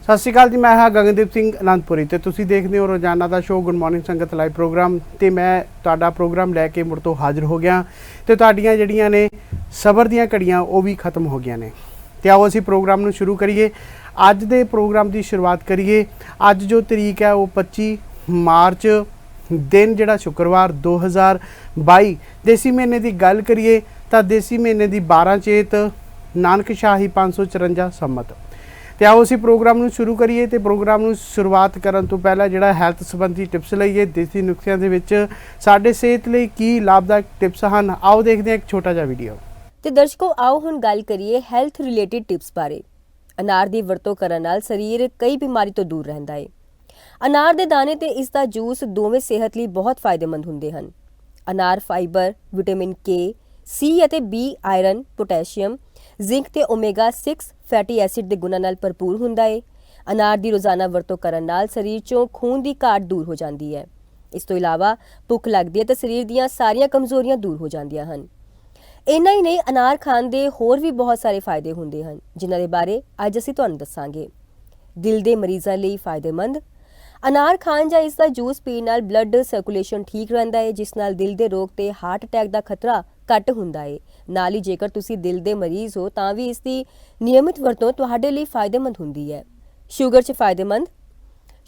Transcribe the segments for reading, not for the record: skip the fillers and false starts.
सत श्री अकाल जी। मैं हाँ गगनदीप सिंह आनंदपुरी ते तुसीं देखदे हो रोजाना का शो गुड मॉर्निंग संगत लाइव प्रोग्राम। तो मैं तुहाडा प्रोग्राम लैके मुड़ तो हाजिर हो गया तो तुहाडीआं जिहड़ियां ने सबर दीआं घड़ियां वो भी खत्म हो गई ने। तो आओ असीं प्रोग्राम नूं शुरू करिए। अज दे प्रोग्राम की शुरुआत करिए। अज जो तरीक है वो 25 मार्च दिन जिहड़ा शुक्रवार 2022 देसी महीने की गल करिए तो देसी महीने की 12 चेत नानक शाही 554 संमत। तो आओ असीं प्रोग्राम नूं शुरू करिए। तो प्रोग्राम नूं शुरुआत करन तो पहला जिहड़ा हैल्थ संबंधी टिप्स लईए देसी नुस्खिਆਂ ਦੇ ਵਿੱਚ ਸਾਡੇ ਸਿਹਤ ਲਈ ਕੀ ਲਾਭਦਾਇਕ टिप्स ਹਨ। आओ देखते हैं एक छोटा जिहा वीडियो। ਤੇ ਦਰਸ਼ਕੋ ਆਓ ਹੁਣ ਗੱਲ ਕਰੀਏ ਹੈਲਥ ਰਿਲੇਟਡ ਟਿਪਸ ਬਾਰੇ। ਅਨਾਰ ਦੀ ਵਰਤੋਂ ਕਰਨ ਨਾਲ ਸਰੀਰ ਕਈ ਬਿਮਾਰੀ ਤੋਂ ਦੂਰ ਰਹਿੰਦਾ ਹੈ। ਅਨਾਰ ਦੇ ਦਾਣੇ ਤੇ ਇਸ ਦਾ ਜੂਸ ਦੋਵੇਂ ਸਿਹਤ ਲਈ ਬਹੁਤ ਫਾਇਦੇਮੰਦ ਹੁੰਦੇ ਹਨ। ਅਨਾਰ ਫਾਈਬਰ, ਵਿਟਾਮਿਨ ਕੇ, ਸੀ ਅਤੇ ਬੀ, ਆਇਰਨ, ਪੋਟੈਸ਼ੀਅਮ, ਜ਼ਿੰਕ ਤੇ ਓਮੇਗਾ 6 ਫੈਟੀ ਐਸਿਡ ਦੇ ਗੁਣਾਂ ਨਾਲ ਭਰਪੂਰ ਹੁੰਦਾ ਹੈ। ਅਨਾਰ ਦੀ ਰੋਜ਼ਾਨਾ ਵਰਤੋਂ ਕਰਨ ਨਾਲ ਸਰੀਰ 'ਚੋਂ ਖੂਨ ਦੀ ਘਾਟ ਦੂਰ ਹੋ ਜਾਂਦੀ ਹੈ। ਇਸ ਤੋਂ ਇਲਾਵਾ ਭੁੱਖ ਲੱਗਦੀ ਹੈ ਤਾਂ ਸਰੀਰ ਦੀਆਂ ਸਾਰੀਆਂ ਕਮਜ਼ੋਰੀਆਂ ਦੂਰ ਹੋ ਜਾਂਦੀਆਂ ਹਨ। ਇੰਨਾ ਹੀ ਨਹੀਂ, ਅਨਾਰ ਖਾਣ ਦੇ ਹੋਰ ਵੀ ਬਹੁਤ ਸਾਰੇ ਫਾਇਦੇ ਹੁੰਦੇ ਹਨ ਜਿਨ੍ਹਾਂ ਦੇ ਬਾਰੇ ਅੱਜ ਅਸੀਂ ਤੁਹਾਨੂੰ ਦੱਸਾਂਗੇ। ਦਿਲ ਦੇ ਮਰੀਜ਼ਾਂ ਲਈ ਫਾਇਦੇਮੰਦ ਅਨਾਰ ਖਾਣ ਜਾਂ ਇਸ ਦਾ ਜੂਸ ਪੀਣ ਨਾਲ ਬਲੱਡ ਸਰਕੂਲੇਸ਼ਨ ਠੀਕ ਰਹਿੰਦਾ ਹੈ, ਜਿਸ ਨਾਲ ਦਿਲ ਦੇ ਰੋਗ ਤੇ ਹਾਰਟ ਅਟੈਕ ਦਾ ਖਤਰਾ ਘੱਟ ਹੁੰਦਾ ਹੈ। ਨਾਲ ਹੀ ਜੇਕਰ ਤੁਸੀਂ ਦਿਲ ਦੇ ਮਰੀਜ਼ ਹੋ ਤਾਂ ਵੀ ਇਸ ਦੀ ਨਿਯਮਿਤ ਵਰਤੋਂ ਤੁਹਾਡੇ ਲਈ ਫਾਇਦੇਮੰਦ ਹੁੰਦੀ ਹੈ। ਸ਼ੂਗਰ 'ਚ ਫਾਇਦੇਮੰਦ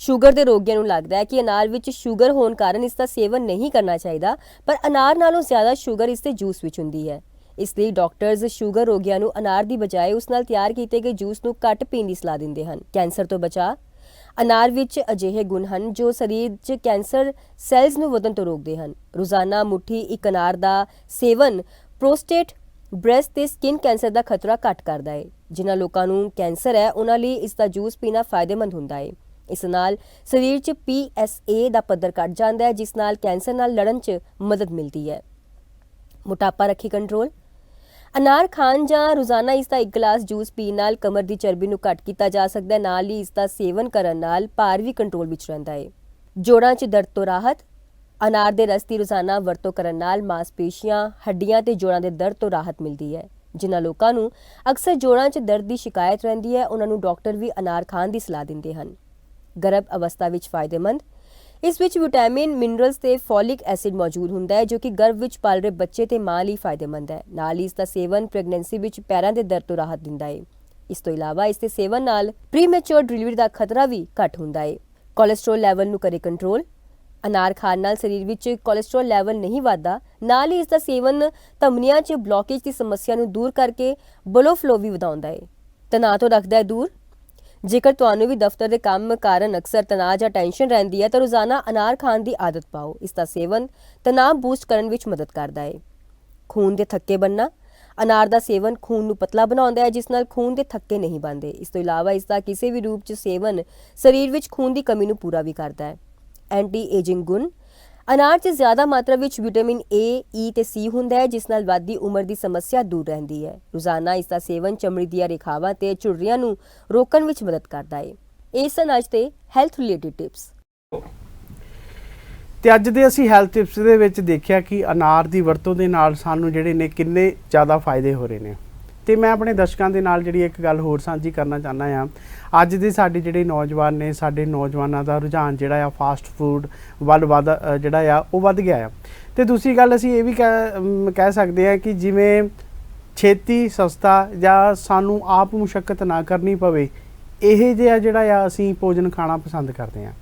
ਸ਼ੂਗਰ ਦੇ ਰੋਗੀਆਂ ਨੂੰ ਲੱਗਦਾ ਹੈ ਕਿ ਅਨਾਰ ਵਿੱਚ ਸ਼ੂਗਰ ਹੋਣ ਕਾਰਨ ਇਸ ਦਾ ਸੇਵਨ ਨਹੀਂ ਕਰਨਾ ਚਾਹੀਦਾ, ਪਰ ਅਨਾਰ ਨਾਲੋਂ ਜ਼ਿਆਦਾ ਸ਼ੂਗਰ ਇਸ ਦੇ ਜੂਸ ਵਿੱਚ ਹੁੰਦੀ ਹੈ। ਇਸ ਲਈ ਡਾਕਟਰਜ਼ ਸ਼ੂਗਰ ਰੋਗੀਆਂ ਨੂੰ ਅਨਾਰ ਦੀ ਬਜਾਏ ਉਸ ਨਾਲ ਤਿਆਰ ਕੀਤੇ ਗਏ ਜੂਸ ਨੂੰ ਘੱਟ ਪੀਣ ਦੀ ਸਲਾਹ ਦਿੰਦੇ ਹਨ। ਕੈਂਸਰ ਤੋਂ ਬਚਾਅ ਅਨਾਰ ਵਿੱਚ ਅਜਿਹੇ ਗੁਣ ਹਨ ਜੋ ਸਰੀਰ 'ਚ ਕੈਂਸਰ ਸੈਲਜ਼ ਨੂੰ ਵਧਣ ਤੋਂ ਰੋਕਦੇ ਹਨ। ਰੋਜ਼ਾਨਾ ਮੁੱਠੀ ਇੱਕ ਅਨਾਰ ਦਾ ਸੇਵਨ ਪ੍ਰੋਸਟੇਟ, ਬ੍ਰੈਸਟ ਤੇ ਸਕਿਨ ਕੈਂਸਰ ਦਾ ਖਤਰਾ ਘੱਟ ਕਰਦਾ ਹੈ। ਜਿਨ੍ਹਾਂ ਲੋਕਾਂ ਨੂੰ ਕੈਂਸਰ ਹੈ ਉਹਨਾਂ ਲਈ ਇਸ ਦਾ ਜੂਸ ਪੀਣਾ ਫਾਇਦੇਮੰਦ ਹੁੰਦਾ ਹੈ। ਇਸ ਨਾਲ ਸਰੀਰ 'ਚ PSA ਦਾ ਪੱਧਰ ਘੱਟ ਜਾਂਦਾ ਹੈ, ਜਿਸ ਨਾਲ ਕੈਂਸਰ ਨਾਲ ਲੜਨ 'ਚ ਮਦਦ ਮਿਲਦੀ ਹੈ। ਮੋਟਾਪਾ ਰੱਖੀ ਕੰਟਰੋਲ ਅਨਾਰ ਖਾਣ ਜਾਂ ਰੋਜ਼ਾਨਾ ਇਸ ਦਾ ਇੱਕ ਗਲਾਸ ਜੂਸ ਪੀਣ ਨਾਲ ਕਮਰ ਦੀ ਚਰਬੀ ਨੂੰ ਘੱਟ ਕੀਤਾ ਜਾ ਸਕਦਾ ਹੈ। ਨਾਲ ਹੀ ਇਸ ਦਾ ਸੇਵਨ ਕਰਨ ਨਾਲ ਭਾਰ ਵੀ ਕੰਟਰੋਲ ਵਿੱਚ ਰਹਿੰਦਾ ਹੈ। ਜੋੜਾਂ 'ਚ ਦਰਦ ਤੋਂ ਰਾਹਤ ਅਨਾਰ ਦੇ ਰਸ ਦੀ ਰੋਜ਼ਾਨਾ ਵਰਤੋਂ ਕਰਨ ਨਾਲ ਮਾਸਪੇਸ਼ੀਆਂ, ਹੱਡੀਆਂ ਤੇ ਜੋੜਾਂ ਦੇ ਦਰਦ ਤੋਂ ਰਾਹਤ ਮਿਲਦੀ ਹੈ। ਜਿਨ੍ਹਾਂ ਲੋਕਾਂ ਨੂੰ ਅਕਸਰ ਜੋੜਾਂ 'ਚ ਦਰਦ ਦੀ ਸ਼ਿਕਾਇਤ ਰਹਿੰਦੀ ਹੈ ਉਹਨਾਂ ਨੂੰ ਡਾਕਟਰ ਵੀ ਅਨਾਰ ਖਾਣ ਦੀ ਸਲਾਹ ਦਿੰਦੇ ਹਨ। ਗਰਭ ਅਵਸਥਾ ਵਿੱਚ ਫਾਇਦੇਮੰਦ ਇਸ ਵਿੱਚ ਵਿਟਾਮਿਨ, ਮਿਨਰਲਸ ਤੇ ਫੋਲਿਕ ਐਸਿਡ ਮੌਜੂਦ ਹੁੰਦਾ ਹੈ ਜੋ ਕਿ ਗਰਭ ਵਿੱਚ ਪਲ ਰਹੇ ਬੱਚੇ ਤੇ ਮਾਂ ਲਈ ਫਾਇਦੇਮੰਦ ਹੈ। ਨਾਲ ਹੀ ਇਸ ਦਾ ਸੇਵਨ ਪ੍ਰੈਗਨੈਂਸੀ ਵਿੱਚ ਪੈਰਾਂ ਦੇ ਦਰਦ ਤੋਂ ਰਾਹਤ ਦਿੰਦਾ ਹੈ। ਇਸ ਤੋਂ ਇਲਾਵਾ ਇਸ ਦੇ ਸੇਵਨ ਨਾਲ ਪ੍ਰੀਮੈਚੁਰ ਡਿਲੀਵਰੀ ਦਾ ਖਤਰਾ ਵੀ ਘੱਟ ਹੁੰਦਾ ਹੈ। ਕੋਲੇਸਟ੍ਰੋਲ ਲੈਵਲ ਨੂੰ ਕਰੇ ਕੰਟਰੋਲ ਅਨਾਰ ਖਾਣ ਨਾਲ ਸਰੀਰ ਵਿੱਚ ਕੋਲੇਸਟ੍ਰੋਲ ਲੈਵਲ ਨਹੀਂ ਵੱਧਦਾ। ਨਾਲ ਹੀ ਇਸ ਦਾ ਸੇਵਨ ਧਮਨੀਆਂ 'ਚ ਬਲੌਕੇਜ ਦੀ ਸਮੱਸਿਆ ਨੂੰ ਦੂਰ ਕਰਕੇ ਬਲੱਡ ਫਲੋ ਵੀ ਵਧਾਉਂਦਾ ਹੈ। ਤਣਾਅ ਤੋਂ ਰੱਖਦਾ ਹੈ ਦੂਰ ਜੇਕਰ ਤੁਹਾਨੂੰ ਵੀ ਦਫ਼ਤਰ ਦੇ ਕੰਮ ਕਾਰਨ ਅਕਸਰ ਤਣਾਅ ਜਾਂ ਟੈਨਸ਼ਨ ਰਹਿੰਦੀ ਹੈ ਤਾਂ ਰੋਜ਼ਾਨਾ ਅਨਾਰ ਖਾਣ ਦੀ ਆਦਤ ਪਾਓ। ਇਸ ਦਾ ਸੇਵਨ ਤਣਾਅ ਬੂਸਟ ਕਰਨ ਵਿੱਚ ਮਦਦ ਕਰਦਾ ਹੈ। ਖੂਨ ਦੇ ਥੱਕੇ ਬਣਨਾ ਅਨਾਰ ਦਾ ਸੇਵਨ ਖੂਨ ਨੂੰ ਪਤਲਾ ਬਣਾਉਂਦਾ ਹੈ, ਜਿਸ ਨਾਲ ਖੂਨ ਦੇ ਥੱਕੇ ਨਹੀਂ ਬਣਦੇ। ਇਸ ਤੋਂ ਇਲਾਵਾ ਇਸ ਦਾ ਕਿਸੇ ਵੀ ਰੂਪ 'ਚ ਸੇਵਨ ਸਰੀਰ ਵਿੱਚ ਖੂਨ ਦੀ ਕਮੀ ਨੂੰ ਪੂਰਾ ਵੀ ਕਰਦਾ ਹੈ। ਐਂਟੀ ਏਜਿੰਗ ਗੁਣ ਅਨਾਰ 'ਚ ਜ਼ਿਆਦਾ ਮਾਤਰਾ ਵਿੱਚ ਵਿਟਾਮਿਨ A, E ਤੇ C ਹੁੰਦਾ ਹੈ, ਜਿਸ ਨਾਲ ਵੱਧਦੀ ਉਮਰ ਦੀ ਸਮੱਸਿਆ ਦੂਰ ਰਹਿੰਦੀ ਹੈ। ਰੋਜ਼ਾਨਾ ਇਸ ਦਾ ਸੇਵਨ ਚਮੜੀ ਦੀਆਂ ਰੇਖਾਵਾਂ ਤੇ ਝੁਰੜੀਆਂ ਨੂੰ ਰੋਕਣ ਵਿੱਚ ਮਦਦ ਕਰਦਾ ਹੈ। ਇਹ ਸਨ ਅੱਜ ਦੇ ਹੈਲਥ ਰਿਲੇਟਡ ਟਿਪਸ। ਤੇ ਅੱਜ ਦੇ ਅਸੀਂ ਹੈਲਥ ਟਿਪਸ ਦੇ ਵਿੱਚ ਦੇਖਿਆ ਕਿ ਅਨਾਰ ਦੀ ਵਰਤੋਂ ਦੇ ਨਾਲ ਸਾਨੂੰ ਜਿਹੜੇ ਨੇ ਕਿੰਨੇ ਜ਼ਿਆਦਾ ਫਾਇਦੇ ਹੋ ਰਹੇ ਨੇ। ਤੇ ਮੈਂ ਆਪਣੇ ਦਰਸ਼ਕਾਂ ਦੇ ਨਾਲ ਜਿਹੜੀ ਇੱਕ ਗੱਲ ਹੋਰ ਸਾਂਝੀ ਕਰਨਾ ਚਾਹੁੰਦਾ ਆ। ਅੱਜ ਦੇ ਸਾਡੇ ਜਿਹੜੇ ਨੌਜਵਾਨ ਨੇ, ਸਾਡੇ ਨੌਜਵਾਨਾਂ ਦਾ ਰੁਝਾਨ ਜਿਹੜਾ ਆ ਫਾਸਟ ਫੂਡ ਵੱਲ ਜਿਹੜਾ ਆ ਉਹ ਵੱਧ ਗਿਆ ਆ। ਤੇ ਦੂਸਰੀ ਗੱਲ ਅਸੀਂ ਇਹ ਵੀ ਕਹਿ ਸਕਦੇ ਆ ਕਿ ਜਿਵੇਂ ਛੇਤੀ, ਸਸਤਾ ਜਾਂ ਸਾਨੂੰ ਆਪ ਮੁਸ਼ੱਕਤ ਨਾ ਕਰਨੀ ਪਵੇ, ਇਹ ਜਿਹਾ ਜਿਹੜਾ ਆ ਅਸੀਂ ਭੋਜਨ ਖਾਣਾ ਪਸੰਦ ਕਰਦੇ ਹਾਂ।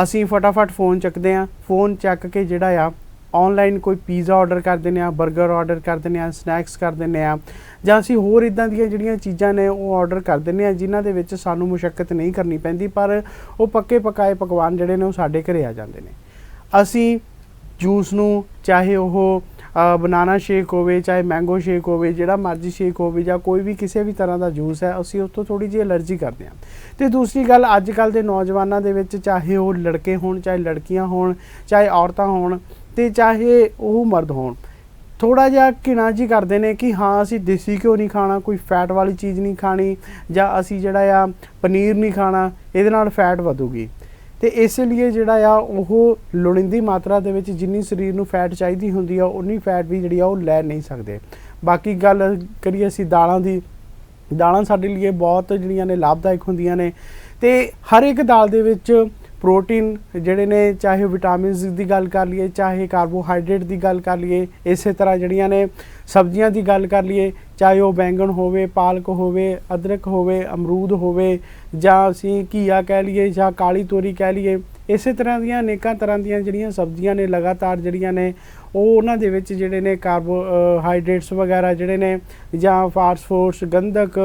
ਅਸੀਂ ਫਟਾਫਟ ਫ਼ੋਨ ਚੱਕਦੇ ਹਾਂ, ਫ਼ੋਨ ਚੱਕ ਕੇ ਜਿਹੜਾ ਆ ਔਨਲਾਈਨ ਕੋਈ ਪੀਜ਼ਾ ਆਰਡਰ ਕਰ ਦਿੰਦੇ ਹਾਂ, ਬਰਗਰ ਆਰਡਰ ਕਰ ਦਿੰਦੇ ਹਾਂ, ਸਨੈਕਸ ਕਰ ਦਿੰਦੇ ਹਾਂ, ਜਾਂ ਅਸੀਂ ਹੋਰ ਇੱਦਾਂ ਦੀਆਂ ਜਿਹੜੀਆਂ ਚੀਜ਼ਾਂ ਨੇ ਉਹ ਆਰਡਰ ਕਰ ਦਿੰਦੇ ਹਾਂ ਜਿਨ੍ਹਾਂ ਦੇ ਵਿੱਚ ਸਾਨੂੰ ਮੁਸ਼ੱਕਤ ਨਹੀਂ ਕਰਨੀ ਪੈਂਦੀ, ਪਰ ਉਹ ਪੱਕੇ ਪਕਾਏ ਪਕਵਾਨ ਜਿਹੜੇ ਨੇ ਉਹ ਸਾਡੇ ਘਰੇ ਆ ਜਾਂਦੇ ਨੇ। ਅਸੀਂ ਜੂਸ ਨੂੰ ਚਾਹੇ ਉਹ ਬਨਾਨਾ ਸ਼ੇਕ ਹੋਵੇ, ਚਾਹੇ ਮੈਂਗੋ ਸ਼ੇਕ ਹੋਵੇ, ਜਿਹੜਾ ਮਰਜ਼ੀ ਸ਼ੇਕ ਹੋਵੇ ਜਾਂ ਕੋਈ ਵੀ ਕਿਸੇ ਵੀ ਤਰ੍ਹਾਂ ਦਾ ਜੂਸ ਹੈ, ਅਸੀਂ ਉਸ ਤੋਂ ਥੋੜ੍ਹੀ ਜਿਹੀ ਐਲਰਜੀ ਕਰਦੇ ਹਾਂ। ਅਤੇ ਦੂਸਰੀ ਗੱਲ, ਅੱਜ ਕੱਲ੍ਹ ਦੇ ਨੌਜਵਾਨਾਂ ਦੇ ਵਿੱਚ ਚਾਹੇ ਉਹ ਲੜਕੇ ਹੋਣ, ਚਾਹੇ ਲੜਕੀਆਂ ਹੋਣ, ਚਾਹੇ ਔਰਤਾਂ ਹੋਣ ਤੇ ਚਾਹੇ ਉਹ ਮਰਦ ਹੋਣ, ਥੋੜ੍ਹਾ ਜਿਹਾ ਘਿਣਾ ਜੀ ਕਰਦੇ ਨੇ ਕਿ ਹਾਂ ਅਸੀਂ ਦੇਸੀ ਘਿਓ ਨਹੀਂ ਖਾਣਾ, ਕੋਈ ਫੈਟ ਵਾਲੀ ਚੀਜ਼ ਨਹੀਂ ਖਾਣੀ, ਜਾਂ ਅਸੀਂ ਜਿਹੜਾ ਆ ਪਨੀਰ ਨਹੀਂ ਖਾਣਾ, ਇਹਦੇ ਨਾਲ ਫੈਟ ਵਧੂਗੀ। ਤੇ ਇਸ ਲਈ ਜਿਹੜਾ ਆ ਉਹ ਲੋੜੀਂਦੀ ਮਾਤਰਾ ਦੇ ਵਿੱਚ ਜਿੰਨੀ ਸਰੀਰ ਨੂੰ ਫੈਟ ਚਾਹੀਦੀ ਹੁੰਦੀ ਆ ਉਨੀ ਫੈਟ ਵੀ ਜਿਹੜੀ ਆ ਉਹ ਲੈ ਨਹੀਂ ਸਕਦੇ। ਬਾਕੀ ਗੱਲ ਕਰੀਏ ਅਸੀਂ ਦਾਲਾਂ ਦੀ, ਦਾਲਾਂ ਸਾਡੇ ਲਈ ਬਹੁਤ ਜਿਹੜੀਆਂ ਨੇ ਲਾਭਦਾਇਕ ਹੁੰਦੀਆਂ ਨੇ। ਤੇ ਹਰ ਇੱਕ ਦਾਲ ਦੇ ਵਿੱਚ ਪ੍ਰੋਟੀਨ ਜਿਹੜੇ ਨੇ, ਚਾਹੇ ਵਿਟਾਮਿਨਸ ਦੀ ਗੱਲ ਕਰ ਲਈਏ, ਚਾਹੇ ਕਾਰਬੋਹਾਈਡਰੇਟ ਦੀ ਗੱਲ ਕਰ ਲਈਏ, ਇਸੇ ਤਰ੍ਹਾਂ ਜਿਹੜੀਆਂ ਨੇ ਸਬਜ਼ੀਆਂ ਦੀ ਗੱਲ ਕਰ ਲਈਏ, ਚਾਹੇ ਉਹ ਬੈਂਗਣ ਹੋਵੇ, ਪਾਲਕ ਹੋਵੇ, ਅਦਰਕ ਹੋਵੇ, ਅਮਰੂਦ ਹੋਵੇ, ਜਾਂ ਅਸੀਂ ਘੀਆ ਕਹਿ ਲਈਏ ਜਾਂ ਕਾਲੀ ਤੋਰੀ ਕਹਿ ਲਈਏ, ਇਸੇ ਤਰ੍ਹਾਂ ਦੀਆਂ ਅਨੇਕਾਂ ਤਰ੍ਹਾਂ ਦੀਆਂ ਜਿਹੜੀਆਂ ਸਬਜ਼ੀਆਂ ਨੇ ਲਗਾਤਾਰ ਜਿਹੜੀਆਂ ਨੇ ਉਹ ਉਹਨਾਂ ਦੇ ਵਿੱਚ ਜਿਹੜੇ ਨੇ ਕਾਰਬੋਹਾਈਡਰੇਟਸ ਵਗੈਰਾ ਜਿਹੜੇ ਨੇ ਜਾਂ ਫਾਸਫੋਰਸ, ਗੰਧਕ,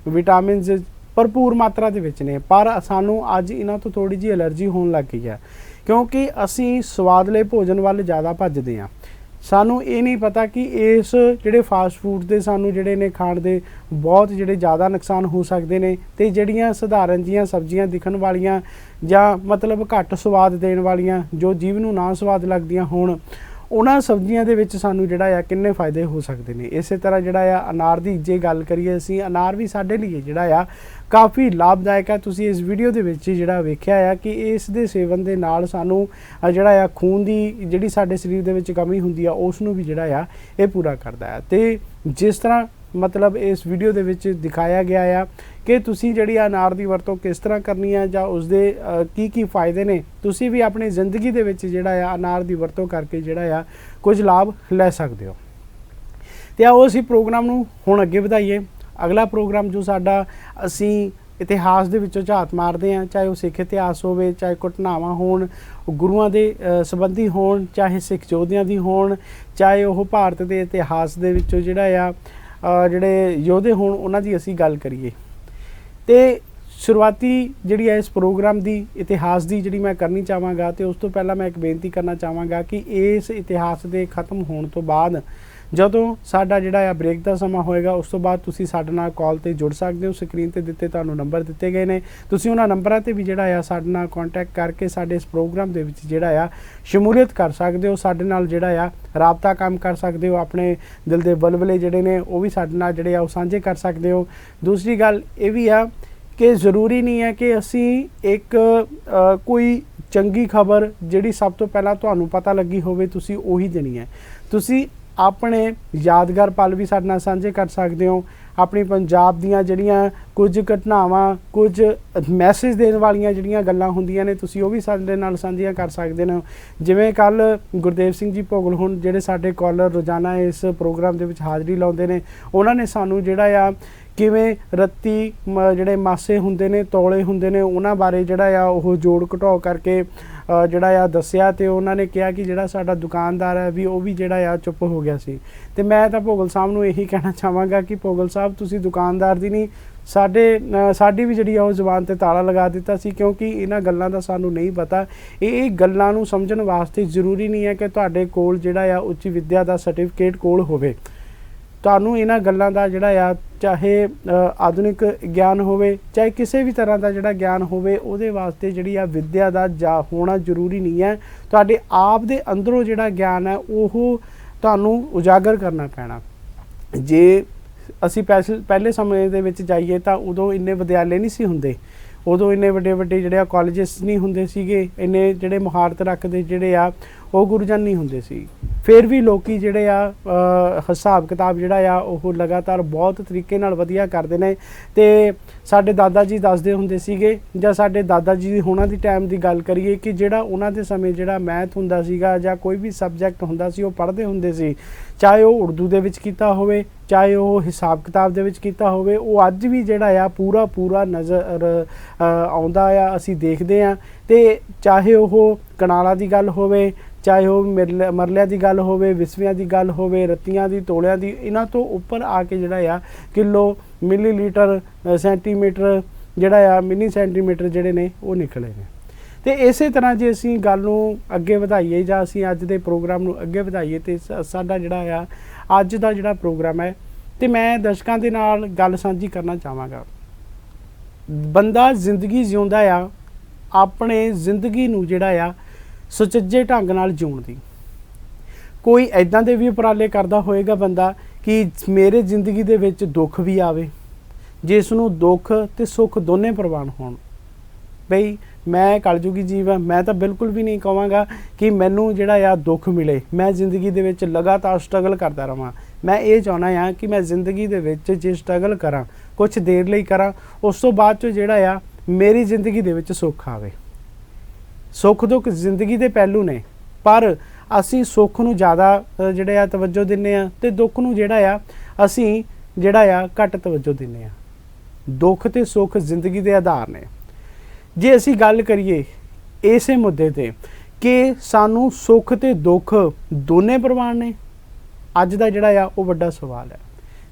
ਵਿਟਾਮਿਨਸ ਭਰਪੂਰ ਮਾਤਰਾ ਦੇ ਵਿੱਚ ਨੇ। ਪਰ ਸਾਨੂੰ ਅੱਜ ਇਹਨਾਂ ਤੋਂ ਥੋੜ੍ਹੀ ਜਿਹੀ ਐਲਰਜੀ ਹੋਣ ਲੱਗ ਗਈ ਹੈ, ਕਿਉਂਕਿ ਅਸੀਂ ਸਵਾਦਲੇ ਭੋਜਨ ਵੱਲ ਜ਼ਿਆਦਾ ਭੱਜਦੇ ਹਾਂ। ਸਾਨੂੰ ਇਹ ਨਹੀਂ ਪਤਾ ਕਿ ਇਸ ਜਿਹੜੇ ਫਾਸਟ ਫੂਡ ਦੇ ਸਾਨੂੰ ਜਿਹੜੇ ਨੇ ਖਾਣ ਦੇ ਬਹੁਤ ਜਿਹੜੇ ਜ਼ਿਆਦਾ ਨੁਕਸਾਨ ਹੋ ਸਕਦੇ ਨੇ, ਅਤੇ ਜਿਹੜੀਆਂ ਸਧਾਰਨ ਜੀਆਂ ਸਬਜ਼ੀਆਂ ਦਿਖਣ ਵਾਲੀਆਂ ਜਾਂ ਮਤਲਬ ਘੱਟ ਸਵਾਦ ਦੇਣ ਵਾਲੀਆਂ, ਜੋ ਜੀਭ ਨੂੰ ਨਾ ਸਵਾਦ ਲੱਗਦੀਆਂ ਹੋਣ, ਉਹਨਾਂ ਸਬਜ਼ੀਆਂ ਦੇ ਵਿੱਚ ਸਾਨੂੰ ਜਿਹੜਾ ਆ ਕਿੰਨੇ ਫਾਇਦੇ ਹੋ ਸਕਦੇ ਨੇ। ਇਸੇ ਤਰ੍ਹਾਂ ਜਿਹੜਾ ਆ ਅਨਾਰ ਦੀ ਜੇ ਗੱਲ ਕਰੀਏ ਅਸੀਂ, ਅਨਾਰ ਵੀ ਸਾਡੇ ਲਈ ਜਿਹੜਾ ਆ ਕਾਫੀ ਲਾਭਦਾਇਕ ਹੈ। ਤੁਸੀਂ ਇਸ ਵੀਡੀਓ ਦੇ ਵਿੱਚ ਜਿਹੜਾ ਵੇਖਿਆ ਆ ਕਿ ਇਸ ਦੇ ਸੇਵਨ ਦੇ ਨਾਲ ਸਾਨੂੰ ਜਿਹੜਾ ਆ ਖੂਨ ਦੀ ਜਿਹੜੀ ਸਾਡੇ ਸਰੀਰ ਦੇ ਵਿੱਚ ਕਮੀ ਹੁੰਦੀ ਆ ਉਸ ਨੂੰ ਵੀ ਜਿਹੜਾ ਆ ਇਹ ਪੂਰਾ ਕਰਦਾ ਹੈ। ਅਤੇ ਜਿਸ ਤਰ੍ਹਾਂ ਮਤਲਬ ਇਸ ਵੀਡੀਓ ਦੇ ਵਿੱਚ ਦਿਖਾਇਆ ਗਿਆ ਆ ਕਿ ਤੁਸੀਂ ਜਿਹੜੀ ਅਨਾਰ ਦੀ ਵਰਤੋਂ ਕਿਸ ਤਰ੍ਹਾਂ ਕਰਨੀ ਹੈ ਜਾਂ ਉਸਦੇ ਕੀ ਫਾਇਦੇ ਨੇ, ਤੁਸੀਂ ਵੀ ਆਪਣੀ ਜ਼ਿੰਦਗੀ ਦੇ ਵਿੱਚ ਜਿਹੜਾ ਆ ਅਨਾਰ ਦੀ ਵਰਤੋਂ ਕਰਕੇ ਜਿਹੜਾ ਆ ਕੁਝ ਲਾਭ ਲੈ ਸਕਦੇ ਹੋ। ਅਤੇ ਆਓ ਅਸੀਂ ਪ੍ਰੋਗਰਾਮ ਨੂੰ ਹੁਣ ਅੱਗੇ ਵਧਾਈਏ। ਅਗਲਾ ਪ੍ਰੋਗਰਾਮ ਜੋ ਸਾਡਾ, ਅਸੀਂ ਇਤਿਹਾਸ ਦੇ ਵਿੱਚੋਂ ਝਾਤ ਮਾਰਦੇ ਹਾਂ, ਚਾਹੇ ਉਹ ਸਿੱਖ ਇਤਿਹਾਸ ਹੋਵੇ, ਚਾਹੇ ਘਟਨਾਵਾਂ ਹੋਣ, ਗੁਰੂਆਂ ਦੇ ਸੰਬੰਧੀ ਹੋਣ, ਚਾਹੇ ਸਿੱਖ ਯੋਧਿਆਂ ਦੀ ਹੋਣ, ਚਾਹੇ ਉਹ ਭਾਰਤ ਦੇ ਇਤਿਹਾਸ ਦੇ ਵਿੱਚੋਂ ਜਿਹੜਾ ਆ ਜਿਹੜੇ ਯੋਧੇ ਹੋਣ ਉਹਨਾਂ ਦੀ ਅਸੀਂ ਗੱਲ ਕਰੀਏ। ਅਤੇ ਸ਼ੁਰੂਆਤੀ ਜਿਹੜੀ ਹੈ ਇਸ ਪ੍ਰੋਗਰਾਮ ਦੀ ਇਤਿਹਾਸ ਦੀ ਜਿਹੜੀ ਮੈਂ ਕਰਨੀ ਚਾਹਾਂਗਾ, ਅਤੇ ਉਸ ਤੋਂ ਪਹਿਲਾਂ ਮੈਂ ਇੱਕ ਬੇਨਤੀ ਕਰਨਾ ਚਾਹਾਂਗਾ ਕਿ ਇਸ ਇਤਿਹਾਸ ਦੇ ਖਤਮ ਹੋਣ ਤੋਂ ਬਾਅਦ ਜਦੋਂ ਸਾਡਾ ਜਿਹੜਾ ਆ ਬ੍ਰੇਕ ਦਾ ਸਮਾਂ ਹੋਏਗਾ, ਉਸ ਤੋਂ ਬਾਅਦ ਤੁਸੀਂ ਸਾਡੇ ਨਾਲ ਕਾਲ 'ਤੇ ਜੁੜ ਸਕਦੇ ਹੋ। ਸਕਰੀਨ 'ਤੇ ਦਿੱਤੇ ਤੁਹਾਨੂੰ ਨੰਬਰ ਦਿੱਤੇ ਗਏ ਨੇ, ਤੁਸੀਂ ਉਹਨਾਂ ਨੰਬਰਾਂ 'ਤੇ ਵੀ ਜਿਹੜਾ ਆ ਸਾਡੇ ਨਾਲ ਕੰਟੈਕਟ ਕਰਕੇ ਸਾਡੇ ਇਸ ਪ੍ਰੋਗਰਾਮ ਦੇ ਵਿੱਚ ਜਿਹੜਾ ਆ ਸ਼ਮੂਲੀਅਤ ਕਰ ਸਕਦੇ ਹੋ। ਸਾਡੇ ਨਾਲ ਜਿਹੜਾ ਆ ਰਾਬਤਾ ਕਾਇਮ ਕਰ ਸਕਦੇ ਹੋ। ਆਪਣੇ ਦਿਲ ਦੇ ਬਲਬਲੇ ਜਿਹੜੇ ਨੇ ਉਹ ਵੀ ਸਾਡੇ ਨਾਲ ਜਿਹੜੇ ਆ ਉਹ ਸਾਂਝੇ ਕਰ ਸਕਦੇ ਹੋ। ਦੂਸਰੀ ਗੱਲ ਇਹ ਵੀ ਆ ਕਿ ਜ਼ਰੂਰੀ ਨਹੀਂ ਹੈ ਕਿ ਅਸੀਂ ਇੱਕ ਕੋਈ ਚੰਗੀ ਖਬਰ ਜਿਹੜੀ ਸਭ ਤੋਂ ਪਹਿਲਾਂ ਤੁਹਾਨੂੰ ਪਤਾ ਲੱਗੀ ਹੋਵੇ ਤੁਸੀਂ ਉਹੀ ਦੇਣੀ ਹੈ। ਤੁਸੀਂ ਆਪਣੇ ਯਾਦਗਾਰ ਪਲ ਵੀ ਸਾਡੇ ਨਾਲ ਸਾਂਝੇ ਕਰ ਸਕਦੇ ਹੋ। ਆਪਣੀ ਪੰਜਾਬ ਦੀਆਂ ਜਿਹੜੀਆਂ ਕੁਝ ਘਟਨਾਵਾਂ, ਕੁਝ ਮੈਸੇਜ ਦੇਣ ਵਾਲੀਆਂ ਜਿਹੜੀਆਂ ਗੱਲਾਂ ਹੁੰਦੀਆਂ ਨੇ, ਤੁਸੀਂ ਉਹ ਵੀ ਸਾਡੇ ਨਾਲ ਸਾਂਝੀਆਂ ਕਰ ਸਕਦੇ ਨੇ। ਜਿਵੇਂ ਕੱਲ੍ਹ ਗੁਰਦੇਵ ਸਿੰਘ ਜੀ ਭੋਗਲ ਹੁਣ ਜਿਹੜੇ ਸਾਡੇ ਕਾਲਰ ਰੋਜ਼ਾਨਾ ਇਸ ਪ੍ਰੋਗਰਾਮ ਦੇ ਵਿੱਚ ਹਾਜ਼ਰੀ ਲਾਉਂਦੇ ਨੇ, ਉਹਨਾਂ ਨੇ ਸਾਨੂੰ ਜਿਹੜਾ ਆ ਕਿਵੇਂ ਰੱਤੀ ਜਿਹੜੇ ਮਾਸੇ ਹੁੰਦੇ ਨੇ, ਤੌਲੇ ਹੁੰਦੇ ਨੇ, ਉਹਨਾਂ ਬਾਰੇ ਜਿਹੜਾ ਆ ਉਹ ਜੋੜ ਘਟਾਓ ਕਰਕੇ ਜਿਹੜਾ ਆ ਦੱਸਿਆ। ਅਤੇ ਉਹਨਾਂ ਨੇ ਕਿਹਾ ਕਿ ਜਿਹੜਾ ਸਾਡਾ ਦੁਕਾਨਦਾਰ ਹੈ ਵੀ ਉਹ ਵੀ ਜਿਹੜਾ ਆ ਚੁੱਪ ਹੋ ਗਿਆ ਸੀ। ਅਤੇ ਮੈਂ ਤਾਂ ਭੋਗਲ ਸਾਹਿਬ ਨੂੰ ਇਹੀ ਕਹਿਣਾ ਚਾਹਾਂਗਾ ਕਿ ਭੋਗਲ ਸਾਹਿਬ ਤੁਸੀਂ ਦੁਕਾਨਦਾਰ ਦੀ ਨਹੀਂ, ਸਾਡੀ ਵੀ ਜਿਹੜੀ ਆ ਉਹ ਜ਼ੁਬਾਨ 'ਤੇ ਤਾਲਾ ਲਗਾ ਦਿੱਤਾ ਸੀ, ਕਿਉਂਕਿ ਇਹਨਾਂ ਗੱਲਾਂ ਦਾ ਸਾਨੂੰ ਨਹੀਂ ਪਤਾ। ਇਹ ਗੱਲਾਂ ਨੂੰ ਸਮਝਣ ਵਾਸਤੇ ਜ਼ਰੂਰੀ ਨਹੀਂ ਹੈ ਕਿ ਤੁਹਾਡੇ ਕੋਲ ਜਿਹੜਾ ਆ ਉੱਚ ਵਿੱਦਿਆ ਦਾ ਸਰਟੀਫਿਕੇਟ ਕੋਲ ਹੋਵੇ। ਤੁਹਾਨੂੰ ਇਹਨਾਂ ਗੱਲਾਂ ਦਾ ਜਿਹੜਾ ਆ ਚਾਹੇ ਆਧੁਨਿਕ ਗਿਆਨ ਹੋਵੇ, ਚਾਹੇ ਕਿਸੇ ਵੀ ਤਰ੍ਹਾਂ ਦਾ ਜਿਹੜਾ ਗਿਆਨ ਹੋਵੇ, ਉਹਦੇ ਵਾਸਤੇ ਜਿਹੜੀ ਆ ਵਿੱਦਿਆ ਦਾ ਹੋਣਾ ਜ਼ਰੂਰੀ ਨਹੀਂ ਹੈ। ਤੁਹਾਡੇ ਆਪ ਦੇ ਅੰਦਰੋਂ ਜਿਹੜਾ ਗਿਆਨ ਹੈ ਉਹ ਤੁਹਾਨੂੰ ਉਜਾਗਰ ਕਰਨਾ ਪੈਣਾ। ਜੇ ਅਸੀਂ ਪਹਿਲੇ ਸਮੇਂ ਦੇ ਵਿੱਚ ਜਾਈਏ ਤਾਂ ਉਦੋਂ ਇੰਨੇ ਵਿਦਿਆਲੇ ਨਹੀਂ ਸੀ ਹੁੰਦੇ, ਉਦੋਂ ਇੰਨੇ ਵੱਡੇ ਜਿਹੜੇ ਆ ਕਾਲਜਸ ਨਹੀਂ ਹੁੰਦੇ ਸੀਗੇ, ਇੰਨੇ ਜਿਹੜੇ ਮੁਹਾਰਤ ਰੱਖਦੇ ਜਿਹੜੇ ਆ ਉਹ ਗੁਰੂਜਨ ਨਹੀਂ ਹੁੰਦੇ ਸੀ। ਫਿਰ ਵੀ ਲੋਕੀ ਜਿਹੜੇ ਆ ਹਿਸਾਬ ਕਿਤਾਬ ਜਿਹੜਾ ਆ ਉਹ ਲਗਾਤਾਰ ਬਹੁਤ ਤਰੀਕੇ ਨਾਲ ਵਧੀਆ ਕਰਦੇ ਨੇ। ਅਤੇ ਸਾਡੇ ਦਾਦਾ ਜੀ ਦੱਸਦੇ ਹੁੰਦੇ ਸੀਗੇ, ਜਾਂ ਸਾਡੇ ਦਾਦਾ ਜੀ ਹੋਣਾ ਦੀ ਟਾਈਮ ਦੀ ਗੱਲ ਕਰੀਏ, ਕਿ ਜਿਹੜਾ ਉਹਨਾਂ ਦੇ ਸਮੇਂ ਜਿਹੜਾ ਮੈਥ ਹੁੰਦਾ ਸੀਗਾ ਜਾਂ ਕੋਈ ਵੀ ਸਬਜੈਕਟ ਹੁੰਦਾ ਸੀ ਉਹ ਪੜ੍ਹਦੇ ਹੁੰਦੇ ਸੀ, ਚਾਹੇ ਉਹ ਉਰਦੂ ਦੇ ਵਿੱਚ ਕੀਤਾ ਹੋਵੇ, ਚਾਹੇ ਉਹ ਹਿਸਾਬ ਕਿਤਾਬ ਦੇ ਵਿੱਚ ਕੀਤਾ ਹੋਵੇ, ਉਹ ਅੱਜ ਵੀ ਜਿਹੜਾ ਆ ਪੂਰਾ ਨਜ਼ਰ ਆਉਂਦਾ ਆ, ਅਸੀਂ ਦੇਖਦੇ ਹਾਂ। ਅਤੇ ਚਾਹੇ ਉਹ ਕਨਾਲਾਂ ਦੀ ਗੱਲ ਹੋਵੇ, ਚਾਹੇ ਉਹ ਮਰਲਿਆਂ ਦੀ ਗੱਲ ਹੋਵੇ, ਵਿਸਵਿਆਂ ਦੀ ਗੱਲ ਹੋਵੇ, ਰੱਤੀਆਂ ਦੀ, ਤੋਲਿਆਂ ਦੀ, ਇਹਨਾਂ ਤੋਂ ਉੱਪਰ ਆ ਕੇ ਜਿਹੜਾ ਆ ਕਿਲੋ, ਮਿਲੀਲੀਟਰ, ਸੈਂਟੀਮੀਟਰ ਜਿਹੜਾ ਆ ਮਿਨੀ ਸੈਂਟੀਮੀਟਰ ਜਿਹੜੇ ਨੇ ਉਹ ਨਿਕਲੇ ਨੇ। ਅਤੇ ਇਸੇ ਤਰ੍ਹਾਂ ਜੇ ਅਸੀਂ ਗੱਲ ਨੂੰ ਅੱਗੇ ਵਧਾਈਏ ਜਾਂ ਅਸੀਂ ਅੱਜ ਦੇ ਪ੍ਰੋਗਰਾਮ ਨੂੰ ਅੱਗੇ ਵਧਾਈਏ, ਅਤੇ ਸਾਡਾ ਜਿਹੜਾ ਆ ਅੱਜ ਦਾ ਜਿਹੜਾ ਪ੍ਰੋਗਰਾਮ ਹੈ, ਅਤੇ ਮੈਂ ਦਰਸ਼ਕਾਂ ਦੇ ਨਾਲ ਗੱਲ ਸਾਂਝੀ ਕਰਨਾ ਚਾਹਾਂਗਾ। ਬੰਦਾ ਜ਼ਿੰਦਗੀ ਜਿਉਂਦਾ ਆ ਆਪਣੇ ਜ਼ਿੰਦਗੀ ਨੂੰ ਜਿਹੜਾ ਆ ਸੁਚੱਜੇ ਢੰਗ ਨਾਲ ਜਿਉਣ ਦੀ। ਕੋਈ ਇੱਦਾਂ ਦੇ ਵੀ ਉਪਰਾਲੇ ਕਰਦਾ ਹੋਏਗਾ ਬੰਦਾ ਕਿ ਮੇਰੇ ਜ਼ਿੰਦਗੀ ਦੇ ਵਿੱਚ ਦੁੱਖ ਵੀ ਆਵੇ, ਜਿਸ ਨੂੰ ਦੁੱਖ ਅਤੇ ਸੁੱਖ ਦੋਨੇ ਪ੍ਰਵਾਨ ਹੋਣ। ਬਈ ਮੈਂ ਕਲਯੁਗੀ ਜੀਵ ਹਾਂ, ਮੈਂ ਤਾਂ ਬਿਲਕੁਲ ਵੀ ਨਹੀਂ ਕਹਾਂਗਾ ਕਿ ਮੈਨੂੰ ਜਿਹੜਾ ਆ ਦੁੱਖ ਮਿਲੇ। ਮੈਂ ਜ਼ਿੰਦਗੀ ਦੇ ਵਿੱਚ ਲਗਾਤਾਰ ਸਟਰਗਲ ਕਰਦਾ ਰਹਾਂ। ਮੈਂ ਇਹ ਚਾਹੁੰਦਾ ਹਾਂ ਕਿ ਮੈਂ ਜ਼ਿੰਦਗੀ ਦੇ ਵਿੱਚ ਜੇ ਸਟਰਗਲ ਕਰਾਂ, ਕੁਛ ਦੇਰ ਲਈ ਕਰਾਂ, ਉਸ ਤੋਂ ਬਾਅਦ 'ਚ ਜਿਹੜਾ ਆ ਮੇਰੀ ਜ਼ਿੰਦਗੀ ਦੇ ਵਿੱਚ ਸੁੱਖ ਆਵੇ। ਸੁੱਖ ਦੁੱਖ ਜ਼ਿੰਦਗੀ ਦੇ ਪਹਿਲੂ ਨੇ, ਪਰ ਅਸੀਂ ਸੁੱਖ ਨੂੰ ਜ਼ਿਆਦਾ ਜਿਹੜੇ ਆ ਤਵੱਜੋ ਦਿੰਦੇ ਆ ਤੇ ਦੁੱਖ ਨੂੰ ਜਿਹੜਾ ਆ ਅਸੀਂ ਜਿਹੜਾ ਆ ਘੱਟ ਤਵੱਜੋ ਦਿੰਦੇ ਆ। ਦੁੱਖ ਤੇ ਸੁੱਖ ਜ਼ਿੰਦਗੀ ਦੇ ਆਧਾਰ ਨੇ। ਜੇ ਅਸੀਂ ਗੱਲ ਕਰੀਏ ਇਸੇ ਮੁੱਦੇ ਤੇ ਕਿ ਸਾਨੂੰ ਸੁੱਖ ਤੇ ਦੁੱਖ ਦੋਨੇ ਪ੍ਰਵਾਨ ਨੇ, ਅੱਜ ਦਾ ਜਿਹੜਾ ਆ ਉਹ ਵੱਡਾ ਸਵਾਲ ਹੈ।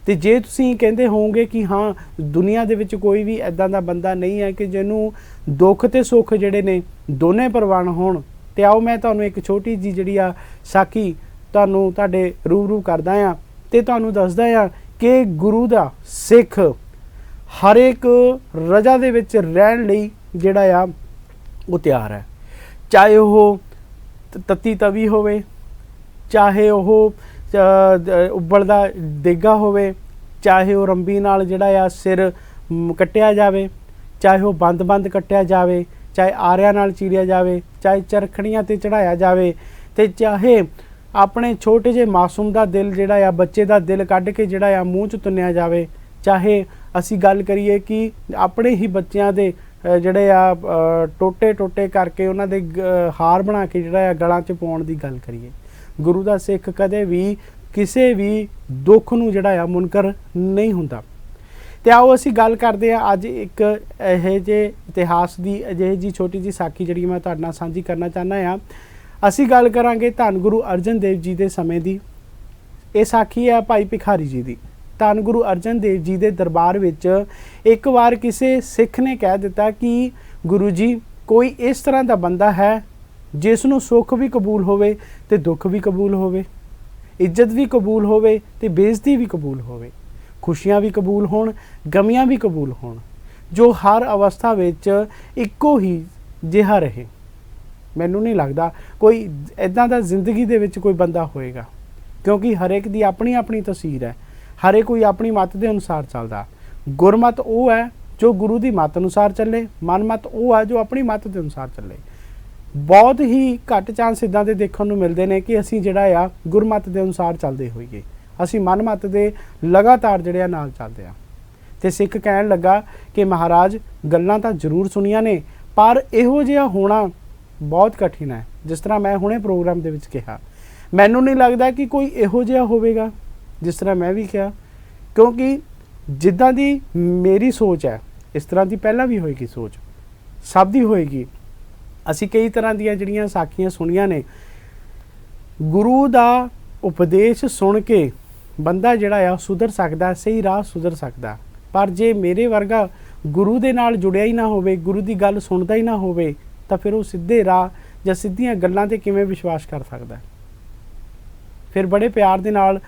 ਤੇ ਜੇ ਤੁਸੀਂ ਕਹਿੰਦੇ ਹੋਵੋਗੇ ਕਿ ਹਾਂ ਦੁਨੀਆ ਦੇ ਵਿੱਚ ਕੋਈ ਵੀ ਐਦਾਂ ਦਾ ਬੰਦਾ ਨਹੀਂ ਹੈ ਕਿ ਜਿਹਨੂੰ ਦੁੱਖ ਤੇ ਸੁੱਖ ਜਿਹੜੇ ਨੇ ਦੋਨੇ ਪ੍ਰਵਾਨ ਹੋਣ, ਤੇ ਆਓ ਮੈਂ ਤੁਹਾਨੂੰ ਇੱਕ ਛੋਟੀ ਜਿਹੀ ਜਿਹੜੀ ਆ ਸਾਖੀ ਤੁਹਾਨੂੰ ਤੁਹਾਡੇ ਰੂਬਰੂ ਕਰਦਾ ਆ ਤੇ ਤੁਹਾਨੂੰ ਦੱਸਦਾ ਆ ਕਿ ਗੁਰੂ ਦਾ ਸਿੱਖ ਹਰ ਇੱਕ ਰਜਾ ਦੇ ਵਿੱਚ ਰਹਿਣ ਲਈ ਜਿਹੜਾ ਆ ਉਹ ਤਿਆਰ ਹੈ। ਚਾਹੇ ਉਹ ਤੱਤੀ ਤਵੀ ਹੋਵੇ, ਚਾਹੇ ਉਹ ਉਬਲਦਾ ਦੇਗਾ ਹੋਵੇ, ਚਾਹੇ ਉਹ ਰੰਬੀ ਨਾਲ ਜਿਹੜਾ ਆ ਸਿਰ ਕੱਟਿਆ ਜਾਵੇ, ਚਾਹੇ ਉਹ ਬੰਦ ਕੱਟਿਆ ਜਾਵੇ, ਚਾਹੇ ਆਰਿਆਂ ਨਾਲ ਚੀਰਿਆ ਜਾਵੇ, ਚਾਹੇ ਚਰਖੜੀਆਂ ਤੇ ਚੜਾਇਆ ਜਾਵੇ, ਤੇ ਚਾਹੇ ਆਪਣੇ ਛੋਟੇ ਜਿਹੇ ਮਾਸੂਮ ਦਾ ਦਿਲ ਜਿਹੜਾ ਆ ਬੱਚੇ ਦਾ ਦਿਲ ਕੱਢ ਕੇ ਜਿਹੜਾ ਆ ਮੂੰਹ 'ਚ ਤੁੰਨਿਆ ਜਾਵੇ, ਚਾਹੇ ਅਸੀਂ ਗੱਲ ਕਰੀਏ ਕਿ ਆਪਣੇ ਹੀ ਬੱਚਿਆਂ ਦੇ ਜਿਹੜੇ ਆ ਟੋਟੇ ਕਰਕੇ ਉਹਨਾਂ ਦੇ ਹਾਰ ਬਣਾ ਕੇ ਜਿਹੜਾ ਆ ਗਲਾਂ 'ਚ ਪਾਉਣ ਦੀ ਗੱਲ ਕਰੀਏ, ਗੁਰੂ ਦਾ ਸਿੱਖ ਕਦੇ ਵੀ ਕਿਸੇ ਵੀ ਦੁੱਖ ਨੂੰ ਜਿਹੜਾ ਆ ਮੁਨਕਰ ਨਹੀਂ ਹੁੰਦਾ। ਤੇ ਆਓ ਅਸੀਂ ਗੱਲ ਕਰਦੇ ਹਾਂ ਅੱਜ ਇੱਕ ਇਹੋ ਜਿਹੇ ਇਤਿਹਾਸ ਦੀ ਅਜਿਹੀ ਜੀ ਛੋਟੀ ਜੀ ਸਾਖੀ ਜਿਹੜੀ ਮੈਂ ਤੁਹਾਡੇ ਨਾਲ ਸਾਂਝੀ ਕਰਨਾ ਚਾਹੁੰਦਾ ਹਾਂ। ਅਸੀਂ ਗੱਲ ਕਰਾਂਗੇ ਧੰਨ ਗੁਰੂ ਅਰਜਨ ਦੇਵ ਜੀ ਦੇ ਸਮੇਂ ਦੀ। ਇਹ ਸਾਖੀ ਹੈ ਭਾਈ ਭਿਖਾਰੀ ਜੀ ਦੀ। ਧੰਨ ਗੁਰੂ ਅਰਜਨ ਦੇਵ ਜੀ ਦੇ ਦਰਬਾਰ ਵਿੱਚ ਇੱਕ ਵਾਰ ਕਿਸੇ ਸਿੱਖ ਨੇ ਕਹਿ ਦਿੱਤਾ ਕਿ ਗੁਰੂ ਜੀ ਕੋਈ ਇਸ ਤਰ੍ਹਾਂ ਦਾ ਬੰਦਾ ਹੈ ਜਿਸ ਨੂੰ ਸੁੱਖ ਵੀ ਕਬੂਲ ਹੋਵੇ ਤੇ ਦੁੱਖ ਵੀ ਕਬੂਲ ਹੋਵੇ, ਇੱਜ਼ਤ ਵੀ ਕਬੂਲ ਹੋਵੇ ਤੇ ਬੇਇੱਜ਼ਤੀ ਵੀ ਕਬੂਲ ਹੋਵੇ, ਖੁਸ਼ੀਆਂ ਵੀ ਕਬੂਲ ਹੋਣ, ਗਮੀਆਂ ਵੀ ਕਬੂਲ ਹੋਣ, ਜੋ ਹਰ ਅਵਸਥਾ ਵਿੱਚ ਇੱਕੋ ਹੀ ਜਿਹਾ ਰਹੇ। ਮੈਨੂੰ ਨਹੀਂ ਲੱਗਦਾ ਕੋਈ ਇੱਦਾਂ ਦਾ ਜ਼ਿੰਦਗੀ ਦੇ ਵਿੱਚ ਕੋਈ ਬੰਦਾ ਹੋਏਗਾ, ਕਿਉਂਕਿ ਹਰੇਕ ਦੀ ਆਪਣੀ ਆਪਣੀ ਤਸਵੀਰ ਹੈ, ਹਰੇ ਕੋਈ ਆਪਣੀ ਮੱਤ ਦੇ ਅਨੁਸਾਰ ਚੱਲਦਾ। ਗੁਰਮਤ ਉਹ ਹੈ ਜੋ ਗੁਰੂ ਦੀ ਮੱਤ ਅਨੁਸਾਰ ਚੱਲੇ, ਮਨਮਤ ਉਹ ਹੈ ਜੋ ਆਪਣੀ ਮੱਤ ਦੇ ਅਨੁਸਾਰ ਚੱਲੇ। ਬਹੁਤ ਹੀ ਘੱਟ ਚਾਂਸ ਇੱਦਾਂ ਦੇ ਦੇਖਣ ਨੂੰ ਮਿਲਦੇ ਨੇ ਕਿ ਅਸੀਂ ਜਿਹੜਾ ਆ ਗੁਰਮਤ ਦੇ ਅਨੁਸਾਰ ਚੱਲਦੇ ਹੋਈਏ, ਅਸੀਂ ਮਨਮਤ ਦੇ ਲਗਾਤਾਰ ਜਿਹੜੇ ਆ ਨਾਲ ਚੱਲਦੇ ਆ। ਤੇ ਸਿੱਖ ਕਹਿਣ ਲੱਗਾ ਕਿ ਮਹਾਰਾਜ ਗੱਲਾਂ ਤਾਂ ਜ਼ਰੂਰ ਸੁਣੀਆਂ ਨੇ, ਪਰ ਇਹੋ ਜਿਹਾ ਹੋਣਾ ਬਹੁਤ ਕਠਿਨ ਹੈ। ਜਿਸ ਤਰ੍ਹਾਂ ਮੈਂ ਹੁਣੇ ਪ੍ਰੋਗਰਾਮ ਦੇ ਵਿੱਚ ਕਿਹਾ, ਮੈਨੂੰ ਨਹੀਂ ਲੱਗਦਾ ਕਿ ਕੋਈ ਇਹੋ ਜਿਹਾ ਹੋਵੇਗਾ ਜਿਸ ਤਰ੍ਹਾਂ ਮੈਂ ਵੀ ਕਿਹਾ, ਕਿਉਂਕਿ ਜਿੱਦਾਂ ਦੀ ਮੇਰੀ ਸੋਚ ਹੈ ਇਸ ਤਰ੍ਹਾਂ ਦੀ ਪਹਿਲਾਂ ਵੀ ਹੋਏਗੀ, ਸੋਚ ਸਭ ਦੀ ਹੋਏਗੀ। ਅਸੀਂ ਕਈ ਤਰ੍ਹਾਂ ਦੀਆਂ ਜਿਹੜੀਆਂ ਸਾਖੀਆਂ ਸੁਣੀਆਂ ਨੇ। ਗੁਰੂ ਦਾ ਉਪਦੇਸ਼ ਸੁਣ ਕੇ ਬੰਦਾ ਜਿਹੜਾ ਆ ਸੁਧਰ ਸਕਦਾ, ਸਹੀ ਰਾਹ ਸੁਧਰ ਸਕਦਾ, ਪਰ ਜੇ ਮੇਰੇ ਵਰਗਾ ਗੁਰੂ ਦੇ ਨਾਲ ਜੁੜਿਆ ਹੀ ਨਾ ਹੋਵੇ, ਗੁਰੂ ਦੀ ਗੱਲ ਸੁਣਦਾ ਹੀ ਨਾ ਹੋਵੇ, ਤਾਂ ਫਿਰ ਉਹ ਸਿੱਧੇ ਰਾਹ ਜਾਂ ਸਿੱਧੀਆਂ ਗੱਲਾਂ ਤੇ ਕਿਵੇਂ ਵਿਸ਼ਵਾਸ ਕਰ ਸਕਦਾ। ਫਿਰ ਬੜੇ ਪਿਆਰ ਦੇ ਨਾਲ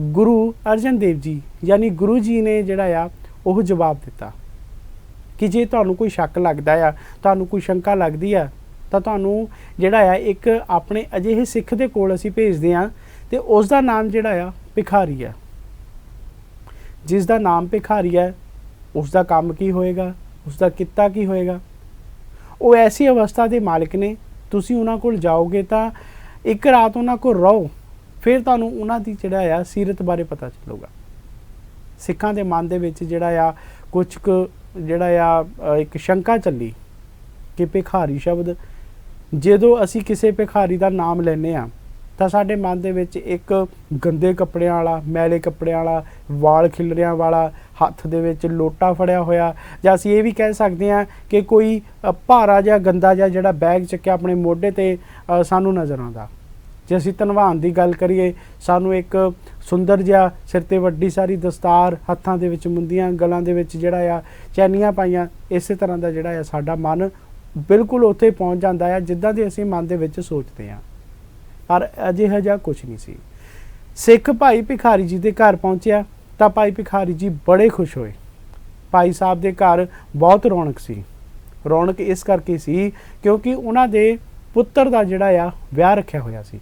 ਗੁਰੂ ਅਰਜਨ ਦੇਵ ਜੀ ਯਾਨੀ ਗੁਰੂ ਜੀ ਨੇ ਜਿਹੜਾ ਆ ਉਹ ਜਵਾਬ ਦਿੱਤਾ ਕਿ ਜੇ ਤੁਹਾਨੂੰ ਕੋਈ ਸ਼ੱਕ ਲੱਗਦਾ ਆ, ਤੁਹਾਨੂੰ ਕੋਈ ਸ਼ੰਕਾ ਲੱਗਦੀ ਆ, ਤਾਂ ਤੁਹਾਨੂੰ ਜਿਹੜਾ ਆ ਇੱਕ ਆਪਣੇ ਅਜਿਹੇ ਸਿੱਖ ਦੇ ਕੋਲ ਅਸੀਂ ਭੇਜਦੇ ਹਾਂ, ਤੇ ਉਸ ਦਾ ਨਾਮ ਜਿਹੜਾ ਆ ਭਿਖਾਰੀ ਹੈ। ਜਿਸ ਦਾ ਨਾਮ ਭਿਖਾਰੀ ਹੈ ਉਸ ਦਾ ਕੰਮ ਕੀ ਹੋਏਗਾ, ਉਸ ਦਾ ਕਿੱਤਾ ਕੀ ਹੋਏਗਾ। ਉਹ ਐਸੀ ਅਵਸਥਾ ਦੇ ਮਾਲਕ ਨੇ, ਤੁਸੀਂ ਉਹਨਾਂ ਕੋਲ ਜਾਓਗੇ ਤਾਂ ਇੱਕ ਰਾਤ ਉਹਨਾਂ ਕੋਲ ਰਹੋ, ਫਿਰ ਤੁਹਾਨੂੰ ਉਹਨਾਂ ਦੀ ਜਿਹੜਾ ਆ ਸੀਰਤ ਬਾਰੇ ਪਤਾ ਚੱਲੂਗਾ। ਸਿੱਖਾਂ ਦੇ ਮਨ ਦੇ ਵਿੱਚ ਜਿਹੜਾ ਆ ਕੁਛ ਕੁ ਜਿਹੜਾ ਆ ਇੱਕ ਸ਼ੰਕਾ ਚੱਲੀ ਕਿ ਭਿਖਾਰੀ ਸ਼ਬਦ, ਜਦੋਂ ਅਸੀਂ ਕਿਸੇ ਭਿਖਾਰੀ ਦਾ ਨਾਮ ਲੈਂਦੇ ਹਾਂ ਤਾਂ ਸਾਡੇ ਮਨ ਦੇ ਵਿੱਚ ਇੱਕ ਗੰਦੇ ਕੱਪੜਿਆਂ ਵਾਲਾ, ਮੈਲੇ ਕੱਪੜਿਆਂ ਵਾਲਾ, ਵਾਲ ਖਿਲਰਿਆਂ ਵਾਲਾ, ਹੱਥ ਦੇ ਵਿੱਚ ਲੋਟਾ ਫੜਿਆ ਹੋਇਆ, ਜਾਂ ਅਸੀਂ ਇਹ ਵੀ ਕਹਿ ਸਕਦੇ ਹਾਂ ਕਿ ਕੋਈ ਭਾਰਾ ਜਿਹਾ ਗੰਦਾ ਜਿਹਾ ਜਿਹੜਾ ਬੈਗ ਚੱਕਿਆ ਆਪਣੇ ਮੋਢੇ 'ਤੇ ਸਾਨੂੰ ਨਜ਼ਰ ਆਉਂਦਾ। ਜੇ ਅਸੀਂ ਧਨਵਾਨ ਦੀ ਗੱਲ ਕਰੀਏ, ਸਾਨੂੰ ਇੱਕ ਸੁੰਦਰ ਜਿਹਾ ਸਿਰ 'ਤੇ ਵੱਡੀ ਸਾਰੀ ਦਸਤਾਰ, ਹੱਥਾਂ ਦੇ ਵਿੱਚ ਮੁੰਦੀਆਂ, ਗਲਾਂ ਦੇ ਵਿੱਚ ਜਿਹੜਾ ਆ ਚੈਨੀਆਂ ਪਾਈਆਂ, ਇਸੇ ਤਰ੍ਹਾਂ ਦਾ ਜਿਹੜਾ ਆ ਸਾਡਾ ਮਨ ਬਿਲਕੁਲ ਉੱਥੇ ਪਹੁੰਚ ਜਾਂਦਾ ਆ ਜਿੱਦਾਂ ਦੇ ਅਸੀਂ ਮਨ ਦੇ ਵਿੱਚ ਸੋਚਦੇ ਹਾਂ। ਪਰ ਅਜਿਹਾ ਜਿਹਾ ਕੁਛ ਨਹੀਂ ਸੀ। ਸਿੱਖ ਭਾਈ ਭਿਖਾਰੀ ਜੀ ਦੇ ਘਰ ਪਹੁੰਚਿਆ ਤਾਂ ਭਾਈ ਭਿਖਾਰੀ ਜੀ ਬੜੇ ਖੁਸ਼ ਹੋਏ। ਭਾਈ ਸਾਹਿਬ ਦੇ ਘਰ ਬਹੁਤ ਰੌਣਕ ਸੀ। ਰੌਣਕ ਇਸ ਕਰਕੇ ਸੀ ਕਿਉਂਕਿ ਉਹਨਾਂ ਦੇ ਪੁੱਤਰ ਦਾ ਜਿਹੜਾ ਆ ਵਿਆਹ ਰੱਖਿਆ ਹੋਇਆ ਸੀ,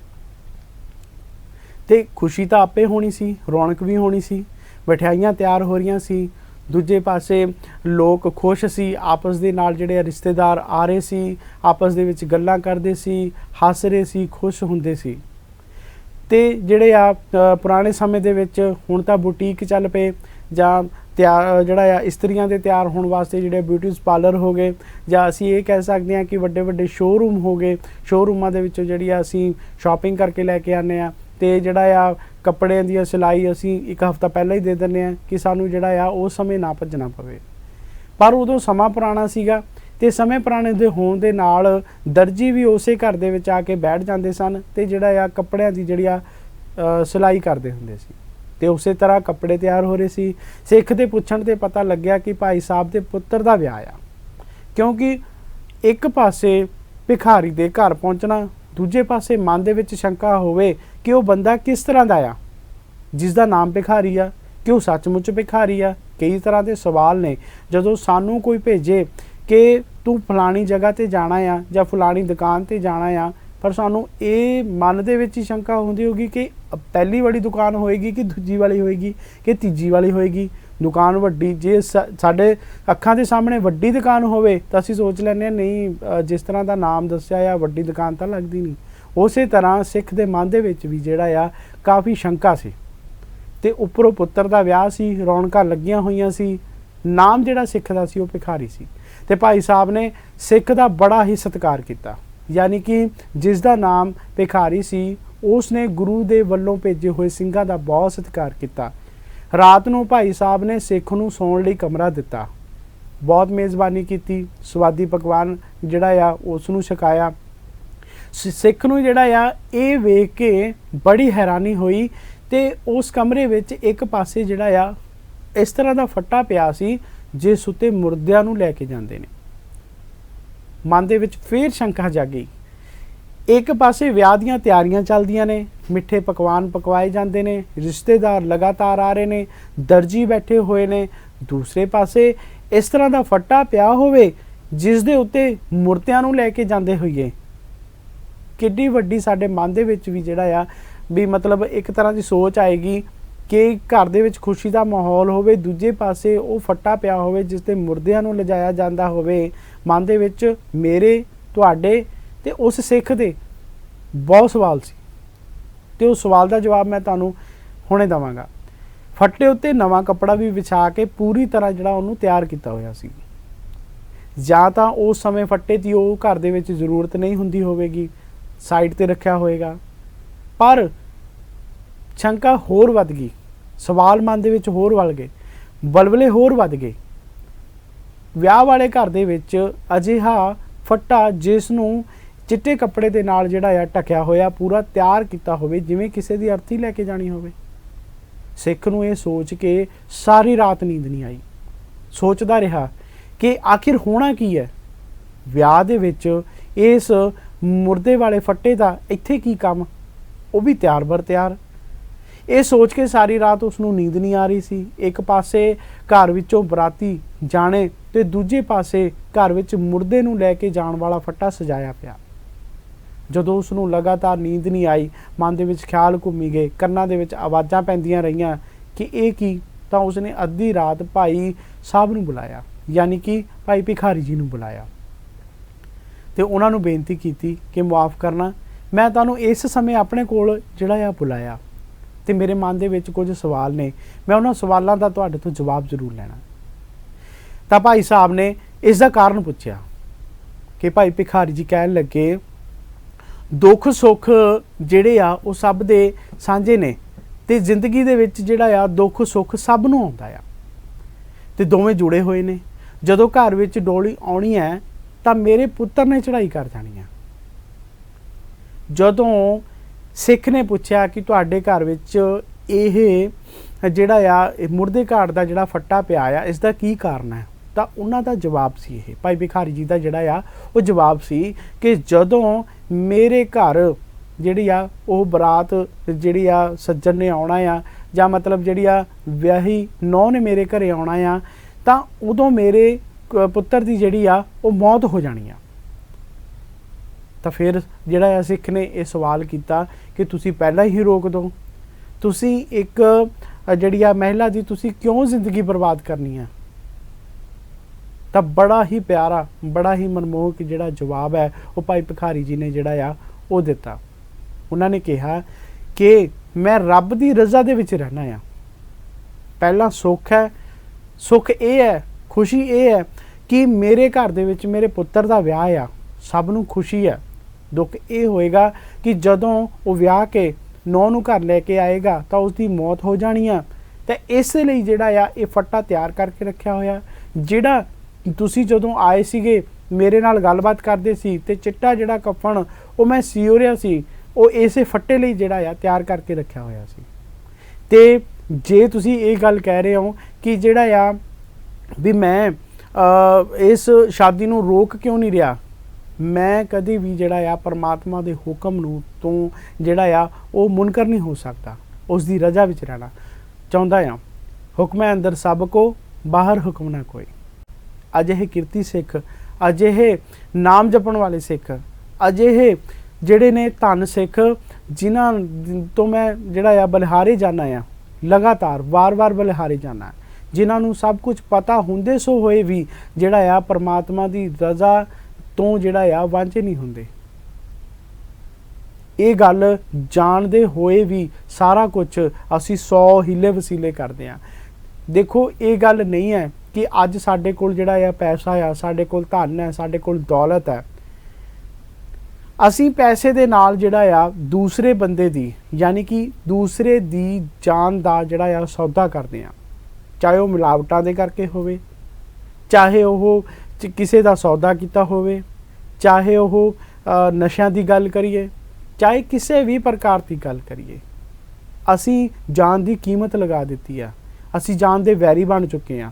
ਤੇ ਖੁਸ਼ੀ ਤਾਂ ਆਪੇ ਹੋਣੀ ਸੀ, ਰੌਣਕ ਵੀ ਹੋਣੀ ਸੀ, ਮਠਿਆਈਆਂ ਤਿਆਰ ਹੋ ਰਹੀਆਂ ਸੀ, ਦੂਜੇ ਪਾਸੇ ਲੋਕ ਖੁਸ਼ ਸੀ, ਆਪਸ ਦੇ ਨਾਲ ਜਿਹੜੇ ਰਿਸ਼ਤੇਦਾਰ ਆ ਰਹੇ ਸੀ, ਆਪਸ ਦੇ ਵਿੱਚ ਗੱਲਾਂ ਕਰਦੇ ਸੀ, ਹੱਸ ਰਹੇ ਸੀ, ਖੁਸ਼ ਹੁੰਦੇ ਸੀ। ਤੇ ਜਿਹੜੇ ਆ ਪੁਰਾਣੇ ਸਮੇਂ ਦੇ ਵਿੱਚ ਹੁਣ ਤਾਂ ਬੁਟੀਕ ਚੱਲ ਪਏ, ਜਾਂ ਤਿਆਰ ਜਿਹੜਾ ਆ ਇਸਤਰੀਆਂ ਦੇ ਤਿਆਰ ਹੋਣ ਵਾਸਤੇ ਜਿਹੜੇ ਬਿਊਟੀਜ਼ ਪਾਰਲਰ ਹੋ ਗਏ, ਜਾਂ ਅਸੀਂ ਇਹ ਕਹਿ ਸਕਦੇ ਹਾਂ ਕਿ ਵੱਡੇ ਵੱਡੇ ਸ਼ੋਰੂਮ ਹੋ ਗਏ। ਸ਼ੋਰੂਮਾਂ ਦੇ ਵਿੱਚੋਂ ਜਿਹੜੀ ਆ ਅਸੀਂ ਸ਼ਾਪਿੰਗ ਕਰਕੇ ਲੈ ਕੇ ਆਉਂਦੇ ਹਾਂ, ਅਤੇ ਜਿਹੜਾ ਆ ਕੱਪੜਿਆਂ ਦੀ ਸਿਲਾਈ ਅਸੀਂ ਇੱਕ ਹਫ਼ਤਾ ਪਹਿਲਾਂ ਹੀ ਦੇ ਦਿੰਦੇ ਹਾਂ ਕਿ ਸਾਨੂੰ ਜਿਹੜਾ ਆ ਉਸ ਸਮੇਂ ਨਾ ਭੱਜਣਾ ਪਵੇ। ਪਰ ਉਦੋਂ ਸਮਾਂ ਪੁਰਾਣਾ ਸੀਗਾ, ਅਤੇ ਸਮੇਂ ਪੁਰਾਣੇ ਦੇ ਹੋਣ ਦੇ ਨਾਲ ਦਰਜੀ ਵੀ ਉਸੇ ਘਰ ਦੇ ਵਿੱਚ ਆ ਕੇ ਬੈਠ ਜਾਂਦੇ ਸਨ ਅਤੇ ਜਿਹੜਾ ਆ ਕੱਪੜਿਆਂ ਦੀ ਜਿਹੜੀ ਆ ਸਿਲਾਈ ਕਰਦੇ ਹੁੰਦੇ ਸੀ, ਅਤੇ ਉਸੇ ਤਰ੍ਹਾਂ ਕੱਪੜੇ ਤਿਆਰ ਹੋ ਰਹੇ ਸੀ। ਸਿੱਖ ਦੇ ਪੁੱਛਣ 'ਤੇ ਪਤਾ ਲੱਗਿਆ ਕਿ ਭਾਈ ਸਾਹਿਬ ਦੇ ਪੁੱਤਰ ਦਾ ਵਿਆਹ ਆ, ਕਿਉਂਕਿ ਇੱਕ ਪਾਸੇ ਭਿਖਾਰੀ ਦੇ ਘਰ ਪਹੁੰਚਣਾ, ਦੂਜੇ ਪਾਸੇ ਮਨ ਦੇ ਵਿੱਚ ਸ਼ੰਕਾ ਹੋਵੇ ਕਿ ਉਹ ਬੰਦਾ ਕਿਸ ਤਰ੍ਹਾਂ ਦਾ ਆ ਜਿਸ ਦਾ ਨਾਮ ਭਿਖਾਰੀ ਆ, ਕਿ ਉਹ ਸੱਚਮੁੱਚ ਭਿਖਾਰੀ ਆ। ਕਈ ਤਰ੍ਹਾਂ ਦੇ ਸਵਾਲ ਨੇ। ਜਦੋਂ ਸਾਨੂੰ ਕੋਈ ਭੇਜੇ ਕਿ ਤੂੰ ਫਲਾਣੀ ਜਗ੍ਹਾ 'ਤੇ ਜਾਣਾ ਆ ਜਾਂ ਫਲਾਣੀ ਦੁਕਾਨ 'ਤੇ ਜਾਣਾ ਆ, ਪਰ ਸਾਨੂੰ ਇਹ ਮਨ ਦੇ ਵਿੱਚ ਹੀ ਸ਼ੰਕਾ ਹੁੰਦੀ ਹੋਗੀ ਕਿ ਪਹਿਲੀ ਵਾਲੀ ਦੁਕਾਨ ਹੋਏਗੀ ਕਿ ਦੂਜੀ ਵਾਲੀ ਹੋਏਗੀ ਕਿ ਤੀਜੀ ਵਾਲੀ ਹੋਏਗੀ। ਦੁਕਾਨ ਵੱਡੀ, ਜੇ ਸਾਡੇ ਅੱਖਾਂ ਦੇ ਸਾਹਮਣੇ ਵੱਡੀ ਦੁਕਾਨ ਹੋਵੇ ਤਾਂ ਅਸੀਂ ਸੋਚ ਲੈਂਦੇ ਹਾਂ ਨਹੀਂ, ਜਿਸ ਤਰ੍ਹਾਂ ਦਾ ਨਾਮ ਦੱਸਿਆ ਆ ਵੱਡੀ ਦੁਕਾਨ ਤਾਂ ਲੱਗਦੀ ਨਹੀਂ। ਉਸੇ ਤਰ੍ਹਾਂ ਸਿੱਖ ਦੇ ਮਨ ਦੇ ਵਿੱਚ ਵੀ ਜਿਹੜਾ ਆ ਕਾਫੀ ਸ਼ੰਕਾ ਸੀ, ਅਤੇ ਉੱਪਰੋਂ ਪੁੱਤਰ ਦਾ ਵਿਆਹ ਸੀ, ਰੌਣਕਾਂ ਲੱਗੀਆਂ ਹੋਈਆਂ ਸੀ। ਨਾਮ ਜਿਹੜਾ ਸਿੱਖ ਦਾ ਸੀ ਉਹ ਭਿਖਾਰੀ ਸੀ, ਅਤੇ ਭਾਈ ਸਾਹਿਬ ਨੇ ਸਿੱਖ ਦਾ ਬੜਾ ਹੀ ਸਤਿਕਾਰ ਕੀਤਾ। ਯਾਨੀ ਕਿ ਜਿਸ ਦਾ ਨਾਮ ਭਿਖਾਰੀ ਸੀ ਉਸ ਨੇ ਗੁਰੂ ਦੇ ਵੱਲੋਂ ਭੇਜੇ ਹੋਏ ਸਿੰਘਾਂ ਦਾ ਬਹੁਤ ਸਤਿਕਾਰ ਕੀਤਾ। ਰਾਤ ਨੂੰ ਭਾਈ ਸਾਹਿਬ ਨੇ ਸਿੱਖ ਨੂੰ ਸੌਣ ਲਈ ਕਮਰਾ ਦਿੱਤਾ, ਬਹੁਤ ਮੇਜ਼ਬਾਨੀ ਕੀਤੀ, ਸਵਾਦੀ ਪਕਵਾਨ ਜਿਹੜਾ ਆ ਉਸ ਨੂੰ ਛਕਾਇਆ। ਸਿੱਖ ਨੂੰ ਜਿਹੜਾ ਆ ਇਹ ਵੇਖ ਕੇ ਬੜੀ ਹੈਰਾਨੀ ਹੋਈ, ਅਤੇ ਉਸ ਕਮਰੇ ਵਿੱਚ ਇੱਕ ਪਾਸੇ ਜਿਹੜਾ ਆ ਇਸ ਤਰ੍ਹਾਂ ਦਾ ਫੱਟਾ ਪਿਆ ਸੀ ਜਿਸ ਉੱਤੇ ਮੁਰਦਿਆਂ ਨੂੰ ਲੈ ਕੇ ਜਾਂਦੇ ਨੇ। ਮਨ ਦੇ ਵਿੱਚ ਫੇਰ ਸ਼ੰਕਾ ਜਾਗੀ। ਇੱਕ ਪਾਸੇ ਵਿਆਹ ਦੀਆਂ ਤਿਆਰੀਆਂ ਚੱਲਦੀਆਂ ਨੇ, ਮਿੱਠੇ ਪਕਵਾਨ ਪਕਵਾਏ ਜਾਂਦੇ ਨੇ, ਰਿਸ਼ਤੇਦਾਰ ਲਗਾਤਾਰ ਆ ਰਹੇ ਨੇ, ਦਰਜੀ ਬੈਠੇ ਹੋਏ ਨੇ। ਦੂਸਰੇ ਪਾਸੇ ਇਸ ਤਰ੍ਹਾਂ ਦਾ ਫੱਟਾ ਪਿਆ ਹੋਵੇ ਜਿਸ ਦੇ ਉੱਤੇ ਮੁਰਦਿਆਂ ਨੂੰ ਲੈ ਕੇ ਜਾਂਦੇ ਹੋਈਏ। ਕਿੱਡੀ ਵੱਡੀ ਸਾਡੇ ਮਨ ਦੇ ਵਿੱਚ ਵੀ ਜਿਹੜਾ ਆ ਵੀ ਮਤਲਬ ਇੱਕ ਤਰ੍ਹਾਂ ਦੀ ਸੋਚ ਆਏਗੀ ਕਿ ਘਰ ਦੇ ਵਿੱਚ ਖੁਸ਼ੀ ਦਾ ਮਾਹੌਲ ਹੋਵੇ, ਦੂਜੇ ਪਾਸੇ ਉਹ ਫੱਟਾ ਪਿਆ ਹੋਵੇ ਜਿਸ ਦੇ ਮੁਰਦਿਆਂ ਨੂੰ ਲਿਜਾਇਆ ਜਾਂਦਾ ਹੋਵੇ। ਮਨ ਦੇ ਵਿੱਚ ਮੇਰੇ, ਤੁਹਾਡੇ ਅਤੇ ਉਸ ਸਿੱਖ ਦੇ ਬਹੁਤ ਸਵਾਲ ਸੀ, ਅਤੇ ਉਸ ਸਵਾਲ ਦਾ ਜਵਾਬ ਮੈਂ ਤੁਹਾਨੂੰ ਹੁਣੇ ਦੇਵਾਂਗਾ। ਫੱਟੇ ਉੱਤੇ ਨਵਾਂ ਕੱਪੜਾ ਵੀ ਵਿਛਾ ਕੇ ਪੂਰੀ ਤਰ੍ਹਾਂ ਜਿਹੜਾ ਉਹਨੂੰ ਤਿਆਰ ਕੀਤਾ ਹੋਇਆ ਸੀ। ਜਾਂ ਤਾਂ ਉਸ ਸਮੇਂ ਫੱਟੇ ਦੀ ਉਹ ਘਰ ਦੇ ਵਿੱਚ ਜ਼ਰੂਰਤ ਨਹੀਂ ਹੁੰਦੀ ਹੋਵੇਗੀ, ਸਾਈਡ 'ਤੇ ਰੱਖਿਆ ਹੋਏਗਾ। ਪਰ ਸ਼ੰਕਾ ਹੋਰ ਵੱਧ ਗਈ, ਸਵਾਲ ਮਨ ਦੇ ਵਿੱਚ ਹੋਰ ਵੱਧ ਗਏ, ਬਲਬਲੇ ਹੋਰ ਵੱਧ ਗਏ। ਵਿਆਹ ਵਾਲੇ ਘਰ ਦੇ ਵਿੱਚ ਅਜਿਹਾ ਫੱਟਾ ਜਿਸ ਨੂੰ ਚਿੱਟੇ ਕੱਪੜੇ ਦੇ ਨਾਲ ਜਿਹੜਾ ਆ ਢਕਿਆ ਹੋਇਆ, ਪੂਰਾ ਤਿਆਰ ਕੀਤਾ ਹੋਵੇ ਜਿਵੇਂ ਕਿਸੇ ਦੀ ਅਰਥੀ ਲੈ ਕੇ ਜਾਣੀ ਹੋਵੇ। ਸਿੱਖ ਨੂੰ ਇਹ ਸੋਚ ਕੇ ਸਾਰੀ ਰਾਤ ਨੀਂਦ ਨਹੀਂ ਆਈ। ਸੋਚਦਾ ਰਿਹਾ ਕਿ ਆਖਿਰ ਹੋਣਾ ਕੀ ਹੈ ਵਿਆਹ ਦੇ ਵਿੱਚ, ਇਸ ਮੁਰਦੇ ਵਾਲੇ ਫੱਟੇ ਦਾ ਇੱਥੇ ਕੀ ਕੰਮ, ਉਹ ਵੀ ਤਿਆਰ ਬਰ ਤਿਆਰ। ਇਹ ਸੋਚ ਕੇ ਸਾਰੀ ਰਾਤ ਉਸ ਨੂੰ ਨੀਂਦ ਨਹੀਂ ਆ ਰਹੀ ਸੀ। ਇੱਕ ਪਾਸੇ ਘਰ ਵਿੱਚੋਂ ਬਰਾਤੀ ਜਾਣੇ ਅਤੇ ਦੂਜੇ ਪਾਸੇ ਘਰ ਵਿੱਚ ਮੁਰਦੇ ਨੂੰ ਲੈ ਕੇ ਜਾਣ ਵਾਲਾ ਫੱਟਾ ਸਜਾਇਆ ਪਿਆ। ਜਦੋਂ ਉਸ ਨੂੰ ਲਗਾਤਾਰ ਨੀਂਦ ਨਹੀਂ ਆਈ, ਮਨ ਦੇ ਵਿੱਚ ਖਿਆਲ ਘੁੰਮੀ ਗਏ, ਕੰਨਾਂ ਦੇ ਵਿੱਚ ਆਵਾਜ਼ਾਂ ਪੈਂਦੀਆਂ ਰਹੀਆਂ ਕਿ ਇਹ ਕੀ, ਤਾਂ ਉਸਨੇ ਅੱਧੀ ਰਾਤ ਭਾਈ ਸਾਹਿਬ ਨੂੰ ਬੁਲਾਇਆ, ਯਾਨੀ ਕਿ ਭਾਈ ਭਿਖਾਰੀ ਜੀ ਨੂੰ ਬੁਲਾਇਆ, ਅਤੇ ਉਹਨਾਂ ਨੂੰ ਬੇਨਤੀ ਕੀਤੀ ਕਿ ਮੁਆਫ ਕਰਨਾ, ਮੈਂ ਤੁਹਾਨੂੰ ਇਸ ਸਮੇਂ ਆਪਣੇ ਕੋਲ ਜਿਹੜਾ ਆ ਬੁਲਾਇਆ, ਅਤੇ ਮੇਰੇ ਮਨ ਦੇ ਵਿੱਚ ਕੁਝ ਸਵਾਲ ਨੇ, ਮੈਂ ਉਹਨਾਂ ਸਵਾਲਾਂ ਦਾ ਤੁਹਾਡੇ ਤੋਂ ਜਵਾਬ ਜ਼ਰੂਰ ਲੈਣਾ। ਤਾਂ ਭਾਈ ਸਾਹਿਬ ਨੇ ਇਸ ਦਾ ਕਾਰਨ ਪੁੱਛਿਆ ਕਿ ਭਾਈ ਭਿਖਾਰੀ ਜੀ ਕਹਿਣ ਲੱਗੇ, ਦੁੱਖ ਸੁੱਖ ਜਿਹੜੇ ਆ ਉਹ ਸਭ ਦੇ ਸਾਂਝੇ ਨੇ, ਅਤੇ ਜ਼ਿੰਦਗੀ ਦੇ ਵਿੱਚ ਜਿਹੜਾ ਆ ਦੁੱਖ ਸੁੱਖ ਸਭ ਨੂੰ ਆਉਂਦਾ ਆ, ਅਤੇ ਦੋਵੇਂ ਜੁੜੇ ਹੋਏ ਨੇ। ਜਦੋਂ ਘਰ ਵਿੱਚ ਡੋਲੀ ਆਉਣੀ ਹੈ ਤਾਂ ਮੇਰੇ ਪੁੱਤਰ ਨੇ ਚੜ੍ਹਾਈ ਕਰ ਜਾਣੀ ਹੈ। ਜਦੋਂ ਸਿੱਖ ਨੇ ਪੁੱਛਿਆ ਕਿ ਤੁਹਾਡੇ ਘਰ ਵਿੱਚ ਇਹ ਜਿਹੜਾ ਆ ਮੁਰਦੇ ਘਾਟ ਦਾ ਜਿਹੜਾ ਫੱਟਾ ਪਿਆ ਆ, ਇਸ ਦਾ ਕੀ ਕਾਰਨ ਹੈ, ਤਾਂ ਉਹਨਾਂ ਦਾ ਜਵਾਬ ਸੀ, ਇਹ ਭਾਈ ਭਿਖਾਰੀ ਜੀ ਦਾ ਜਿਹੜਾ ਆ ਉਹ ਜਵਾਬ ਸੀ ਕਿ ਜਦੋਂ ਮੇਰੇ ਘਰ ਜਿਹੜੀ ਆ ਉਹ ਬਰਾਤ ਜਿਹੜੀ ਆ ਸੱਜਣ ਨੇ ਆਉਣਾ ਆ, ਜਾਂ ਮਤਲਬ ਜਿਹੜੀ ਆ ਵਿਆਹੀ ਨੌਂ ਨੇ ਮੇਰੇ ਘਰੇ ਆਉਣਾ ਆ, ਤਾਂ ਉਦੋਂ ਮੇਰੇ ਪੁੱਤਰ ਦੀ ਜਿਹੜੀ ਆ ਉਹ ਮੌਤ ਹੋ ਜਾਣੀ ਆ। ਤਾਂ ਫਿਰ ਜਿਹੜਾ ਆ ਸਿੱਖ ਨੇ ਇਹ ਸਵਾਲ ਕੀਤਾ ਕਿ ਤੁਸੀਂ ਪਹਿਲਾਂ ਹੀ ਰੋਕ ਦਿਓ, ਤੁਸੀਂ ਇੱਕ ਜਿਹੜੀ ਆ ਮਹਿਲਾ ਦੀ ਤੁਸੀਂ ਕਿਉਂ ਜ਼ਿੰਦਗੀ ਬਰਬਾਦ ਕਰਨੀ ਆ। ਤਾਂ ਬੜਾ ਹੀ ਪਿਆਰਾ, ਬੜਾ ਹੀ ਮਨਮੋਹਕ ਜਿਹੜਾ ਜਵਾਬ ਹੈ ਉਹ ਭਾਈ ਭਿਖਾਰੀ ਜੀ ਨੇ ਜਿਹੜਾ ਆ ਉਹ ਦਿੱਤਾ। ਉਹਨਾਂ ਨੇ ਕਿਹਾ ਕਿ ਮੈਂ ਰੱਬ ਦੀ ਰਜ਼ਾ ਦੇ ਵਿੱਚ ਰਹਿਣਾ ਆ, ਪਹਿਲਾ ਸੁੱਖ ਹੈ। ਸੁੱਖ ਇਹ ਹੈ, ਖੁਸ਼ੀ ਇਹ ਹੈ ਕਿ ਮੇਰੇ ਘਰ ਦੇ ਵਿੱਚ ਮੇਰੇ ਪੁੱਤਰ ਦਾ ਵਿਆਹ ਆ, ਸਭ ਨੂੰ ਖੁਸ਼ੀ ਹੈ। ਦੁੱਖ ਇਹ ਹੋਏਗਾ ਕਿ ਜਦੋਂ ਉਹ ਵਿਆਹ ਕੇ ਨੌਂ ਨੂੰ ਘਰ ਲੈ ਕੇ ਆਏਗਾ ਤਾਂ ਉਸ ਦੀ ਮੌਤ ਹੋ ਜਾਣੀ ਆ। ਤੇ ਇਸ ਲਈ ਜਿਹੜਾ ਆ ਇਹ ਫੱਟਾ ਤਿਆਰ ਕਰਕੇ ਰੱਖਿਆ ਹੋਇਆ, ਜਿਹੜਾ ਤੁਸੀਂ ਜਦੋਂ ਆਏ ਸੀਗੇ ਮੇਰੇ ਨਾਲ ਗੱਲਬਾਤ ਕਰਦੇ ਸੀ ਤੇ ਚਿੱਟਾ ਜਿਹੜਾ ਕਫਨ ਉਹ ਮੈਂ ਸੀਓ ਰਿਹਾ ਸੀ, ਉਹ ਇਸੇ ਫੱਟੇ ਲਈ ਜਿਹੜਾ ਆ ਤਿਆਰ ਕਰਕੇ ਰੱਖਿਆ ਹੋਇਆ ਸੀ। ਤੇ ਜੇ ਤੁਸੀਂ ਇਹ ਗੱਲ ਕਹਿ ਰਹੇ ਹੋ ਕਿ ਜਿਹੜਾ ਆ ਵੀ ਮੈਂ ਇਸ ਸ਼ਾਦੀ ਨੂੰ ਰੋਕ ਕਿਉਂ ਨਹੀਂ ਰਿਹਾ, ਮੈਂ ਕਦੇ ਵੀ ਜਿਹੜਾ ਆ ਪਰਮਾਤਮਾ ਦੇ ਹੁਕਮ ਨੂੰ ਤੋਂ ਜਿਹੜਾ ਆ ਉਹ ਮੁਨਕਰ ਨਹੀਂ ਹੋ ਸਕਦਾ, ਉਸ ਦੀ ਰਜ਼ਾ ਵਿੱਚ ਰਹਿਣਾ ਚਾਹੁੰਦਾ ਆ। ਹੁਕਮੈ ਅੰਦਰ ਸਭ ਕੋ, ਬਾਹਰ ਹੁਕਮ ਨਾ ਕੋਈ। ਅਜਿਹੇ ਕਿਰਤੀ ਸਿੱਖ, ਅਜਿਹੇ ਨਾਮ ਜਪਣ ਵਾਲੇ ਸਿੱਖ, ਅਜਿਹੇ ਜਿਹੜੇ ਨੇ ਧੰਨ ਸਿੱਖ ਜਿਨ੍ਹਾਂ ਤੋਂ ਮੈਂ ਜਿਹੜਾ ਆ ਬਲਿਹਾਰੇ ਜਾਣਾ ਆ, ਲਗਾਤਾਰ ਵਾਰ-ਵਾਰ ਬਲਿਹਾਰੇ ਜਾਣਾ, ਜਿਨ੍ਹਾਂ ਨੂੰ ਸਭ ਕੁਝ ਪਤਾ ਹੁੰਦੇ ਸੋ ਹੋਏ ਵੀ ਜਿਹੜਾ ਆ ਪਰਮਾਤਮਾ ਦੀ ਰਜ਼ਾ ਤੋਂ ਜਿਹੜਾ ਆ ਵਾਂਝੇ ਨਹੀਂ ਹੁੰਦੇ। ਇਹ ਗੱਲ ਜਾਣਦੇ ਹੋਏ ਵੀ ਸਾਰਾ ਕੁਝ ਅਸੀਂ 100 ਹੀਲੇ ਵਸੀਲੇ ਕਰਦੇ ਹਾਂ। ਦੇਖੋ ਇਹ ਗੱਲ ਨਹੀਂ ਹੈ ਕਿ ਅੱਜ ਸਾਡੇ ਕੋਲ ਜਿਹੜਾ ਆ ਪੈਸਾ ਆ, ਸਾਡੇ ਕੋਲ ਧਨ ਹੈ, ਸਾਡੇ ਕੋਲ ਦੌਲਤ ਹੈ, ਅਸੀਂ ਪੈਸੇ ਦੇ ਨਾਲ ਜਿਹੜਾ ਆ ਦੂਸਰੇ ਬੰਦੇ ਦੀ ਯਾਨੀ ਕਿ ਦੂਸਰੇ ਦੀ ਜਾਨ ਦਾ ਜਿਹੜਾ ਆ ਸੌਦਾ ਕਰਦੇ ਹਾਂ, ਚਾਹੇ ਉਹ ਮਿਲਾਵਟਾਂ ਦੇ ਕਰਕੇ ਹੋਵੇ, ਚਾਹੇ ਉਹ ਕਿਸੇ ਦਾ ਸੌਦਾ ਕੀਤਾ ਹੋਵੇ, ਚਾਹੇ ਉਹ ਨਸ਼ਿਆਂ ਦੀ ਗੱਲ ਕਰੀਏ, ਚਾਹੇ ਕਿਸੇ ਵੀ ਪ੍ਰਕਾਰ ਦੀ ਗੱਲ ਕਰੀਏ। ਅਸੀਂ ਜਾਨ ਦੀ ਕੀਮਤ ਲਗਾ ਦਿੱਤੀ ਆ, ਅਸੀਂ ਜਾਨ ਦੇ ਵੈਰੀ ਬਣ ਚੁੱਕੇ ਹਾਂ।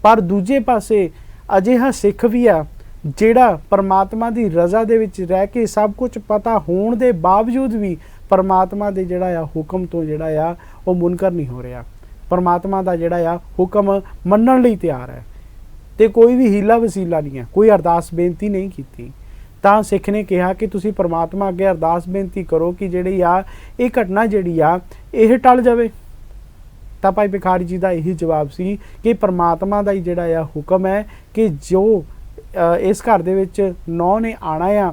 ਪਰ ਦੂਜੇ ਪਾਸੇ ਅਜਿਹਾ ਸਿੱਖ ਵੀ ਆ ਜਿਹੜਾ ਪਰਮਾਤਮਾ ਦੀ ਰਜ਼ਾ ਦੇ ਵਿੱਚ ਰਹਿ ਕੇ ਸਭ ਕੁਝ ਪਤਾ ਹੋਣ ਦੇ ਬਾਵਜੂਦ ਵੀ ਪਰਮਾਤਮਾ ਦੇ ਜਿਹੜਾ ਆ ਹੁਕਮ ਤੋਂ ਜਿਹੜਾ ਆ ਉਹ ਮੁਨਕਰ ਨਹੀਂ ਹੋ ਰਿਹਾ, ਪਰਮਾਤਮਾ ਦਾ ਜਿਹੜਾ ਆ ਹੁਕਮ ਮੰਨਣ ਲਈ ਤਿਆਰ ਹੈ ਤੇ ਕੋਈ ਵੀ ਹੀਲਾ ਵਸੀਲਾ ਨਹੀਂ ਹੈ, ਕੋਈ ਅਰਦਾਸ ਬੇਨਤੀ ਨਹੀਂ ਕੀਤੀ। ਤਾਂ ਸਿੱਖ ਨੇ ਕਿਹਾ ਕਿ ਤੁਸੀਂ ਪਰਮਾਤਮਾ ਅੱਗੇ ਅਰਦਾਸ ਬੇਨਤੀ ਕਰੋ ਕਿ ਜਿਹੜੀ ਆ ਇਹ ਘਟਨਾ ਜਿਹੜੀ ਆ ਇਹ ਟਲ ਜਾਵੇ। ਤਾਂ ਭਾਈ ਭਿਖਾਰੀ ਜੀ ਦਾ ਇਹੀ ਜਵਾਬ ਸੀ ਕਿ ਪਰਮਾਤਮਾ ਦਾ ਹੀ ਜਿਹੜਾ ਆ ਹੁਕਮ ਹੈ ਕਿ ਜੋ ਇਸ ਘਰ ਦੇ ਵਿੱਚ ਨੌਂ ਨੇ ਆਣਾ ਆ,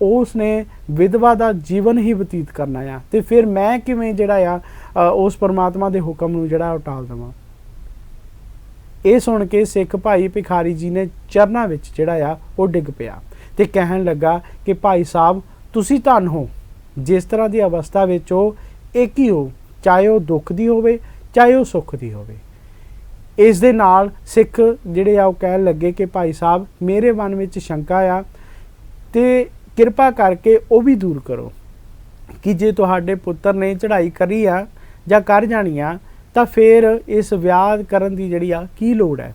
ਉਸ ਨੇ ਵਿਧਵਾ ਦਾ ਜੀਵਨ ਹੀ ਬਤੀਤ ਕਰਨਾ ਆ, ਤੇ ਫਿਰ ਮੈਂ ਕਿਵੇਂ ਜਿਹੜਾ ਆ ਉਸ ਪਰਮਾਤਮਾ ਦੇ ਹੁਕਮ ਨੂੰ ਜਿਹੜਾ ਉਹ ਟਾਲ ਦੇਵਾਂ। ਇਹ ਸੁਣ ਕੇ ਸਿੱਖ ਭਾਈ ਭਿਖਾਰੀ ਜੀ ਨੇ ਚਰਨਾਂ ਵਿੱਚ ਜਿਹੜਾ ਆ ਉਹ ਡਿੱਗ ਪਿਆ ਤੇ ਕਹਿਣ ਲੱਗਾ ਕਿ ਭਾਈ ਸਾਹਿਬ ਤੁਸੀਂ ਧੰਨ ਹੋ, ਜਿਸ ਤਰ੍ਹਾਂ ਦੀ ਅਵਸਥਾ ਵਿੱਚ ਹੋ ਇੱਕ ਹੀ ਹੋ, ਚਾਹੇ ਉਹ ਦੁੱਖ ਦੀ ਹੋਵੇ ਚਾਹੇ ਉਹ ਸੁੱਖ ਦੀ ਹੋਵੇ। ਇਸ ਦੇ ਨਾਲ ਸਿੱਖ ਜਿਹੜੇ ਆ ਉਹ ਕਹਿਣ ਲੱਗੇ ਕਿ ਭਾਈ ਸਾਹਿਬ ਮੇਰੇ ਮਨ ਵਿੱਚ ਸ਼ੰਕਾ ਆ ਤੇ ਕਿਰਪਾ ਕਰਕੇ ਉਹ ਵੀ ਦੂਰ ਕਰੋ ਕਿ ਜੇ ਤੁਹਾਡੇ ਪੁੱਤਰ ਨੇ ਚੜ੍ਹਾਈ ਕਰੀ ਆ ਜਾਂ ਕਰ ਜਾਣੀ ਆ ਤਾਂ ਫਿਰ ਇਸ ਵਿਆਹ ਕਰਨ ਦੀ ਜਿਹੜੀ ਆ ਕੀ ਲੋੜ ਹੈ,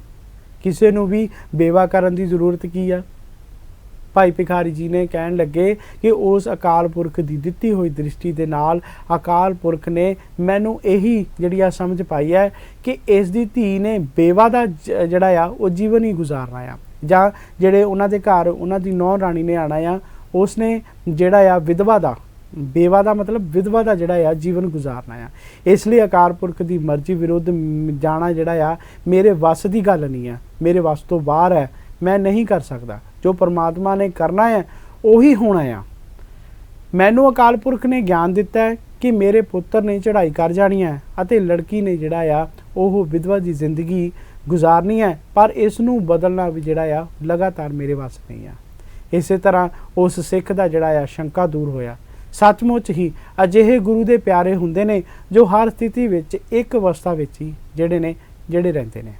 ਕਿਸੇ ਨੂੰ ਵੀ ਬੇਵਾ ਕਰਨ ਦੀ ਜ਼ਰੂਰਤ ਕੀ ਆ। ਭਾਈ ਭਿਖਾਰੀ ਜੀ ਨੇ ਕਹਿਣ ਲੱਗੇ ਕਿ ਉਸ ਅਕਾਲ ਪੁਰਖ ਦੀ ਦਿੱਤੀ ਹੋਈ ਦ੍ਰਿਸ਼ਟੀ ਦੇ ਨਾਲ ਅਕਾਲ ਪੁਰਖ ਨੇ ਮੈਨੂੰ ਇਹੀ ਜਿਹੜੀ ਆ ਸਮਝ ਪਾਈ ਹੈ ਕਿ ਇਸ ਦੀ ਧੀ ਨੇ ਬੇਵਾ ਦਾ ਜਿਹੜਾ ਆ ਉਹ ਜੀਵਨ ਹੀ ਗੁਜ਼ਾਰਨਾ ਆ, ਜਾਂ ਜਿਹੜੇ ਉਹਨਾਂ ਦੇ ਘਰ ਉਹਨਾਂ ਦੀ ਨੌਂ ਰਾਣੀ ਨੇ ਆਣਾ ਆ ਉਸ ਨੇ ਜਿਹੜਾ ਆ ਵਿਧਵਾ ਦਾ, ਬੇਵਾ ਦਾ ਮਤਲਬ ਵਿਧਵਾ ਦਾ ਜਿਹੜਾ ਆ ਜੀਵਨ ਗੁਜ਼ਾਰਨਾ ਆ। ਇਸ ਲਈ ਅਕਾਲ ਪੁਰਖ ਦੀ ਮਰਜ਼ੀ ਵਿਰੁੱਧ ਜਾਣਾ ਜਿਹੜਾ ਆ ਮੇਰੇ ਵੱਸ ਦੀ ਗੱਲ ਨਹੀਂ ਆ, ਮੇਰੇ ਵੱਸ ਤੋਂ ਬਾਹਰ ਹੈ, ਮੈਂ ਨਹੀਂ ਕਰ ਸਕਦਾ। ਜੋ ਪਰਮਾਤਮਾ ਨੇ ਕਰਨਾ ਹੈ ਉਹੀ ਹੋਣਾ ਆ। ਮੈਨੂੰ ਅਕਾਲ ਪੁਰਖ ਨੇ ਗਿਆਨ ਦਿੱਤਾ ਹੈ ਕਿ ਮੇਰੇ ਪੁੱਤਰ ਨੇ ਚੜ੍ਹਾਈ ਕਰ ਜਾਣੀ ਹੈ ਅਤੇ ਲੜਕੀ ਨੇ ਜਿਹੜਾ ਆ ਉਹ ਵਿਧਵਾ ਦੀ ਜ਼ਿੰਦਗੀ ਗੁਜ਼ਾਰਨੀ ਹੈ, ਪਰ ਇਸ ਨੂੰ ਬਦਲਣਾ ਵੀ ਜਿਹੜਾ ਆ ਲਗਾਤਾਰ ਮੇਰੇ ਵੱਸ ਨਹੀਂ ਆ। ਇਸੇ ਤਰ੍ਹਾਂ ਉਸ ਸਿੱਖ ਦਾ ਜਿਹੜਾ ਆ ਸ਼ੰਕਾ ਦੂਰ ਹੋਇਆ। ਸੱਚਮੁੱਚ ਹੀ ਅਜਿਹੇ ਗੁਰੂ ਦੇ ਪਿਆਰੇ ਹੁੰਦੇ ਨੇ ਜੋ ਹਰ ਸਥਿਤੀ ਵਿੱਚ ਇੱਕ ਅਵਸਥਾ ਵਿੱਚ ਹੀ ਜਿਹੜੇ ਰਹਿੰਦੇ ਨੇ।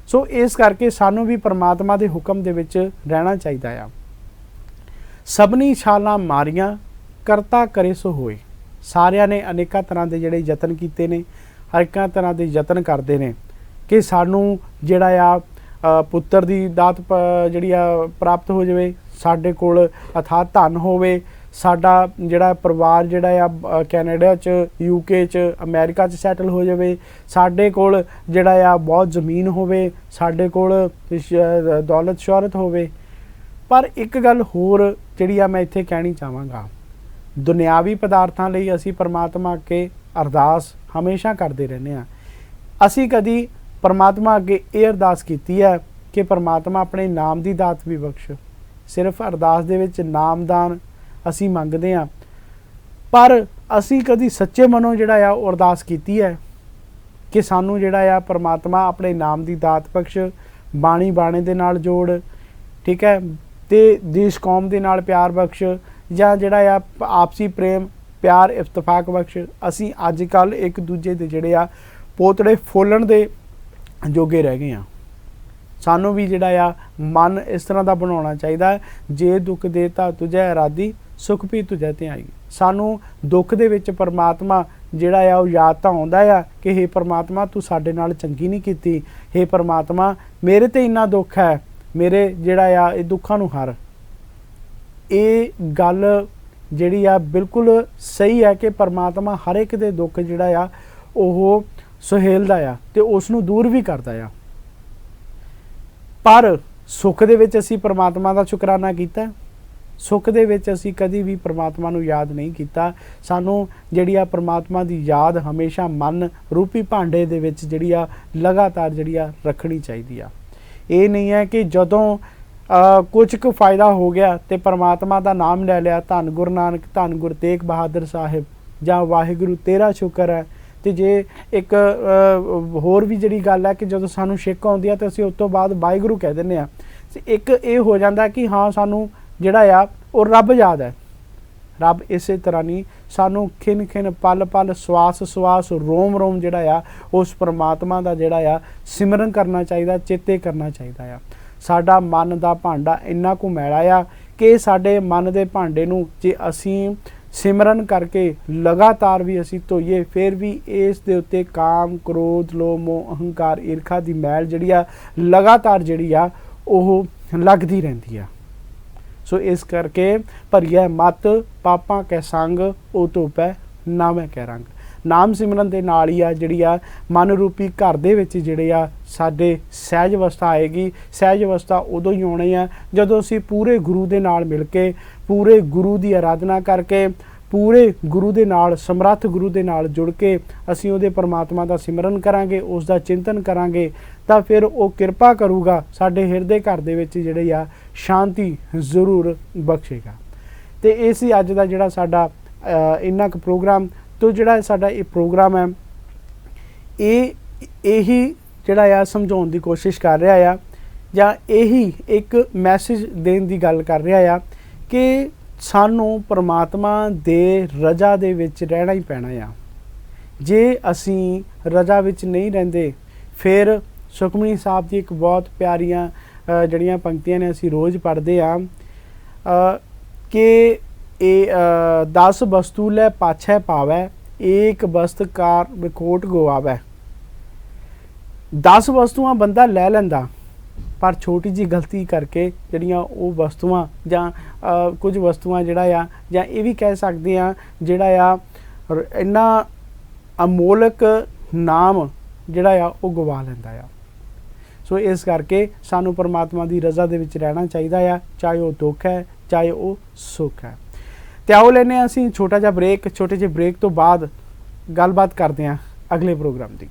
ਸੋ ਇਸ ਕਰਕੇ ਸਾਨੂੰ ਵੀ ਪਰਮਾਤਮਾ ਦੇ ਹੁਕਮ ਦੇ ਵਿੱਚ ਰਹਿਣਾ ਚਾਹੀਦਾ ਆ। ਸਭਨੀ ਛਾਲਾਂ ਮਾਰੀਆਂ ਕਰਤਾ ਕਰੇ ਸੋ ਹੋਏ। ਸਾਰਿਆਂ ਨੇ ਅਨੇਕਾਂ ਤਰ੍ਹਾਂ ਦੇ ਜਿਹੜੇ ਯਤਨ ਕੀਤੇ ਨੇ, ਹਰੇਕਾਂ ਤਰ੍ਹਾਂ ਦੇ ਯਤਨ ਕਰਦੇ ਨੇ ਕਿ ਸਾਨੂੰ ਜਿਹੜਾ ਆ ਪੁੱਤਰ ਦੀ ਦਾਤ ਜਿਹੜੀ ਆ ਪ੍ਰਾਪਤ ਹੋ ਜਾਵੇ, ਸਾਡੇ ਕੋਲ ਅਥਾਹ ਧਨ ਹੋਵੇ, ਸਾਡਾ ਜਿਹੜਾ ਪਰਿਵਾਰ ਜਿਹੜਾ ਆ ਕੈਨੇਡਾ 'ਚ, UK 'ਚ, ਅਮਰੀਕਾ 'ਚ ਸੈਟਲ ਹੋ ਜਾਵੇ, ਸਾਡੇ ਕੋਲ ਜਿਹੜਾ ਆ ਬਹੁਤ ਜ਼ਮੀਨ ਹੋਵੇ, ਸਾਡੇ ਕੋਲ ਦੌਲਤ ਸ਼ੌਹਰਤ ਹੋਵੇ। ਪਰ ਇੱਕ ਗੱਲ ਹੋਰ ਜਿਹੜੀ ਆ ਮੈਂ ਇੱਥੇ ਕਹਿਣੀ ਚਾਹਾਂਗਾ, ਦੁਨਿਆਵੀ ਪਦਾਰਥਾਂ ਲਈ ਅਸੀਂ ਪਰਮਾਤਮਾ ਅੱਗੇ ਅਰਦਾਸ ਹਮੇਸ਼ਾ ਕਰਦੇ ਰਹਿੰਦੇ ਹਾਂ। ਅਸੀਂ ਕਦੀ ਪਰਮਾਤਮਾ ਅੱਗੇ ਇਹ ਅਰਦਾਸ ਕੀਤੀ ਹੈ ਕਿ ਪਰਮਾਤਮਾ ਆਪਣੇ ਨਾਮ ਦੀ ਦਾਤ ਵੀ ਬਖਸ਼। ਸਿਰਫ ਅਰਦਾਸ ਦੇ ਵਿੱਚ ਨਾਮਦਾਨ ਅਸੀਂ ਮੰਗਦੇ ਹਾਂ, ਪਰ ਅਸੀਂ ਕਦੀ ਸੱਚੇ ਮਨੋਂ ਜਿਹੜਾ ਆ ਉਹ ਅਰਦਾਸ ਕੀਤੀ ਹੈ? कि सानू जिहड़ा आ परमात्मा अपने नाम की दात बख्श, बाणी बाणे दे नाल जोड़, ठीक है, ते देश कौम दे नाल प्यार बख्श, जां जिहड़ा आ आपसी प्रेम प्यार इतफाक बख्श। असी अजकल एक दूजे दे जिहड़े आ पोतड़े फोलण दे जोगे रह गए हैं। सानू भी जिहड़ा आ मन इस तरह का बनाउणा चाहीदा है, जे दुख देता तुझे इरादी सुख भी तुझे ध्याई। सानू दुख दे विच परमात्मा जिहड़ा आ ओह याद तां आउंदा आ कि हे परमात्मा तू साडे नाल चंगी नहीं कीती, हे परमात्मा मेरे ते इन्ना दुख है, मेरे जिहड़ा आ इह दुखां नूं हर। ये गल जिहड़ी आ बिल्कुल सही है कि परमात्मा हर एक दे दुख जिहड़ा आ ओह सुहेलदा आ ते उस नूं दूर भी करदा आ। पर सुख दे विच असीं परमात्मा दा शुकराना कीता, सुख दे विच असीं कदी भी परमात्मा नूं याद नहीं कीता। सानू जिहड़ी आ परमात्मा दी याद हमेशा मन रूपी भांडे दे विच जिहड़ी आ लगातार जिहड़ी आ रखनी चाहीदी आ। ये नहीं है कि जदों कुछ क फायदा हो गया तो परमात्मा का नाम ले लिया, धन गुरु नानक, धन गुरु तेग बहादुर साहिब, जां वाहिगुरू तेरा शुक्र है। तो जे एक होर भी जिहड़ी गल है कि जदों सानू छिक आउंदी है तो असीं उस तो बाद वाहिगुरू कह दिंदे आ। एक ये हो जाता कि हाँ सानू जिहड़ा आ वो रब याद है। रब इस तरह नहीं, सानू खिन खिन पल पल श्वास श्वास रोम रोम जिहड़ा आ उस परमात्मा का जिहड़ा आ सिमरन करना चाहिए, चेते करना चाहिए आ। साडा मन का भांडा इन्ना कु मैला आ कि साडे मन के भांडे नूं जे असीं सिमरन करके लगातार भी असीं धोईए फिर भी इस दे उत्ते काम क्रोध लोभ मोह अहंकार ईर्खा की मैल जिहड़ी आ लगातार जिहड़ी आ ओह लगदी रहिंदी आ। सो इस करके भरिया मत पापां कै संग ओ धोपै नामै कै रंग। नाम सिमरन दे नाल ही आ जिहड़ी आ मन रूपी घर दे विच जिहड़े आ साडे सहज अवस्था आएगी। सहज अवस्था उदों ही आउणी है जदों असीं पूरे गुरु दे नाल मिल के, पूरे गुरु की आराधना करके, पूरे गुरु दे नाल समर्थ गुरु दे नाल जुड़ के असीं उहदे परमात्मा का सिमरन करांगे, उसका चिंतन करांगे, तां फिर वो कृपा करूगा साडे हिरदे घर दे विच जिहड़ी आ शांति जरूर बख्शेगा। ते इह सी अज दा जिहड़ा साडा इन्ना क प्रोग्राम। तो जिहड़ा साडा ये प्रोग्राम है यही जिहड़ा आ समझाउण दी कोशिश कर रहा आ जां यही एक मैसेज देण दी गल कर रहा आ कि सानू परमात्मा दे रजा दे विच रहना ही पैना आ। जे असीं रजा विच नहीं रहिंदे फिर सुखमनी साहब दी एक बहुत प्यारियां जड़ियां पंक्तियां ने असीं रोज़ पढ़दे आ कि 10 वस्तु लै पाछै पावै, एक वस्त कार विखोट गवावै। 10 वस्तुआं बंदा लै लैंदा पर छोटी जी गलती करके जड़ियां वो वस्तुआं जां कुछ वस्तुआं जिहड़ा आ जां ये भी कह सकते हैं जिहड़ा आ इन्ना अमोलक नाम जिहड़ा आ वो गवा लैंदा आ। सो इस करके सानू परमात्मा की रजा दे विच रहना चाहिए आ, चाहे वो दुख है चाहे वो सुख है। तो आओ लेने असीं छोटा जिहा ब्रेक। छोटे जे ब्रेक तो बाद गलबात करते हैं अगले प्रोग्राम की।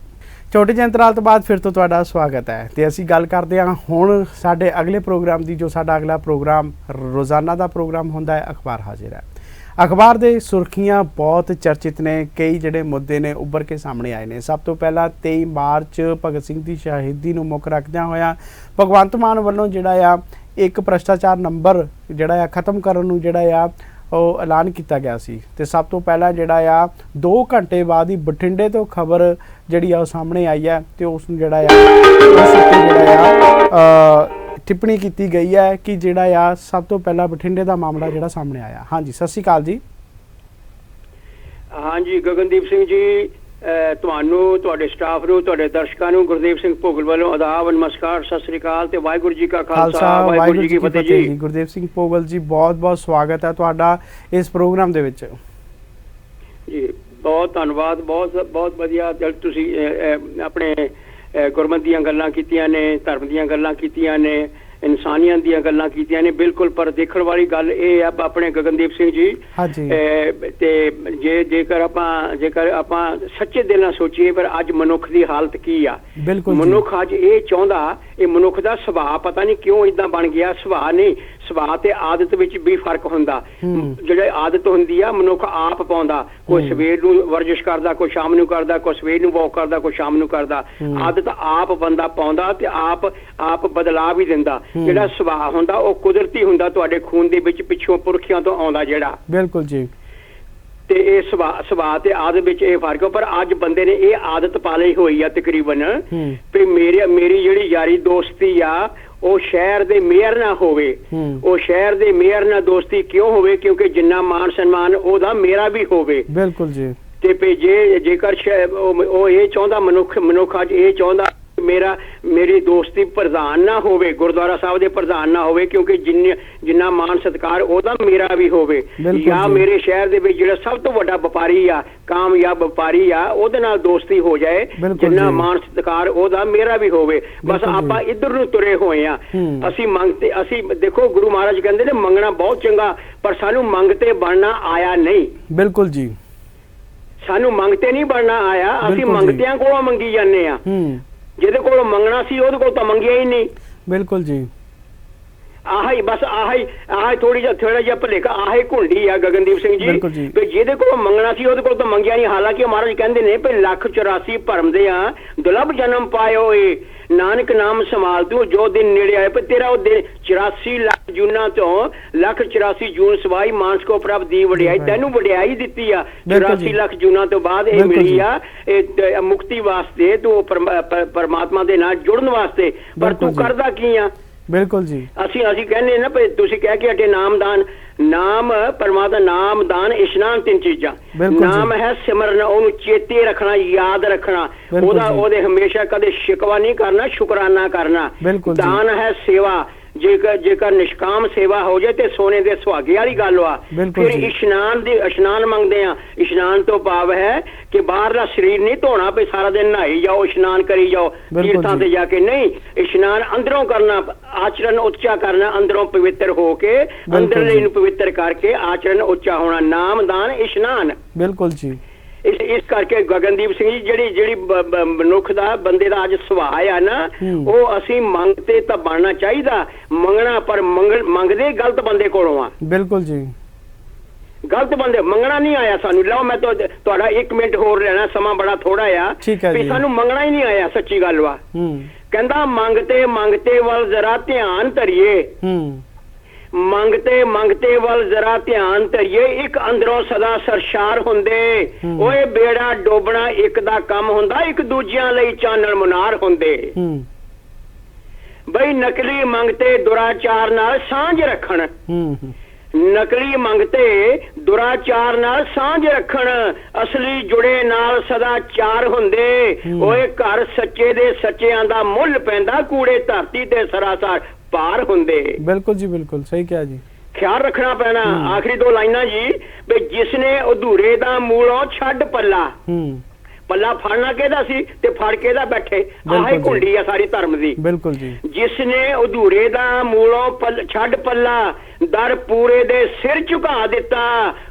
छोटे ਜਿਹੇ अंतराल तो बाद फिर तो तुहाडा स्वागत है। तो असीं गल करते हैं हुण साडे अगले प्रोग्राम की। जो साडा अगला प्रोग्राम रोज़ाना का प्रोग्राम होंदा है अखबार हाजिर है। अखबार दे सुर्खियां बहुत चर्चित ने, कई जिहड़े मुद्दे ने उभर के सामने आए ने। सब तो पहला 23 मार्च भगत सिंह की शहीदी नूं मुੱਖ रखदिआं होइआं भगवंत मान वल्लों जिहड़ा आ एक भ्रष्टाचार नंबर जिहड़ा आ खत्म करन नूं जिहड़ा आ ਉਹ ਐਲਾਨ ਕੀਤਾ ਗਿਆ ਸੀ। ਤੇ ਸਭ ਤੋਂ ਪਹਿਲਾਂ ਜਿਹੜਾ ਆ 2 ਘੰਟੇ ਬਾਅਦ ਹੀ ਬਠਿੰਡੇ ਤੋਂ ਖਬਰ ਜਿਹੜੀ ਆ ਉਹ ਸਾਹਮਣੇ ਆਈ ਹੈ ਤੇ ਉਸ ਨੂੰ ਜਿਹੜਾ ਆ ਉਸ ਉੱਤੇ ਜਿਹੜਾ ਆ ਟਿੱਪਣੀ ਕੀਤੀ ਗਈ ਹੈ ਕਿ ਜਿਹੜਾ ਆ ਸਭ ਤੋਂ ਪਹਿਲਾਂ ਬਠਿੰਡੇ ਦਾ ਮਾਮਲਾ ਜਿਹੜਾ ਸਾਹਮਣੇ ਆਇਆ। ਹਾਂਜੀ ਸਤਿ ਸ਼੍ਰੀ ਅਕਾਲ ਜੀ। ਹਾਂਜੀ ਗਗਨਦੀਪ ਸਿੰਘ ਜੀ, ਤੁਹਾਨੂੰ ਤੁਹਾਡੇ ਸਟਾਫ ਨੂੰ ਤੁਹਾਡੇ ਦਰਸ਼ਕਾਂ ਨੂੰ ਗੁਰਦੇਵ ਸਿੰਘ ਭੋਗਲ ਵੱਲੋਂ ਆਦਾਬ ਨਮਸਕਾਰ, ਸਤਿ ਸ੍ਰੀ ਅਕਾਲ ਤੇ ਵਾਹਿਗੁਰੂ ਜੀ ਕਾ ਖਾਲਸਾ ਵਾਹਿਗੁਰੂ ਜੀ ਕੀ ਫਤਿਹ ਜੀ। ਗੁਰਦੇਵ ਸਿੰਘ ਭੋਗਲ ਜੀ ਬਹੁਤ ਬਹੁਤ ਸਵਾਗਤ ਹੈ ਤੁਹਾਡਾ ਇਸ ਪ੍ਰੋਗਰਾਮ ਦੇ ਵਿੱਚ ਜੀ। ਬਹੁਤ ਧੰਨਵਾਦ, ਬਹੁਤ ਬਹੁਤ ਵਧੀਆ। ਤੁਸੀਂ ਆਪਣੇ ਗੁਰਮਤਿ ਦੀਆਂ ਗੱਲਾਂ ਕੀਤੀਆਂ ਨੇ, ਧਰਮ ਦੀਆਂ ਗੱਲਾਂ ਕੀਤੀਆਂ ਨੇ, ਇਨਸਾਨੀਅਤ ਦੀਆਂ ਗੱਲਾਂ ਕੀਤੀਆਂ ਨੇ ਬਿਲਕੁਲ। ਪਰ ਦੇਖਣ ਵਾਲੀ ਗੱਲ ਇਹ ਆ ਆਪਣੇ ਗਗਨਦੀਪ ਸਿੰਘ ਜੀ ਤੇ ਜੇਕਰ ਆਪਾਂ ਸੱਚੇ ਦਿਲ ਨਾਲ ਸੋਚੀਏ ਪਰ ਅੱਜ ਮਨੁੱਖ ਦੀ ਹਾਲਤ ਕੀ ਆ। ਮਨੁੱਖ ਅੱਜ ਇਹ ਚਾਹੁੰਦਾ, ਇਹ ਮਨੁੱਖ ਦਾ ਸੁਭਾਅ ਪਤਾ ਨਹੀਂ ਕਿਉਂ ਇਦਾਂ ਬਣ ਗਿਆ। ਸੁਭਾਅ ਨਹੀਂ, ਸੁਭਾਅ ਤੇ ਆਦਤ ਵਿੱਚ ਵੀ ਫਰਕ ਹੁੰਦਾ। ਜਿਹੜੀ ਆਦਤ ਹੁੰਦੀ ਆ ਮਨੁੱਖ ਆਪ ਪਾਉਂਦਾ, ਕੋਈ ਸਵੇਰ ਨੂੰ ਵਰਜਿਸ਼ ਕਰਦਾ, ਕੋਈ ਸ਼ਾਮ ਨੂੰ ਕਰਦਾ, ਕੋਈ ਸਵੇਰ ਨੂੰ ਵਾਕ ਕਰਦਾ, ਕੋਈ ਸ਼ਾਮ ਨੂੰ ਕਰਦਾ। ਆਦਤ ਆਪ ਬੰਦਾ ਪਾਉਂਦਾ ਤੇ ਆਪ ਬਦਲਾਅ ਵੀ ਦਿੰਦਾ। ਜਿਹੜਾ ਸੁਭਾਅ ਹੁੰਦਾ ਉਹ ਕੁਦਰਤੀ ਹੁੰਦਾ, ਤੁਹਾਡੇ ਖੂਨ ਦੇ ਵਿੱਚ ਪਿੱਛੋਂ ਪੁਰਖਿਆਂ ਤੋਂ ਆਉਂਦਾ ਜਿਹੜਾ। ਬਿਲਕੁਲ ਜੀ। ਤੇ ਇਹ ਸੁਭਾਅ ਤੇ ਆਦਤ ਵਿੱਚ ਇਹ ਫਰਕ ਹੈ। ਪਰ ਅੱਜ ਬੰਦੇ ਨੇ ਇਹ ਆਦਤ ਪਾ ਲਈ ਹੋਈ ਆ ਤਕਰੀਬਨ ਵੀ ਮੇਰੀ ਜਿਹੜੀ ਯਾਰੀ ਦੋਸਤੀ ਆ ਉਹ ਸ਼ਹਿਰ ਦੇ ਮੇਅਰ ਨਾਲ ਹੋਵੇ। ਉਹ ਸ਼ਹਿਰ ਦੇ ਮੇਅਰ ਨਾਲ ਦੋਸਤੀ ਕਿਉਂ ਹੋਵੇ? ਕਿਉਂਕਿ ਜਿੰਨਾ ਮਾਨ ਸਨਮਾਨ ਉਹਦਾ ਮੇਰਾ ਵੀ ਹੋਵੇ। ਬਿਲਕੁਲ ਜੀ। ਤੇ ਜੇਕਰ ਉਹ ਇਹ ਚਾਹੁੰਦਾ ਮਨੁੱਖ ਅੱਜ ਇਹ ਚਾਹੁੰਦਾ ਮੇਰੀ ਦੋਸਤੀ ਪ੍ਰਧਾਨ ਨਾ ਹੋਵੇ, ਗੁਰਦੁਆਰਾ ਸਾਹਿਬ ਦੇ ਪ੍ਰਧਾਨ ਨਾ ਹੋਵੇ, ਕਿਉਂਕਿ ਜਿੰਨਾ ਮਾਨ ਸਤਿਕਾਰ ਉਹਦਾ ਮੇਰਾ ਵੀ ਹੋਵੇ। ਜਾਂ ਮੇਰੇ ਸ਼ਹਿਰ ਦੇ ਵਿੱਚ ਜਿਹੜਾ ਸਭ ਤੋਂ ਵੱਡਾ ਵਪਾਰੀ ਆ, ਕਾਮਯਾਬ ਵਪਾਰੀ ਆ, ਉਹਦੇ ਨਾਲ ਦੋਸਤੀ ਹੋ ਜਾਏ, ਜਿੰਨਾ ਮਾਨ ਸਤਿਕਾਰ ਉਹਦਾ ਮੇਰਾ ਵੀ ਹੋਵੇ। ਬਸ ਆਪਾਂ ਇੱਧਰ ਨੂੰ ਤੁਰੇ ਹੋਏ ਆ। ਅਸੀਂ ਦੇਖੋ ਗੁਰੂ ਮਹਾਰਾਜ ਕਹਿੰਦੇ ਨੇ ਮੰਗਣਾ ਬਹੁਤ ਚੰਗਾ, ਪਰ ਸਾਨੂੰ ਮੰਗਤੇ ਬਣਨਾ ਆਇਆ ਨਹੀਂ। ਬਿਲਕੁਲ ਜੀ। ਸਾਨੂੰ ਮੰਗਤੇ ਨਹੀਂ ਬਣਨਾ ਆਇਆ, ਅਸੀਂ ਮੰਗਤਿਆਂ ਕੋਲੋਂ ਮੰਗੀ ਜਾਂਦੇ ਆ। ਜਿਹਦੇ ਕੋਲ ਮੰਗਣਾ ਸੀ ਉਹਦੇ ਕੋਲ ਤਾਂ ਮੰਗਿਆ ਹੀ ਨਹੀਂ। ਬਿਲਕੁਲ ਜੀ। ਆਹੀ ਥੋੜਾ ਜਿਹਾ ਭੁਲੇਖਾ, ਆਹੀ ਘੁੰਡੀ ਆ ਗਗਨਦੀਪ ਸਿੰਘ ਜੀ, ਵੀ ਜਿਹਦੇ ਕੋਲ ਮੰਗਣਾ ਸੀ ਉਹਦੇ ਕੋਲ ਤਾਂ ਮੰਗਿਆ ਨਹੀਂ। ਹਾਲਾਂਕਿ ਮਹਾਰਾਜ ਕਹਿੰਦੇ ਨੇ ਵੀ 184 ਭਰਮ ਦੇ ਆ ਦੁਲਭ ਜਨਮ ਪਾਇਓ ਏ, ਨਾਨਕ ਨਾਮ ਸੰਭਾਲ ਤੂੰ ਜੋ ਦਿਨ ਨੇੜੇ ਆਏ। ਪਰ ਤੇਰਾ ਉਹ ਦਿਨ 84 ਲੱਖ ਜੂਨਾਂ ਤੋਂ 184 ਜੂਨ ਸਵਾਈ ਮਾਨਸ ਕੋ ਪ੍ਰਭ ਦੀ ਵਡਿਆਈ, ਤੈਨੂੰ ਵਡਿਆਈ ਦਿੱਤੀ ਆ 84 ਲੱਖ ਜੂਨਾਂ ਤੋਂ ਬਾਅਦ ਇਹ ਮਿਲੀ ਆ, ਇਹ ਮੁਕਤੀ ਵਾਸਤੇ, ਤੂੰ ਪਰਮਾਤਮਾ ਦੇ ਨਾਲ ਜੁੜਨ ਵਾਸਤੇ। ਪਰ ਤੂੰ ਕਰਦਾ ਕੀ ਆ? ਬਿਲਕੁਲ ਜੀ। ਅਸੀਂ ਕਹਿੰਦੇ ਨਾ ਵੀ ਤੁਸੀਂ ਕਹਿ ਕੇ ਹਟੇ ਨਾਮ ਪਰਮਾਤਮਾ ਨਾਮ ਦਾਨ ਇਸ਼ਨਾਨ, 3 ਚੀਜ਼ਾਂ। ਨਾਮ ਹੈ ਸਿਮਰਨ, ਉਹਨੂੰ ਚੇਤੇ ਰੱਖਣਾ, ਯਾਦ ਰੱਖਣਾ, ਉਹਦੇ ਹਮੇਸ਼ਾ ਕਦੇ ਸ਼ਿਕਵਾ ਨਹੀਂ ਕਰਨਾ, ਸ਼ੁਕਰਾਨਾ ਕਰਨਾ। ਦਾਨ ਹੈ ਸੇਵਾ, ਜੇਕਰ ਨਿਸ਼ਕਾਮ ਸੇਵਾ ਹੋ ਜਾਏ ਤੇ ਸੋਨੇ ਦੇ ਸੁਹਾਗੇ ਵਾਲੀ ਗੱਲ ਆ। ਫਿਰ ਇਸ਼ਨਾਨ ਮੰਗਦੇ ਆ। ਇਸ਼ਨਾਨ ਤੋਂ ਭਾਵ ਹੈ ਕਿ ਬਾਹਰਲਾ ਸਰੀਰ ਨਹੀਂ ਧੋਣਾ ਵੀ ਸਾਰਾ ਦਿਨ ਨਹਾਈ ਜਾਓ, ਇਸ਼ਨਾਨ ਕਰੀ ਜਾਓ ਤੀਰਥਾਂ ਤੇ ਜਾ ਕੇ, ਨਹੀਂ। ਇਸ਼ਨਾਨ ਅੰਦਰੋਂ ਕਰਨਾ, ਆਚਰਨ ਉੱਚਾ ਕਰਨਾ, ਅੰਦਰੋਂ ਪਵਿੱਤਰ ਹੋ ਕੇ, ਅੰਦਰਲੇ ਨੂੰ ਪਵਿੱਤਰ ਕਰਕੇ ਆਚਰਨ ਉੱਚਾ ਹੋਣਾ। ਨਾਮ ਦਾਨ ਇਸ਼ਨਾਨ। ਬਿਲਕੁਲ ਜੀ। ਇਸ ਕਰਕੇ ਗਗਨਦੀਪ ਸਿੰਘ ਜੀ ਜਿਹੜੀ ਮਨੁੱਖ ਦਾ ਬੰਦੇ ਦਾ ਅੱਜ ਸੁਭਾਅ ਆ ਨਾ, ਉਹ ਅਸੀਂ ਮੰਗਤੇ ਤਾਂ ਬਣਨਾ ਚਾਹੀਦਾ, ਮੰਗਣਾ ਪਰ ਮੰਗਦੇ ਗਲਤ ਬੰਦੇ ਕੋਲੋਂ ਆ। ਬਿਲਕੁਲ ਜੀ। ਗਲਤ ਬੰਦੇ ਮੰਗਣਾ ਨਹੀਂ ਆਇਆ ਸਾਨੂੰ। ਲਓ ਮੈਂ ਤੁਹਾਡਾ 1 ਮਿੰਟ ਹੋਰ ਲੈਣਾ, ਸਮਾਂ ਬੜਾ ਥੋੜਾ ਆ। ਵੀ ਸਾਨੂੰ ਮੰਗਣਾ ਹੀ ਨਹੀਂ ਆਇਆ, ਸੱਚੀ ਗੱਲ ਵਾ। ਕਹਿੰਦਾ ਮੰਗਤੇ ਵੱਲ ਜ਼ਰਾ ਧਿਆਨ ਧਰੀਏ, ਮੰਗਤੇ ਵੱਲ ਜ਼ਰਾ ਧਿਆਨ ਧਰੀਏ, ਇੱਕ ਅੰਦਰੋਂ ਸਦਾ ਸਰਸ਼ਾਰ ਹੁੰਦੇ। ਓਏ ਬੇੜਾ ਡੋਬਣਾ ਇੱਕ ਦਾ ਕੰਮ ਹੁੰਦਾ, ਇੱਕ ਦੂਜਿਆਂ ਲਈ ਚਾਨਣ ਮੁਨਾਰ ਹੁੰਦੇ। ਬਈ ਨਕਲੀ ਮੰਗਤੇ ਦੁਰਾਚਾਰ ਨਾਲ ਸਾਂਝ ਰੱਖਣ, ਨਕਲੀ ਮੰਗਤੇ ਦੁਰਾਚਾਰ ਨਾਲ ਸਾਂਝ ਰੱਖਣ, ਅਸਲੀ ਜੁੜੇ ਨਾਲ ਸਦਾ ਚਾਰ ਹੁੰਦੇ। ਓਏ ਘਰ ਸੱਚੇ ਦੇ ਸੱਚਿਆਂ ਦਾ ਮੁੱਲ ਪੈਂਦਾ, ਕੂੜੇ ਧਰਤੀ ਤੇ ਸਰਾਸਰ ਪਾਰ ਹੁੰਦੇ। ਬਿਲਕੁਲ ਜੀ, ਬਿਲਕੁਲ ਸਹੀ ਕਿਹਾ ਜੀ। ਖਿਆਲ ਰੱਖਣਾ ਪੈਣਾ। ਆਖਰੀ 2 ਲਾਈਨਾਂ ਜੀ, ਵੀ ਜਿਸਨੇ ਅਧੂਰੇ ਦਾ ਮੂਲੋਂ ਛੱਡ ਪੱਲਾ, ਪੱਲਾ ਫੜਨਾ ਕਿਹਦਾ ਸੀ ਤੇ ਫੜ ਕੇ ਦਾ ਬੈਠੇ, ਆਹੀ ਘੁੰਡੀ ਆ ਸਾਰੀ ਧਰਮ ਦੀ। ਬਿਲਕੁਲ ਜੀ। ਜਿਸਨੇ ਅਧੂਰੇ ਦਾ ਮੂਲੋਂ ਛੱਡ ਪੱਲਾ, ਦਰ ਪੂਰੇ ਦੇ ਸਿਰ ਝੁਕਾ ਦਿੱਤਾ।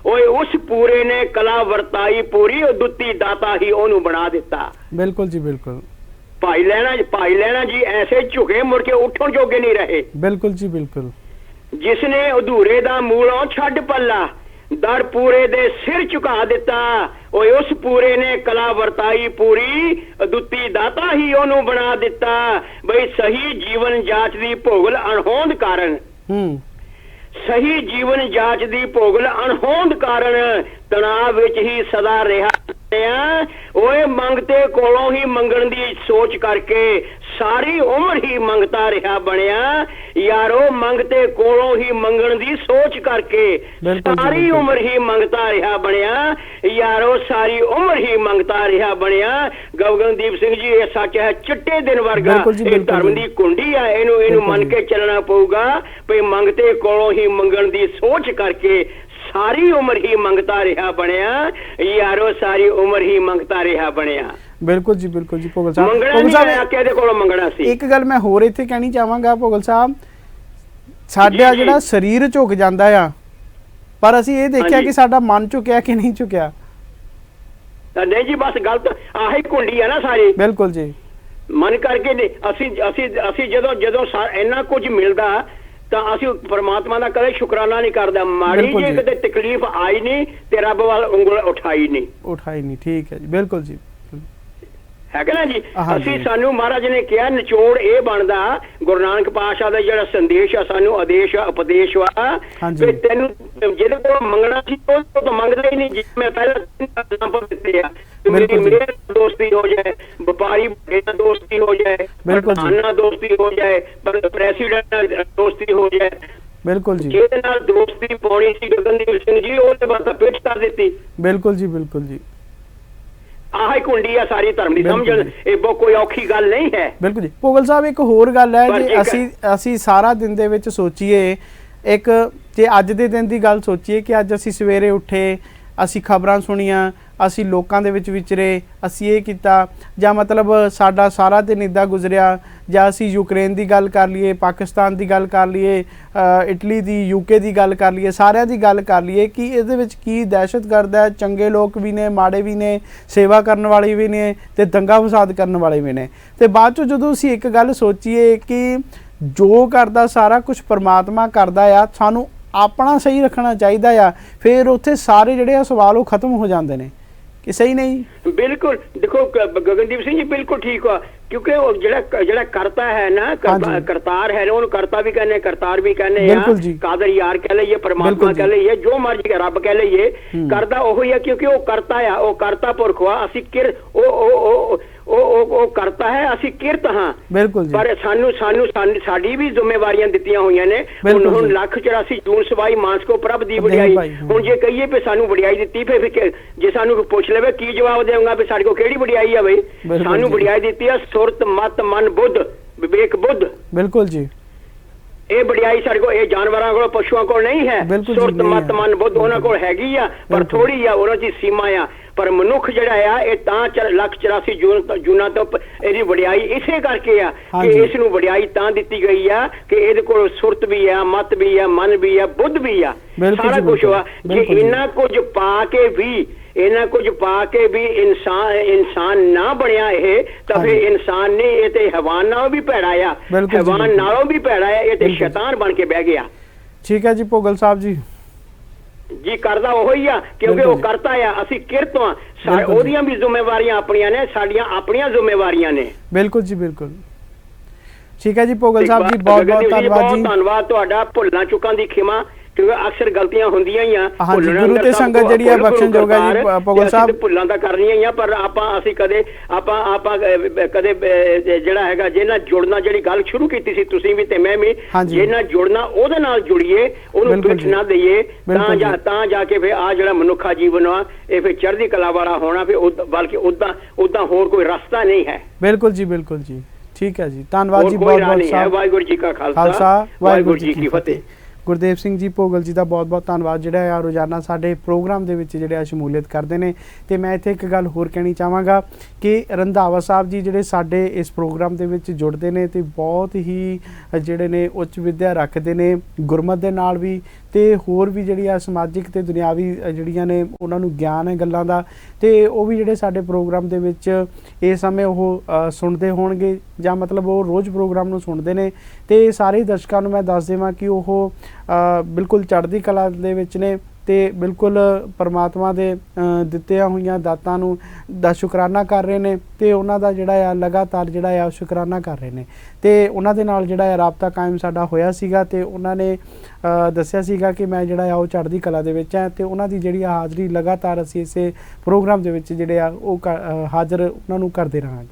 ਓਏ ਉਸ ਪੂਰੇ ਨੇ ਕਲਾ ਵਰਤਾਈ ਪੂਰੀ, ਉਹ ਦੁੱਤੀ ਦਾਤਾ ਹੀ ਉਹਨੂੰ ਬਣਾ ਦਿੱਤਾ। ਬਿਲਕੁਲ ਜੀ, ਬਿਲਕੁਲ। ਭਾਈ ਲੈਣਾ ਜੀ ਐਸੇ ਝੁਕੇ ਮੁੜ ਕੇ ਉੱਠਣ ਜੋਗੇ ਨਹੀਂ ਰਹੇ। ਬਿਲਕੁਲ ਜੀ, ਬਿਲਕੁਲ। ਜਿਸਨੇ ਅਧੂਰੇ ਦਾ ਮੂਲੋਂ ਛੱਡ ਪੱਲਾ, ਦਰ ਪੂਰੇ ਦੇ ਸਿਰ ਝੁਕਾ ਦਿੱਤਾ। ਓਏ ਉਸ ਪੂਰੇ ਨੇ ਕਲਾ ਵਰਤਾਈ ਪੂਰੀ, ਦੁੱਤੀ ਦਾਤਾ ਹੀ ਉਹਨੂੰ ਬਣਾ ਦਿੱਤਾ। ਬਈ ਸਹੀ ਜੀਵਨ ਜਾਂਚ ਦੀ ਭੋਗਲ ਅਣਹੋਂਦ ਕਾਰਨ, ਸਹੀ ਜੀਵਨ ਜਾਂਚ ਦੀ ਭੋਗਲ ਅਣਹੋਂਦ ਕਾਰਨ, ਤਣਾਅ ਵਿੱਚ ਹੀ ਸਦਾ ਰਿਹਾ। ਓਏ ਮੰਗਤੇ ਕੋਲੋਂ ਹੀ ਮੰਗਣ ਦੀ ਸੋਚ ਕਰਕੇ ਸਾਰੀ ਉਮਰ ਹੀ ਮੰਗਤਾ ਰਿਹਾ ਬਣਿਆ। ਯਾਰੋ ਮੰਗਤੇ ਕੋਲੋਂ ਹੀ ਮੰਗਣ ਦੀ ਸੋਚ ਕਰਕੇ ਸਾਰੀ ਉਮਰ ਹੀ ਮੰਗਤਾ ਰਿਹਾ ਬਣਿਆ। ਯਾਰੋ ਸਾਰੀ ਉਮਰ ਹੀ ਮੰਗਤਾ ਰਿਹਾ ਬਣਿਆ। ਗਗਨਦੀਪ ਸਿੰਘ ਜੀ ਇਹ ਸੱਚ ਹੈ, ਚਿੱਟੇ ਦਿਨ ਵਰਗਾ ਇਹ ਧਰਮ ਦੀ ਕੁੰਡੀ ਆ। ਇਹਨੂੰ ਮੰਨ ਕੇ ਚੱਲਣਾ ਪਊਗਾ ਵੀ ਮੰਗਤੇ ਕੋਲੋਂ ਹੀ ਮੰਗਣ ਦੀ ਸੋਚ ਕਰਕੇ ਸਾਰੀ ਉਮਰ ਹੀ ਮੰਗਤਾ ਰਿਹਾ ਬਣਿਆ। ਯਾਰੋ ਸਾਰੀ ਉਮਰ ਹੀ ਮੰਗਤਾ ਰਿਹਾ ਬਣਿਆ। ਬਿਲਕੁਲ ਜੀ, ਬਿਲਕੁਲ ਜੀ। ਭੋਗਲ ਸਾਹਿਬ ਕਿਹਦੇ ਕੋਲੋਂ ਮੰਗਣਾ ਸੀ? ਇੱਕ ਗੱਲ ਮੈਂ ਹੋਰ ਇੱਥੇ ਕਹਿਣੀ ਚਾਹਾਂਗਾ ਭੋਗਲ ਸਾਹਿਬ, ਸਾਡਾ ਜਿਹੜਾ ਸਰੀਰ ਝੁਕ ਜਾਂਦਾ ਆ, ਪਰ ਅਸੀਂ ਇਹ ਦੇਖਿਆ ਕਿ ਸਾਡਾ ਮਨ ਝੁਕਿਆ ਕਿ ਨਹੀਂ ਝੁਕਿਆ। ਨਹੀਂ ਜੀ, ਬਸ ਗਲਤ ਆਹੀ ਕੁੰਡੀ ਆ ਨਾ ਸਾਰੀ। ਬਿਲਕੁਲ ਜੀ। ਮਨ ਕਰਕੇ ਅਸੀਂ ਜਦੋਂ ਇੰਨਾ ਕੁਝ ਮਿਲਦਾ ਤਾਂ ਅਸੀਂ ਪਰਮਾਤਮਾ ਦਾ ਕਦੇ ਸ਼ੁਕਰਾਨਾ ਨਹੀਂ ਕਰਦਾ। ਮਾੜੀ ਬਿਲਕੁਲ ਜੇ ਜੀ। ਕਿਤੇ ਤਕਲੀਫ ਆਈ ਨਹੀਂ ਤੇ ਰੱਬ ਵੱਲ ਉਂਗਲ ਉਠਾਈ ਨਹੀਂ। ਠੀਕ ਹੈ ਜੀ, ਬਿਲਕੁਲ ਜੀ, ਹੈ ਕਿ ਨਾ ਜੀ। ਹਾਂਜੀ। ਅਸੀਂ ਸਾਨੂੰ ਮਹਾਰਾਜ ਨੇ ਕਿਹਾ ਨਿਚੋੜ ਇਹ ਬਣਦਾ ਗੁਰੂ ਨਾਨਕ ਪਾਤਸ਼ਾਹ ਦਾ ਜਿਹੜਾ ਸੰਦੇਸ਼ ਆ ਸਾਨੂੰ ਆਦੇਸ਼ ਉਪਦੇਸ਼ ਵਾ ਹਾਂਜੀ। ਵੀ ਤੈਨੂੰ ਜਿਹਦੇ ਕੋਲ ਮੰਗਣਾ ਸੀ ਉਹ ਤਾਂ ਮੰਗਦਾ ਹੀ ਨਹੀਂ। ਜਿਵੇਂ ਮੈਂ ਪਹਿਲਾਂ ਐਗਜ਼ਾਮਪਲ ਦਿੱਤੇ ਆ, ਬਿਲਕੁਲ ਜੀ। ਮੇਰੇ ਦੋਸਤੀ ਹੋ ਜਾਏ, ਵਪਾਰੀ ਨਾਲ ਦੋਸਤੀ ਹੋ ਜਾਏ, ਬਿਲਕੁਲ ਜੀ। ਪ੍ਰਧਾਨ ਨਾਲ ਦੋਸਤੀ ਹੋ ਜਾਏ, ਪ੍ਰੈਸੀਡੈਂਟ ਨਾਲ ਦੋਸਤੀ ਹੋ ਜਾਏ, ਬਿਲਕੁਲ ਜੀ, ਜਿਹਦੇ ਨਾਲ ਦੋਸਤੀ ਪਾਉਣੀ ਸੀ ਗਗਨਦੀਪ ਸਿੰਘ ਜੀ ਉਹਦੇ ਬਸ ਪਿੱਛ ਕਰ ਦਿੱਤੀ। ਬਿਲਕੁਲ ਜੀ, ਬਿਲਕੁਲ ਜੀ, ਆਹ ਹੀ ਕੁੰਡੀ ਆ ਸਾਰੀ ਧਰਮ ਦੀ। ਬਿਲਕੁਲ ਸਮਝਣ ਜੀ। ਇਹ ਬਹੁਤ ਕੋਈ ਔਖੀ ਗੱਲ ਨਹੀਂ ਹੈ। ਬਿਲਕੁਲ ਜੀ। ਭੋਗਲ ਸਾਹਿਬ ਇੱਕ ਹੋਰ ਗੱਲ ਹੈ ਪਰ ਜੇ ਇੱਕ- ਅਸੀਂ ਸਾਰਾ ਦਿਨ ਦੇ ਵਿੱਚ ਸੋਚੀਏ, ਇੱਕ ਜੇ ਅੱਜ ਦੇ ਦਿਨ ਦੀ ਗੱਲ ਸੋਚੀਏ ਕਿ ਅੱਜ ਅਸੀਂ ਸਵੇਰੇ ਉੱਠੇ, ਅਸੀਂ ਖਬਰਾਂ ਸੁਣੀਆਂ, ਅਸੀਂ ਲੋਕਾਂ ਦੇ ਵਿੱਚ ਵਿਚਰੇ, ਅਸੀਂ ਇਹ ਕੀਤਾ, ਜਾਂ ਮਤਲਬ ਸਾਡਾ ਸਾਰਾ ਦਿਨ ਇੱਦਾਂ ਗੁਜ਼ਰਿਆ, ਜਾਂ ਅਸੀਂ ਯੂਕਰੇਨ ਦੀ ਗੱਲ ਕਰ ਲਈਏ, ਪਾਕਿਸਤਾਨ ਦੀ ਗੱਲ ਕਰ ਲਈਏ, ਇਟਲੀ ਦੀ, ਯੂਕੇ ਦੀ ਗੱਲ ਕਰ ਲਈਏ, ਸਾਰਿਆਂ ਦੀ ਗੱਲ ਕਰ ਲਈਏ ਕਿ ਇਹਦੇ ਵਿੱਚ ਕੀ ਦਹਿਸ਼ਤਗਰਦ ਹੈ। ਚੰਗੇ ਲੋਕ ਵੀ ਨੇ, ਮਾੜੇ ਵੀ ਨੇ, ਸੇਵਾ ਕਰਨ ਵਾਲੇ ਵੀ ਨੇ ਤੇ ਦੰਗਾ ਫਸਾਦ ਕਰਨ ਵਾਲੇ ਵੀ ਨੇ। ਤੇ ਬਾਅਦ ਚੋਂ ਜਦੋਂ ਅਸੀਂ ਇੱਕ ਗੱਲ ਸੋਚੀਏ ਕਿ ਜੋ ਕਰਦਾ ਸਾਰਾ ਕੁਝ ਪਰਮਾਤਮਾ ਕਰਦਾ ਆ, ਸਾਨੂੰ ਆਪਣਾ ਸਹੀ ਰੱਖਣਾ ਚਾਹੀਦਾ ਆ, ਫਿਰ ਉੱਥੇ ਸਾਰੇ ਜਿਹੜੇ ਆ ਸਵਾਲ ਉਹ ਖਤਮ ਹੋ ਜਾਂਦੇ ਨੇ ਕਿ ਸਹੀ ਨਹੀਂ। ਬਿਲਕੁਲ ਦੇਖੋ ਗਗਨਦੀਪ ਸਿੰਘ ਜੀ ਬਿਲਕੁਲ ਠੀਕ ਆ, ਕਿਉਂਕਿ ਉਹ ਜਿਹੜਾ ਕਰਤਾ ਹੈ ਨਾ, ਹਾਂਜੀ। ਕਰਤਾਰ ਹੈ ਨਾ, ਉਹਨੂੰ ਕਰਤਾ ਵੀ ਕਹਿੰਦੇ, ਕਰਤਾਰ ਵੀ ਕਹਿੰਦੇ ਆ, ਬਿਲਕੁਲ ਜੀ। ਕਾਦਰ ਯਾਰ ਕਹਿ ਲਈਏ, ਪਰਮਾਤਮਾ ਬਿਲਕੁਲ ਜੀ। ਕਹਿ ਲਈਏ, ਜੋ ਮਰਜੀ ਰੱਬ ਕਹਿ ਲਈਏ, ਕਰਦਾ ਉਹ ਹੀ ਆ ਕਿਉਂਕਿ ਉਹ ਕਰਤਾ ਆ, ਉਹ ਕਰਤਾ ਪੁਰਖ ਆ। ਅਸੀਂ ਉਹ ਕਰਤਾ ਹੈ, ਅਸੀਂ ਕਿਰਤ ਹਾਂ। ਬਿਲਕੁਲ ਜੀ। ਪਰ ਸਾਨੂੰ ਸਾਡੀ ਵੀ ਜ਼ਿੰਮੇਵਾਰੀਆਂ ਦਿੱਤੀਆਂ ਹੋਈਆਂ ਨੇ। ਬਿਲਕੁਲ ਹੁਣ ਜੀ। 184 ਜੂਨ ਸਵਾਈ ਮਾਨਸ ਕੋ ਪ੍ਰਭ ਦੀ ਨਹੀਂ ਵਡਿਆਈ। ਭਾਈ, ਹੁਣ ਜੇ ਕਹੀਏ ਵੀ ਸਾਨੂੰ ਵਡਿਆਈ ਦਿੱਤੀ, ਫਿਰ ਜੇ ਸਾਨੂੰ ਪੁੱਛ ਲਵੇ ਕੀ ਜਵਾਬ ਦੇਵਾਂਗਾ ਵੀ ਸਾਡੇ ਕੋਲ ਕਿਹੜੀ ਵਡਿਆਈ ਆ ਬਈ। ਬਿਲਕੁਲ ਸਾਨੂੰ ਜੀ। ਵਡਿਆਈ ਦਿੱਤੀ ਆ ਸੁਰਤ ਮਤ ਮਨ ਬੁੱਧ ਵਿਵੇਕ ਬੁੱਧ। ਬਿਲਕੁਲ ਜੀ। ਇਹ ਵਡਿਆਈ ਸਾਡੇ ਕੋਲ ਇਹ ਜਾਨਵਰਾਂ ਕੋਲ ਪਸ਼ੂਆਂ ਕੋਲ ਨਹੀਂ ਹੈ। ਬਿਲਕੁਲ ਜੀ, ਸੁਰਤ ਨਹੀਂ ਮਤ ਹੈ। ਮਨ ਬੁੱਧ ਉਹਨਾਂ ਕੋਲ ਹੈਗੀ ਆ, ਪਰ ਬਿਲਕੁਲ। ਥੋੜੀ ਆ, ਉਹਨਾਂ ਦੀ ਸੀਮਾ ਆ। ਪਰ ਮਨੁੱਖ ਜਿਹੜਾ ਆ ਇਹ ਤਾਂ 184 ਜੂਨਾਂ ਤੋਂ ਇਹਦੀ ਵਡਿਆਈ ਇਸੇ ਕਰਕੇ ਆ ਕਿ ਹਾਂਜੀ। ਇਸ ਨੂੰ ਵਡਿਆਈ ਤਾਂ ਦਿੱਤੀ ਗਈ ਆ ਕਿ ਇਹਦੇ ਕੋਲ ਸੁਰਤ ਵੀ ਆ, ਮਤ ਵੀ ਆ, ਮਨ ਵੀ ਆ, ਬੁੱਧ ਵੀ ਆ, ਬਿਲਕੁਲ ਸਾਰਾ ਜੀ, ਕੁਝ ਆ। ਜੇ ਬਿਲਕੁਲ ਜੀ। ਇੰਨਾ ਕੁਝ ਪਾ ਕੇ ਵੀ ਇਨਸਾਨ ਨਾ ਬਣਿਆ ਇਹ, ਤਾਂ ਫਿਰ ਹਾਂਜੀ। ਇਨਸਾਨ ਨੇ ਇਹ ਤੇ ਹੈਵਾਨ ਨਾਲੋਂ ਵੀ ਭੈੜਾ ਆ, ਬਿਲਕੁਲ ਜੀ, ਹੈਵਾਨ ਬਿਲਕੁਲ। ਨਾਲੋਂ ਵੀ ਭੈੜਾ ਆ। ਇਹ ਤੇ ਬਿਲਕੁਲ। ਸ਼ੈਤਾਨ ਬਣ ਕੇ ਬਹਿ ਗਿਆ ਠੀਕ ਹੈ ਜੀ ਭੋਗਲ ਸਾਹਿਬ ਜੀ। ਜੀ। ਕਰਦਾ ਉਹ ਹੀ ਆ ਕਿਉਂਕਿ ਬਿਲਕੁਲ ਉਹ ਜੀ। ਕਰਤਾ ਆ, ਅਸੀਂ ਕਿਰਤ ਆ। ਬਿਲਕੁਲ ਜੀ। ਉਹਦੀਆਂ ਵੀ ਜ਼ਿੰਮੇਵਾਰੀਆਂ ਆਪਣੀਆਂ ਨੇ, ਸਾਡੀਆਂ ਆਪਣੀਆਂ ਜ਼ਿੰਮੇਵਾਰੀਆਂ ਨੇ। ਬਿਲਕੁਲ ਜੀ, ਬਿਲਕੁਲ। ਠੀਕ ਹੈ ਜੀ ਭੋਗਲ ਸਾਹਿਬ ਜੀ, ਬਹੁਤ ਬਹੁਤ ਗਗਨਦੀਪ ਧੰਨਵਾਦ ਜੀ। ਬਹੁਤ ਧੰਨਵਾਦ ਤੁਹਾਡਾ। ਭੁੱਲਾਂ ਚੁੱਕਾਂ ਦੀ ਖਿਮਾ, ਕਿਉਂਕਿ ਅਕਸਰ ਗਲਤੀਆਂ ਹੁੰਦੀਆਂ ਹੀ ਆ। ਹਾਂਜੀ, ਭੁੱਲਣ ਗੁਰੂ ਅੰਦਰ ਤੇ ਸਭ ਸੰਗਤ ਕੁਝ ਜਿਹੜੀ ਆ ਭੁੱਲ ਬਖਸ਼ਣ ਯੋਗ ਹੈ ਜੀ ਕਰਤਾਰ, ਭੋਗਲ ਅਸੀਂ ਸਾਹਿਬ। ਤੇ ਭੁੱਲਾਂ ਤਾਂ ਕਰਨੀਆਂ ਹੀ ਆ, ਪਰ ਅਸੀਂ ਕਦੇ ਕਦੇ ਜਿਹੜਾ ਹੈਗਾ ਜੇ ਨਾਲ ਜੁੜਨਾ, ਜਿਹੜੀ ਗੱਲ ਸ਼ੁਰੂ ਕੀਤੀ ਸੀ ਤੁਸੀਂ ਵੀ ਤੇ ਮੈਂ ਵੀ, ਹਾਂਜੀ। ਜੇ ਨਾਲ ਜੁੜਨਾ ਉਹਦੇ ਨਾਲ ਜੁੜੀਏ, ਉਹਨੂੰ ਬਿਲਕੁਲ ਪਿੱਠ ਜੀ। ਨਾ ਦਈਏ, ਬਿਲਕੁਲ ਜੀ। ਤਾਂ ਜਾ ਕੇ ਫਿਰ ਆ ਜਿਹੜਾ ਮਨੁੱਖਾ ਜੀਵਨ ਆ ਇਹ ਫਿਰ ਚੜ੍ਹਦੀ ਕਲਾ ਵਾਲਾ ਹੋਣਾ। ਫਿਰ ਬਲਕਿ ਉਦਾਂ ਹੋਰ ਕੋਈ ਰਸਤਾ ਨਹੀਂ ਹੈ। ਬਿਲਕੁਲ ਜੀ, ਬਿਲਕੁਲ ਜੀ। ਠੀਕ ਹੈ ਜੀ, ਧੰਨਵਾਦ ਹੋਰ ਜੀ, ਕੋਈ ਬਹੁਤ ਰਾਹ ਬਹੁਤ ਨਹੀਂ ਹੈ। ਸਾਹਿਬ। ਵਾਹਿਗੁਰੂ ਜੀ ਕਾ ਖਾਲਸਾ, ਖਾਲਸਾ, ਵਾਹਿਗੁਰੂ ਜੀ ਕੀ ਫਤਿਹ। ਗੁਰਦੇਵ ਸਿੰਘ ਜੀ ਭੋਗਲ ਜੀ ਦਾ ਬਹੁਤ ਬਹੁਤ ਧੰਨਵਾਦ ਜਿਹੜਾ ਆ ਰੋਜ਼ਾਨਾ ਸਾਡੇ ਪ੍ਰੋਗਰਾਮ ਦੇ ਵਿੱਚ ਜਿਹੜੇ ਆ ਸ਼ਮੂਲੀਅਤ ਕਰਦੇ ਨੇ। ਤੇ ਮੈਂ ਇੱਥੇ ਇੱਕ ਗੱਲ ਹੋਰ ਕਹਿਣੀ ਚਾਹਾਂਗਾ ਕਿ ਰੰਧਾਵਾ ਸਾਹਿਬ ਜੀ ਜਿਹੜੇ ਸਾਡੇ ਇਸ ਪ੍ਰੋਗਰਾਮ ਦੇ ਵਿੱਚ ਜੁੜਦੇ ਨੇ ਤੇ ਬਹੁਤ ਹੀ ਜਿਹੜੇ ਨੇ ਉੱਚ ਵਿੱਦਿਆ ਰੱਖਦੇ ਨੇ ਗੁਰਮਤ ਦੇ ਨਾਲ ਵੀ, ਤੇ ਹੋਰ ਵੀ ਜਿਹੜੀ ਆ ਸਮਾਜਿਕ ਤੇ ਦੁਨਿਆਵੀ ਜਿਹੜੀਆਂ ਨੇ ਉਹਨਾਂ ਨੂੰ ਗਿਆਨ ਹੈ ਗੱਲਾਂ ਦਾ, ਤੇ ਉਹ ਵੀ ਜਿਹੜੇ ਸਾਡੇ ਪ੍ਰੋਗਰਾਮ ਦੇ ਵਿੱਚ ਇਸ ਸਮੇਂ ਉਹ ਸੁਣਦੇ ਹੋਣਗੇ, ਜਾਂ ਮਤਲਬ ਉਹ ਰੋਜ਼ ਪ੍ਰੋਗਰਾਮ ਨੂੰ ਸੁਣਦੇ ਨੇ। ਤੇ ਸਾਰੇ ਦਰਸ਼ਕਾਂ ਨੂੰ ਮੈਂ ਦੱਸ ਦੇਵਾਂ ਕਿ ਉਹ ਬਿਲਕੁਲ ਚੜ੍ਹਦੀ ਕਲਾ ਦੇ ਵਿੱਚ ਨੇ ਤੇ ਬਿਲਕੁਲ ਪਰਮਾਤਮਾ ਦੇ ਦਿੱਤੀਆਂ ਹੋਈਆਂ ਦਾਤਾਂ ਨੂੰ ਦਾ ਸ਼ੁਕਰਾਨਾ ਕਰ ਰਹੇ ਨੇ, ਤੇ ਉਹਨਾਂ ਦਾ ਜਿਹੜਾ ਆ ਲਗਾਤਾਰ ਜਿਹੜਾ ਆ ਸ਼ੁਕਰਾਨਾ ਕਰ ਰਹੇ ਨੇ। ਤੇ ਉਹਨਾਂ ਦੇ ਨਾਲ ਜਿਹੜਾ ਆ ਰਾਬਤਾ ਕਾਇਮ ਸਾਡਾ ਹੋਇਆ ਸੀਗਾ, ਤੇ ਉਹਨਾਂ ਨੇ ਦੱਸਿਆ ਸੀਗਾ ਕਿ ਮੈਂ ਜਿਹੜਾ ਆ ਉਹ ਚੜ੍ਹਦੀ ਕਲਾ ਦੇ ਵਿੱਚ ਹਾਂ, ਤੇ ਉਹਨਾਂ ਦੀ ਜਿਹੜੀ ਹਾਜ਼ਰੀ ਲਗਾਤਾਰ ਅਸੀਂ ਇਸੇ ਪ੍ਰੋਗਰਾਮ ਦੇ ਵਿੱਚ ਜਿਹੜੇ ਆ ਉਹ ਹਾਜ਼ਰ ਉਹਨਾਂ ਨੂੰ ਕਰਦੇ ਰਹਾਂਗੇ।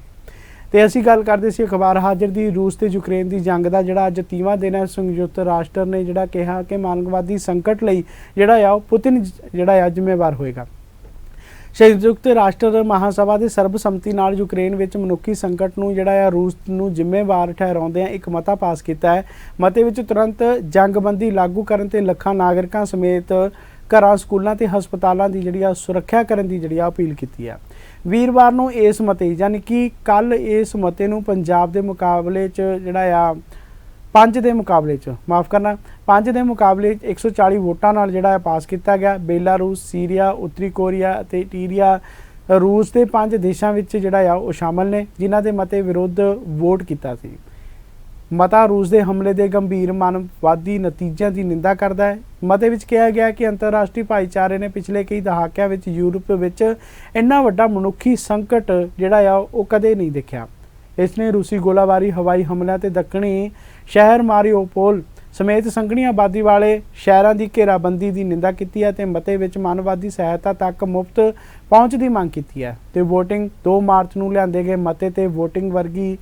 ਤੇ ਅਸੀਂ ਗੱਲ ਕਰਦੇ ਸੀ ਅਖਬਾਰ ਹਾਜ਼ਰ ਦੀ। ਰੂਸ ਤੇ ਯੂਕਰੇਨ ਦੀ ਜੰਗ ਦਾ ਜਿਹੜਾ ਅੱਜ 30ਵਾਂ ਦਿਨ ਹੈ। ਸੰਯੁਕਤ ਰਾਸ਼ਟਰ ਨੇ ਜਿਹੜਾ ਕਿਹਾ ਕਿ ਮਾਨਵਵਾਦੀ ਸੰਕਟ ਲਈ ਜਿਹੜਾ ਆ ਉਹ ਪੁਤਿਨ ਜਿਹੜਾ ਆ ਜ਼ਿੰਮੇਵਾਰ ਹੋਏਗਾ। ਸੰਯੁਕਤ ਰਾਸ਼ਟਰ ਮਹਾਸਭਾ ਦੇ ਸਰਬਸੰਮਤੀ ਨਾਲ ਯੂਕਰੇਨ ਵਿੱਚ ਮਨੁੱਖੀ ਸੰਕਟ ਨੂੰ ਜਿਹੜਾ ਆ ਰੂਸ ਨੂੰ ਜ਼ਿੰਮੇਵਾਰ ਠਹਿਰਾਉਂਦਿਆਂ ਇੱਕ ਮਤਾ ਪਾਸ ਕੀਤਾ ਹੈ। ਮਤੇ ਵਿੱਚ ਤੁਰੰਤ ਜੰਗਬੰਦੀ ਲਾਗੂ ਕਰਨ ਤੇ ਲੱਖਾਂ ਨਾਗਰਿਕਾਂ ਸਮੇਤ ਘਰਾਂ, ਸਕੂਲਾਂ ਤੇ ਹਸਪਤਾਲਾਂ ਦੀ ਜਿਹੜੀ ਆ ਸੁਰੱਖਿਆ ਕਰਨ ਦੀ ਜਿਹੜੀ ਆ ਅਪੀਲ ਕੀਤੀ ਹੈ। ਵੀਰਵਾਰ ਨੂੰ ਇਸ ਮਤੇ ਯਾਨੀ ਕਿ ਕੱਲ ਇਸ ਮਤੇ ਨੂੰ ਪੰਜਾਬ ਦੇ ਮੁਕਾਬਲੇ 'ਚ ਜਿਹੜਾ ਆ 5 ਦੇ ਮੁਕਾਬਲੇ 'ਚ 5 ਦੇ ਮੁਕਾਬਲੇ 140 ਵੋਟਾਂ ਨਾਲ ਜਿਹੜਾ ਪਾਸ ਕੀਤਾ ਗਿਆ। ਬੇਲਾਰੂਸ, ਸੀਰੀਆ, ਉੱਤਰੀ ਕੋਰੀਆ ਅਤੇ ਟੀਰੀਆ ਰੂਸ ਦੇ 5 ਦੇਸ਼ਾਂ ਵਿੱਚ ਜਿਹੜਾ ਆ ਉਹ ਸ਼ਾਮਲ ਨੇ ਜਿਨ੍ਹਾਂ ਦੇ ਮਤੇ ਵਿਰੁੱਧ ਵੋਟ ਕੀਤਾ ਸੀ। ਮਤਾ ਰੂਸ ਦੇ ਹਮਲੇ ਦੇ ਗੰਭੀਰ ਮਾਨਵਵਾਦੀ ਨਤੀਜਿਆਂ ਦੀ ਨਿੰਦਾ ਕਰਦਾ ਹੈ। ਮਤੇ ਵਿੱਚ ਕਿਹਾ ਗਿਆ ਕਿ ਅੰਤਰਰਾਸ਼ਟਰੀ ਭਾਈਚਾਰੇ ਨੇ ਪਿਛਲੇ ਕਈ ਦਹਾਕਿਆਂ ਵਿੱਚ ਯੂਰਪ ਵਿੱਚ ਇੰਨਾ ਵੱਡਾ ਮਨੁੱਖੀ ਸੰਕਟ ਜਿਹੜਾ ਆ ਉਹ ਕਦੇ ਨਹੀਂ ਦੇਖਿਆ। ਇਸ ਨੇ ਰੂਸੀ ਗੋਲਾਬਾਰੀ, ਹਵਾਈ ਹਮਲਿਆਂ ਤੇ ਦੱਖਣੀ ਸ਼ਹਿਰ ਮਾਰੀਉਪੋਲ ਸਮੇਤ ਸੰਘਣੀ ਆਬਾਦੀ ਵਾਲੇ ਸ਼ਹਿਰਾਂ ਦੀ ਘੇਰਾਬੰਦੀ ਦੀ ਨਿੰਦਾ ਕੀਤੀ ਹੈ ਤੇ ਮਤੇ ਵਿੱਚ ਮਾਨਵਵਾਦੀ ਸਹਾਇਤਾ ਤੱਕ ਮੁਫਤ ਪਹੁੰਚ ਦੀ ਮੰਗ ਕੀਤੀ ਹੈ। ਤੇ ਵੋਟਿੰਗ 2 ਮਾਰਚ ਨੂੰ ਲਿਆਂਦੇ ਗਏ ਮਤੇ ਤੇ ਵੋਟਿੰਗ ਵਰਗੀ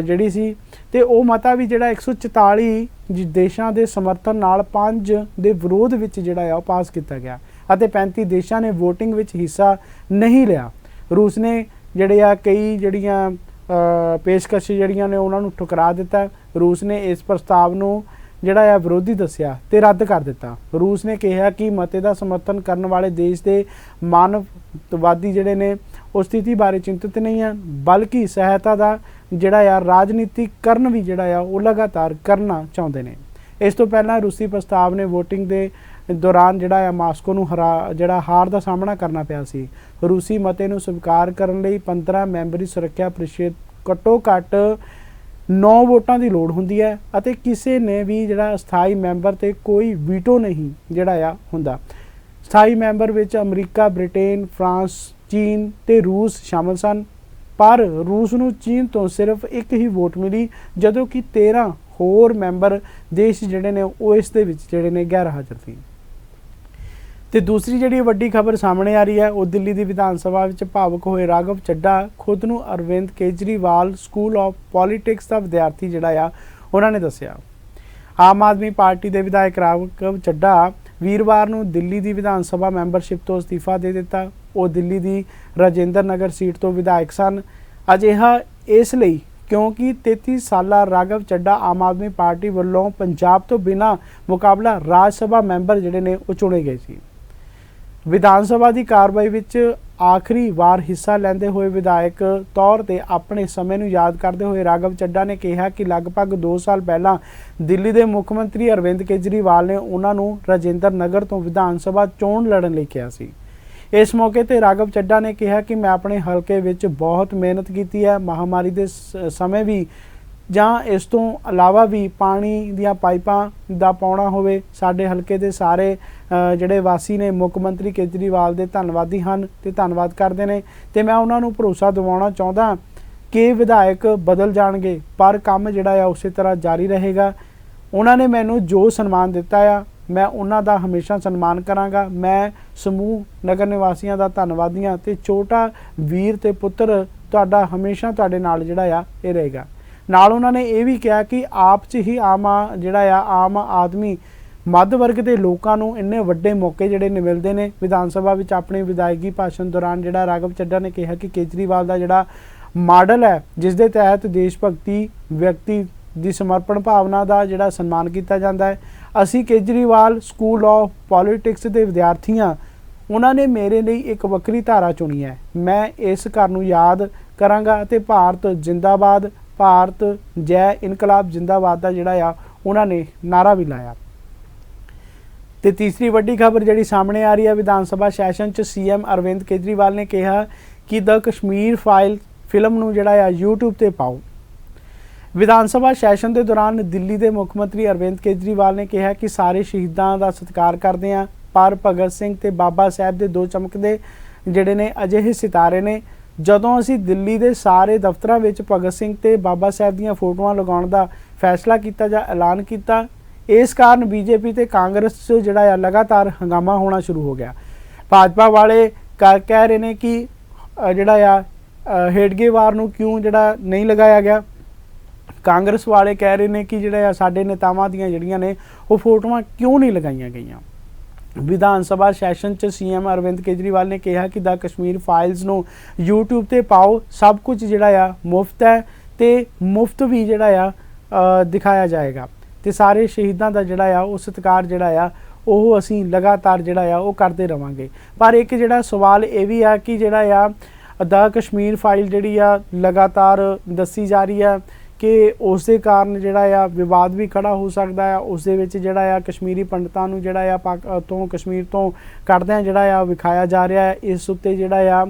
ਜਿਹੜੀ ਸੀ ਤੇ ਉਹ ਮਤਾ ਵੀ ਜਿਹੜਾ 144 ਦੇਸ਼ਾਂ ਦੇ ਸਮਰਥਨ ਨਾਲ 5 ਦੇ ਵਿਰੋਧ ਵਿੱਚ ਜਿਹੜਾ ਆ ਉਹ ਪਾਸ ਕੀਤਾ ਗਿਆ ਅਤੇ 35 ਦੇਸ਼ਾਂ ਨੇ ਵੋਟਿੰਗ ਵਿੱਚ ਹਿੱਸਾ ਨਹੀਂ ਲਿਆ। ਰੂਸ ਨੇ ਜਿਹੜੇ ਆ ਕਈ ਜਿਹੜੀਆਂ ਪੇਸ਼ਕਸ਼ ਜਿਹੜੀਆਂ ਨੇ ਉਹਨਾਂ ਨੂੰ ਠੁਕਰਾ ਦਿੱਤਾ। ਰੂਸ ਨੇ ਇਸ ਪ੍ਰਸਤਾਵ ਨੂੰ ਜਿਹੜਾ ਆ ਵਿਰੋਧੀ ਦੱਸਿਆ ਤੇ ਰੱਦ ਕਰ ਦਿੱਤਾ। ਰੂਸ ਨੇ ਕਿਹਾ ਕਿ ਮਤੇ ਦਾ ਸਮਰਥਨ ਕਰਨ ਵਾਲੇ ਦੇਸ਼ ਦੇ ਮਾਨਵਵਾਦੀ ਜਿਹੜੇ ਨੇ ਉਹ ਸਥਿਤੀ ਬਾਰੇ ਚਿੰਤਤ ਨਹੀਂ ਹਨ, ਬਲਕਿ ਸਹਾਇਤਾ ਦਾ ਜਿਹੜਾ ਆ ਰਾਜਨੀਤੀਕਰਨ ਵੀ ਜਿਹੜਾ ਆ ਉਹ ਲਗਾਤਾਰ ਕਰਨਾ ਚਾਹੁੰਦੇ ਨੇ। ਇਸ ਤੋਂ ਪਹਿਲਾਂ ਰੂਸੀ ਪ੍ਰਸਤਾਵ ਨੇ ਵੋਟਿੰਗ ਦੇ ਦੌਰਾਨ ਜਿਹੜਾ ਆ ਮਾਸਕੋ ਨੂੰ ਹਾਰ ਦਾ ਸਾਹਮਣਾ ਕਰਨਾ ਪਿਆ ਸੀ। ਰੂਸੀ ਮਤੇ ਨੂੰ ਸਵੀਕਾਰ ਕਰਨ ਲਈ 15 ਮੈਂਬਰੀ ਸੁਰੱਖਿਆ ਪਰਿਸ਼ਦ ਘੱਟੋ ਘੱਟ 9 ਵੋਟਾਂ ਦੀ ਲੋੜ ਹੁੰਦੀ ਹੈ ਅਤੇ ਕਿਸੇ ਨੇ ਵੀ ਜਿਹੜਾ ਸਥਾਈ ਮੈਂਬਰ ਤੇ ਕੋਈ ਵੀਟੋ ਨਹੀਂ ਜਿਹੜਾ ਆ ਹੁੰਦਾ। ਸਥਾਈ ਮੈਂਬਰ ਵਿੱਚ ਅਮਰੀਕਾ, ਬ੍ਰਿਟੇਨ, ਫਰਾਂਸ, ਚੀਨ ਤੇ ਰੂਸ ਸ਼ਾਮਲ ਸਨ, ਪਰ ਰੂਸ ਨੂੰ ਚੀਨ ਤੋਂ ਸਿਰਫ ਇੱਕ ਹੀ ਵੋਟ ਮਿਲੀ, ਜਦੋਂ ਕਿ 13 ਹੋਰ ਮੈਂਬਰ ਦੇਸ਼ ਜਿਹੜੇ ਨੇ ਉਹ ਇਸ ਦੇ ਵਿੱਚ ਜਿਹੜੇ ਨੇ ਗੈਰ ਹਾਜ਼ਰ ਸੀ। ਤੇ ਦੂਸਰੀ ਜਿਹੜੀ ਵੱਡੀ ਖਬਰ ਸਾਹਮਣੇ ਆ ਰਹੀ ਹੈ ਉਹ ਦਿੱਲੀ ਦੀ ਵਿਧਾਨ ਸਭਾ ਵਿੱਚ ਭਾਵੁਕ ਹੋਏ ਰਾਘਵ ਚੱਡਾ ਖੁਦ ਨੂੰ Arvind Kejriwal school of politics ਦਾ ਵਿਦਿਆਰਥੀ ਜਿਹੜਾ ਆ ਉਹਨਾਂ ਨੇ ਦੱਸਿਆ। ਆਮ ਆਦਮੀ ਪਾਰਟੀ ਦੇ ਵਿਧਾਇਕ ਰਾਘਵ ਚੱਡਾ ਵੀਰਵਾਰ ਨੂੰ ਦਿੱਲੀ ਦੀ ਵਿਧਾਨ ਸਭਾ ਮੈਂਬਰਸ਼ਿਪ ਤੋਂ ਅਸਤੀਫਾ ਦੇ ਦਿੱਤਾ। ਉਹ ਦਿੱਲੀ ਦੀ ਰਾਜਿੰਦਰ ਨਗਰ ਸੀਟ ਤੋਂ ਵਿਧਾਇਕ ਸਨ। ਅਜਿਹਾ ਇਸ ਲਈ ਕਿਉਂਕਿ 33 ਸਾਲਾ ਰਾਘਵ ਚੱਡਾ ਆਮ ਆਦਮੀ ਪਾਰਟੀ ਵੱਲੋਂ ਪੰਜਾਬ ਤੋਂ ਬਿਨਾਂ ਮੁਕਾਬਲਾ ਰਾਜ ਸਭਾ ਮੈਂਬਰ ਜਿਹੜੇ ਨੇ ਉਹ ਚੁਣੇ ਗਏ ਸੀ। ਵਿਧਾਨ ਸਭਾ ਦੀ ਕਾਰਵਾਈ ਵਿੱਚ ਆਖਰੀ ਵਾਰ ਹਿੱਸਾ ਲੈਂਦੇ ਹੋਏ ਵਿਧਾਇਕ ਤੌਰ ਤੇ ਆਪਣੇ ਸਮੇਂ ਨੂੰ ਯਾਦ ਕਰਦੇ ਹੋਏ ਰਾਘਵ ਚੱਡਾ ਨੇ ਕਿਹਾ ਕਿ ਲਗਭਗ 2 ਸਾਲ ਪਹਿਲਾਂ ਦਿੱਲੀ ਦੇ ਮੁੱਖ ਮੰਤਰੀ ਅਰਵਿੰਦ ਕੇਜਰੀਵਾਲ ਨੇ ਉਹਨਾਂ ਨੂੰ ਰਾਜਿੰਦਰ ਨਗਰ ਤੋਂ ਵਿਧਾਨ ਸਭਾ ਚੋਣ ਲੜਨ ਲਈ ਕਿਹਾ ਸੀ। ਇਸ ਮੌਕੇ ਤੇ ਰਾਘਵ ਚੱਡਾ ਨੇ ਕਿਹਾ ਕਿ ਮੈਂ ਆਪਣੇ ਹਲਕੇ ਵਿੱਚ ਬਹੁਤ ਮਿਹਨਤ ਕੀਤੀ ਹੈ। ਮਹਾਮਾਰੀ ਦੇ ਸਮੇਂ ਵੀ ਜਾਂ ਇਸ ਤੋਂ ਇਲਾਵਾ ਵੀ ਪਾਣੀ ਦੀਆਂ ਪਾਈਪਾਂ ਦਾ ਪਾਉਣਾ ਹੋਵੇ, ਸਾਡੇ ਹਲਕੇ ਦੇ ਸਾਰੇ ਜਿਹੜੇ ਵਾਸੀ ਨੇ ਮੁੱਖ ਮੰਤਰੀ ਕੇਜਰੀਵਾਲ ਦੇ ਧੰਨਵਾਦੀ ਹਨ ਤੇ ਧੰਨਵਾਦ ਕਰਦੇ ਨੇ ਤੇ ਮੈਂ ਉਹਨਾਂ ਨੂੰ ਭਰੋਸਾ ਦਿਵਾਉਣਾ ਚਾਹੁੰਦਾ ਕਿ ਵਿਧਾਇਕ ਬਦਲ ਜਾਣਗੇ ਪਰ ਕੰਮ ਜਿਹੜਾ ਆ ਉਸੇ ਤਰ੍ਹਾਂ ਜਾਰੀ ਰਹੇਗਾ। ਉਹਨਾਂ ਨੇ ਮੈਨੂੰ ਜੋ ਸਨਮਾਨ ਦਿੱਤਾ ਆ ਮੈਂ ਉਹਨਾਂ ਦਾ ਹਮੇਸ਼ਾ ਸਨਮਾਨ ਕਰਾਂਗਾ। ਮੈਂ ਸਮੂਹ ਨਗਰ ਨਿਵਾਸੀਆਂ ਦਾ ਧੰਨਵਾਦੀ ਹਾਂ ਤੇ ਛੋਟਾ ਵੀਰ ਤੇ ਪੁੱਤਰ ਤੁਹਾਡਾ ਹਮੇਸ਼ਾ ਤੁਹਾਡੇ ਨਾਲ ਜਿਹੜਾ ਆ ਇਹ ਰਹੇਗਾ। ਨਾਲ ਉਹਨਾਂ ਨੇ ਇਹ ਵੀ ਕਿਹਾ ਕਿ ਆਪ 'ਚ ਹੀ ਆਮ ਆਦਮੀ ਮੱਧ ਵਰਗ ਦੇ ਲੋਕਾਂ ਨੂੰ ਇੰਨੇ ਵੱਡੇ ਮੌਕੇ ਜਿਹੜੇ ਨੇ ਮਿਲਦੇ ਨੇ। ਵਿਧਾਨ ਸਭਾ ਵਿੱਚ ਆਪਣੇ ਵਿਦਾਇਗੀ ਭਾਸ਼ਣ ਦੌਰਾਨ ਜਿਹੜਾ ਰਾਘਵ ਚੱਡਾ ਨੇ ਕਿਹਾ ਕਿ ਕੇਜਰੀਵਾਲ ਦਾ ਜਿਹੜਾ ਮਾਡਲ ਹੈ ਜਿਸ ਦੇ ਤਹਿਤ ਦੇਸ਼ ਭਗਤੀ, ਵਿਅਕਤੀ ਦੀ ਸਮਰਪਣ ਭਾਵਨਾ ਦਾ ਜਿਹੜਾ ਸਨਮਾਨ ਕੀਤਾ ਜਾਂਦਾ ਹੈ। ਅਸੀਂ ਕੇਜਰੀਵਾਲ ਸਕੂਲ ਆਫ ਪੋਲਿਟਿਕਸ ਦੇ ਵਿਦਿਆਰਥੀ ਹਾਂ। ਉਹਨਾਂ ਨੇ ਮੇਰੇ ਲਈ ਇੱਕ ਵੱਖਰੀ ਧਾਰਾ ਚੁਣੀ ਹੈ। ਮੈਂ ਇਸ ਘਰ ਨੂੰ ਯਾਦ ਕਰਾਂਗਾ ਅਤੇ ਭਾਰਤ ਜਿੰਦਾਬਾਦ, ਭਾਰਤ ਜੈ ਇਨਕਲਾਬ ਜਿੰਦਾਬਾਦ ਦਾ ਜਿਹੜਾ ਆ ਉਹਨਾਂ ਨੇ ਨਾਰਾ ਵੀ ਲਾਇਆ। ਤੇ ਤੀਸਰੀ ਵੱਡੀ ਖਬਰ ਜਿਹੜੀ ਸਾਹਮਣੇ ਆ ਰਹੀ ਹੈ ਵਿਧਾਨ ਸਭਾ ਸੈਸ਼ਨ 'ਚ ਸੀਐਮ ਅਰਵਿੰਦ ਕੇਜਰੀਵਾਲ ਨੇ ਕਿਹਾ ਕਿ ਦ ਕਸ਼ਮੀਰ ਫਾਈਲ ਫਿਲਮ ਨੂੰ ਜਿਹੜਾ ਆ YouTube ਤੇ ਪਾਓ। ਵਿਧਾਨ ਸਭਾ ਸੈਸ਼ਨ ਦੇ ਦੌਰਾਨ ਦਿੱਲੀ ਦੇ ਮੁੱਖ ਮੰਤਰੀ ਅਰਵਿੰਦ ਕੇਜਰੀਵਾਲ ਨੇ ਕਿਹਾ ਕਿ ਸਾਰੇ ਸ਼ਹੀਦਾਂ ਦਾ ਸਤਿਕਾਰ ਕਰਦੇ ਹਾਂ ਪਰ ਭਗਤ ਸਿੰਘ ਤੇ ਬਾਬਾ ਸਾਹਿਬ ਦੇ ਦੋ ਚਮਕਦੇ ਜਿਹੜੇ ਨੇ ਅਜਿਹੇ ਸਿਤਾਰੇ ਨੇ। ਜਦੋਂ ਅਸੀਂ ਦਿੱਲੀ ਦੇ ਸਾਰੇ ਦਫ਼ਤਰਾਂ ਵਿੱਚ ਭਗਤ ਸਿੰਘ ਤੇ ਬਾਬਾ ਸਾਹਿਬ ਦੀਆਂ ਫੋਟੋਆਂ ਲਗਾਉਣ ਦਾ ਫੈਸਲਾ ਕੀਤਾ ਜਾਂ ਐਲਾਨ ਕੀਤਾ, ਇਸ ਕਾਰਨ ਬੀਜੇਪੀ ਤੇ ਕਾਂਗਰਸ 'ਚ ਜਿਹੜਾ ਆ ਲਗਾਤਾਰ ਹੰਗਾਮਾ ਹੋਣਾ ਸ਼ੁਰੂ ਹੋ ਗਿਆ। ਭਾਜਪਾ ਵਾਲੇ ਕਹਿ ਰਹੇ ਨੇ ਕਿ ਜਿਹੜਾ ਆ ਹੇਡਗੇਵਾਰ ਨੂੰ ਕਿਉਂ ਜਿਹੜਾ ਨਹੀਂ ਲਗਾਇਆ ਗਿਆ। ਕਾਂਗਰਸ ਵਾਲੇ ਕਹਿ ਰਹੇ ਨੇ ਕਿ ਜਿਹੜਾ ਆ ਸਾਡੇ ਨੇਤਾਵਾਂ ਦੀਆਂ ਜਿਹੜੀਆਂ ਨੇ ਉਹ ਫੋਟੋਆਂ ਕਿਉਂ ਨਹੀਂ ਲਗਾਈਆਂ ਗਈਆਂ। ਵਿਧਾਨ ਸਭਾ ਸੈਸ਼ਨ 'ਚ ਸੀਐਮ ਅਰਵਿੰਦ ਕੇਜਰੀਵਾਲ ਨੇ ਕਿਹਾ ਕਿ ਦ ਕਸ਼ਮੀਰ ਫਾਈਲਸ ਨੂੰ YouTube ਤੇ ਪਾਓ। ਸਭ ਕੁਝ ਜਿਹੜਾ ਆ ਮੁਫਤ ਹੈ ਤੇ ਮੁਫਤ ਵੀ ਜਿਹੜਾ ਆ ਦਿਖਾਇਆ ਜਾਏਗਾ ਤੇ ਸਾਰੇ ਸ਼ਹੀਦਾਂ ਦਾ ਜਿਹੜਾ ਆ ਉਹ ਸਤਿਕਾਰ ਜਿਹੜਾ ਆ ਉਹ ਅਸੀਂ ਲਗਾਤਾਰ ਜਿਹੜਾ ਆ ਉਹ ਕਰਦੇ ਰਵਾਂਗੇ। ਪਰ ਇੱਕ ਜਿਹੜਾ ਸਵਾਲ ਇਹ ਵੀ ਆ ਕਿ ਜਿਹੜਾ ਆ ਦ ਕਸ਼ਮੀਰ ਫਾਈਲ ਜਿਹੜੀ ਆ ਲਗਾਤਾਰ ਦੱਸੀ ਜਾ ਰਹੀ ਆ ਕਿ ਉਸ ਦੇ ਕਾਰਨ ਜਿਹੜਾ ਆ ਵਿਵਾਦ ਵੀ ਖੜਾ ਹੋ ਸਕਦਾ ਆ। ਉਸ ਦੇ ਵਿੱਚ ਜਿਹੜਾ ਆ ਕਸ਼ਮੀਰੀ ਪੰਡਤਾਂ ਨੂੰ ਜਿਹੜਾ ਆ ਕਸ਼ਮੀਰ ਤੋਂ ਕੱਢਦਿਆਂ ਜਿਹੜਾ ਆ ਵਿਖਾਇਆ ਜਾ ਰਿਹਾ ਹੈ। ਇਸ ਉੱਤੇ ਜਿਹੜਾ ਆ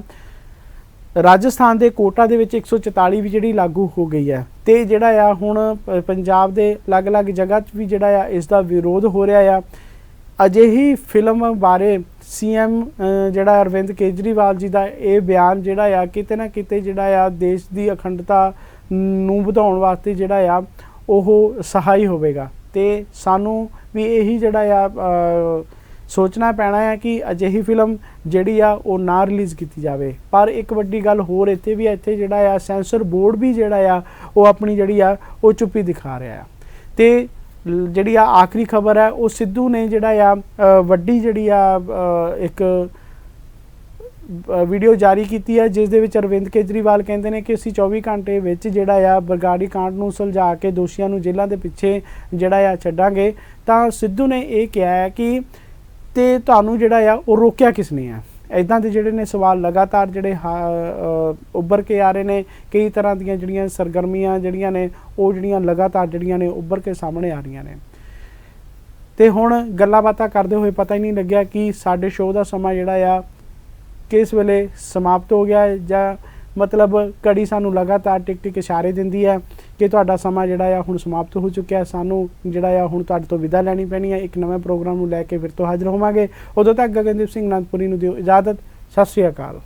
ਰਾਜਸਥਾਨ ਦੇ ਕੋਟਾ ਦੇ ਵਿੱਚ 144 ਵੀ ਜਿਹੜੀ ਲਾਗੂ ਹੋ ਗਈ ਹੈ ਤੇ ਜਿਹੜਾ ਆ ਹੁਣ ਪੰਜਾਬ ਦੇ ਅਲੱਗ-ਅਲੱਗ ਜਗ੍ਹਾ 'ਚ ਵੀ ਜਿਹੜਾ ਆ ਇਸ ਦਾ ਵਿਰੋਧ ਹੋ ਰਿਹਾ ਆ। ਅਜਿਹੀ ਫਿਲਮ ਬਾਰੇ ਸੀਐਮ ਜਿਹੜਾ ਅਰਵਿੰਦ ਕੇਜਰੀਵਾਲ ਜੀ ਦਾ ਇਹ ਬਿਆਨ ਜਿਹੜਾ ਆ ਕਿਤੇ ਨਾ ਕਿਤੇ ਜਿਹੜਾ ਆ ਦੇਸ਼ ਦੀ ਅਖੰਡਤਾ ਨੂੰ ਵਧਾਉਣ ਵਾਸਤੇ ਜਿਹੜਾ ਆ ਉਹ ਸਹਾਈ ਹੋਵੇਗਾ ਤੇ ਸਾਨੂੰ ਵੀ ਇਹੀ ਜਿਹੜਾ ਆ ਸੋਚਣਾ ਪੈਣਾ ਹੈ ਕਿ ਅਜਿਹੀ ਫਿਲਮ ਜਿਹੜੀ ਆ ਉਹ ਨਾ ਰਿਲੀਜ਼ ਕੀਤੀ ਜਾਵੇ। ਪਰ ਇੱਕ ਵੱਡੀ ਗੱਲ ਹੋਰ ਇੱਥੇ ਵੀ ਇੱਥੇ ਜਿਹੜਾ ਆ ਸੈਂਸਰ ਬੋਰਡ ਵੀ ਜਿਹੜਾ ਆ ਉਹ ਆਪਣੀ ਜਿਹੜੀ ਆ ਉਹ ਚੁੱਪੀ ਦਿਖਾ ਰਿਹਾ ਆ। ਤੇ ਜਿਹੜੀ ਆ ਆਖਰੀ ਖਬਰ ਹੈ ਉਹ ਸਿੱਧੂ ਨੇ ਜਿਹੜਾ ਆ ਵੱਡੀ ਜਿਹੜੀ ਆ ਇੱਕ ਵੀਡੀਓ ਜਾਰੀ ਕੀਤੀ ਹੈ ਜਿਸ ਦੇ ਵਿੱਚ ਅਰਵਿੰਦ ਕੇਜਰੀਵਾਲ ਕਹਿੰਦੇ ਨੇ ਕਿ ਅਸੀਂ 24 ਘੰਟੇ ਵਿੱਚ ਜਿਹੜਾ ਆ ਬਰਗਾੜੀ ਕਾਂਡ ਨੂੰ ਸੁਲਝਾ ਕੇ ਦੋਸ਼ੀਆਂ ਨੂੰ ਜੇਲ੍ਹਾਂ ਦੇ ਪਿੱਛੇ ਜਿਹੜਾ ਆ ਛੱਡਾਂਗੇ। ਤਾਂ ਸਿੱਧੂ ਨੇ ਇਹ ਕਿਹਾ ਹੈ ਕਿ ਤੇ ਤੁਹਾਨੂੰ ਜਿਹੜਾ ਆ ਉਹ ਰੋਕਿਆ ਕਿਸ ਨੇ ਆ। ਇੱਦਾਂ ਦੇ ਜਿਹੜੇ ਨੇ ਸਵਾਲ ਲਗਾਤਾਰ ਜਿਹੜੇ ਉੱਭਰ ਕੇ ਆ ਰਹੇ ਨੇ। ਕਈ ਤਰ੍ਹਾਂ ਦੀਆਂ ਜਿਹੜੀਆਂ ਸਰਗਰਮੀਆਂ ਜਿਹੜੀਆਂ ਨੇ ਉਹ ਜਿਹੜੀਆਂ ਲਗਾਤਾਰ ਜਿਹੜੀਆਂ ਨੇ ਉੱਭਰ ਕੇ ਸਾਹਮਣੇ ਆ ਰਹੀਆਂ ਨੇ। ਤੇ ਹੁਣ ਗੱਲਾਂ ਬਾਤਾਂ ਕਰਦੇ ਹੋਏ ਪਤਾ ਹੀ ਨਹੀਂ ਲੱਗਿਆ ਕਿ ਸਾਡੇ ਸ਼ੋਅ ਦਾ ਸਮਾਂ ਜਿਹੜਾ ਆ ਕਿਸ ਵੇਲੇ ਸਮਾਪਤ ਹੋ ਗਿਆ ਜਾਂ ਮਤਲਬ ਘੜੀ ਸਾਨੂੰ ਲਗਾਤਾਰ ਟਿਕ ਇਸ਼ਾਰੇ ਦਿੰਦੀ ਹੈ ਕਿ ਤੁਹਾਡਾ ਸਮਾਂ ਜਿਹੜਾ ਆ ਹੁਣ ਸਮਾਪਤ ਹੋ ਚੁੱਕਿਆ। ਸਾਨੂੰ ਜਿਹੜਾ ਆ ਹੁਣ ਤੁਹਾਡੇ ਤੋਂ ਵਿਦਾ ਲੈਣੀ ਪੈਣੀ ਹੈ। ਇੱਕ ਨਵੇਂ ਪ੍ਰੋਗਰਾਮ ਨੂੰ ਲੈ ਕੇ ਫਿਰ ਤੋਂ ਹਾਜ਼ਰ ਹੋਵਾਂਗੇ। ਉਦੋਂ ਤੱਕ ਗਗਨਦੀਪ ਸਿੰਘ ਅਨੰਦਪੁਰੀ ਨੂੰ ਦਿਓ ਇਜਾਜ਼ਤ। ਸਤਿ ਸ਼੍ਰੀ ਅਕਾਲ।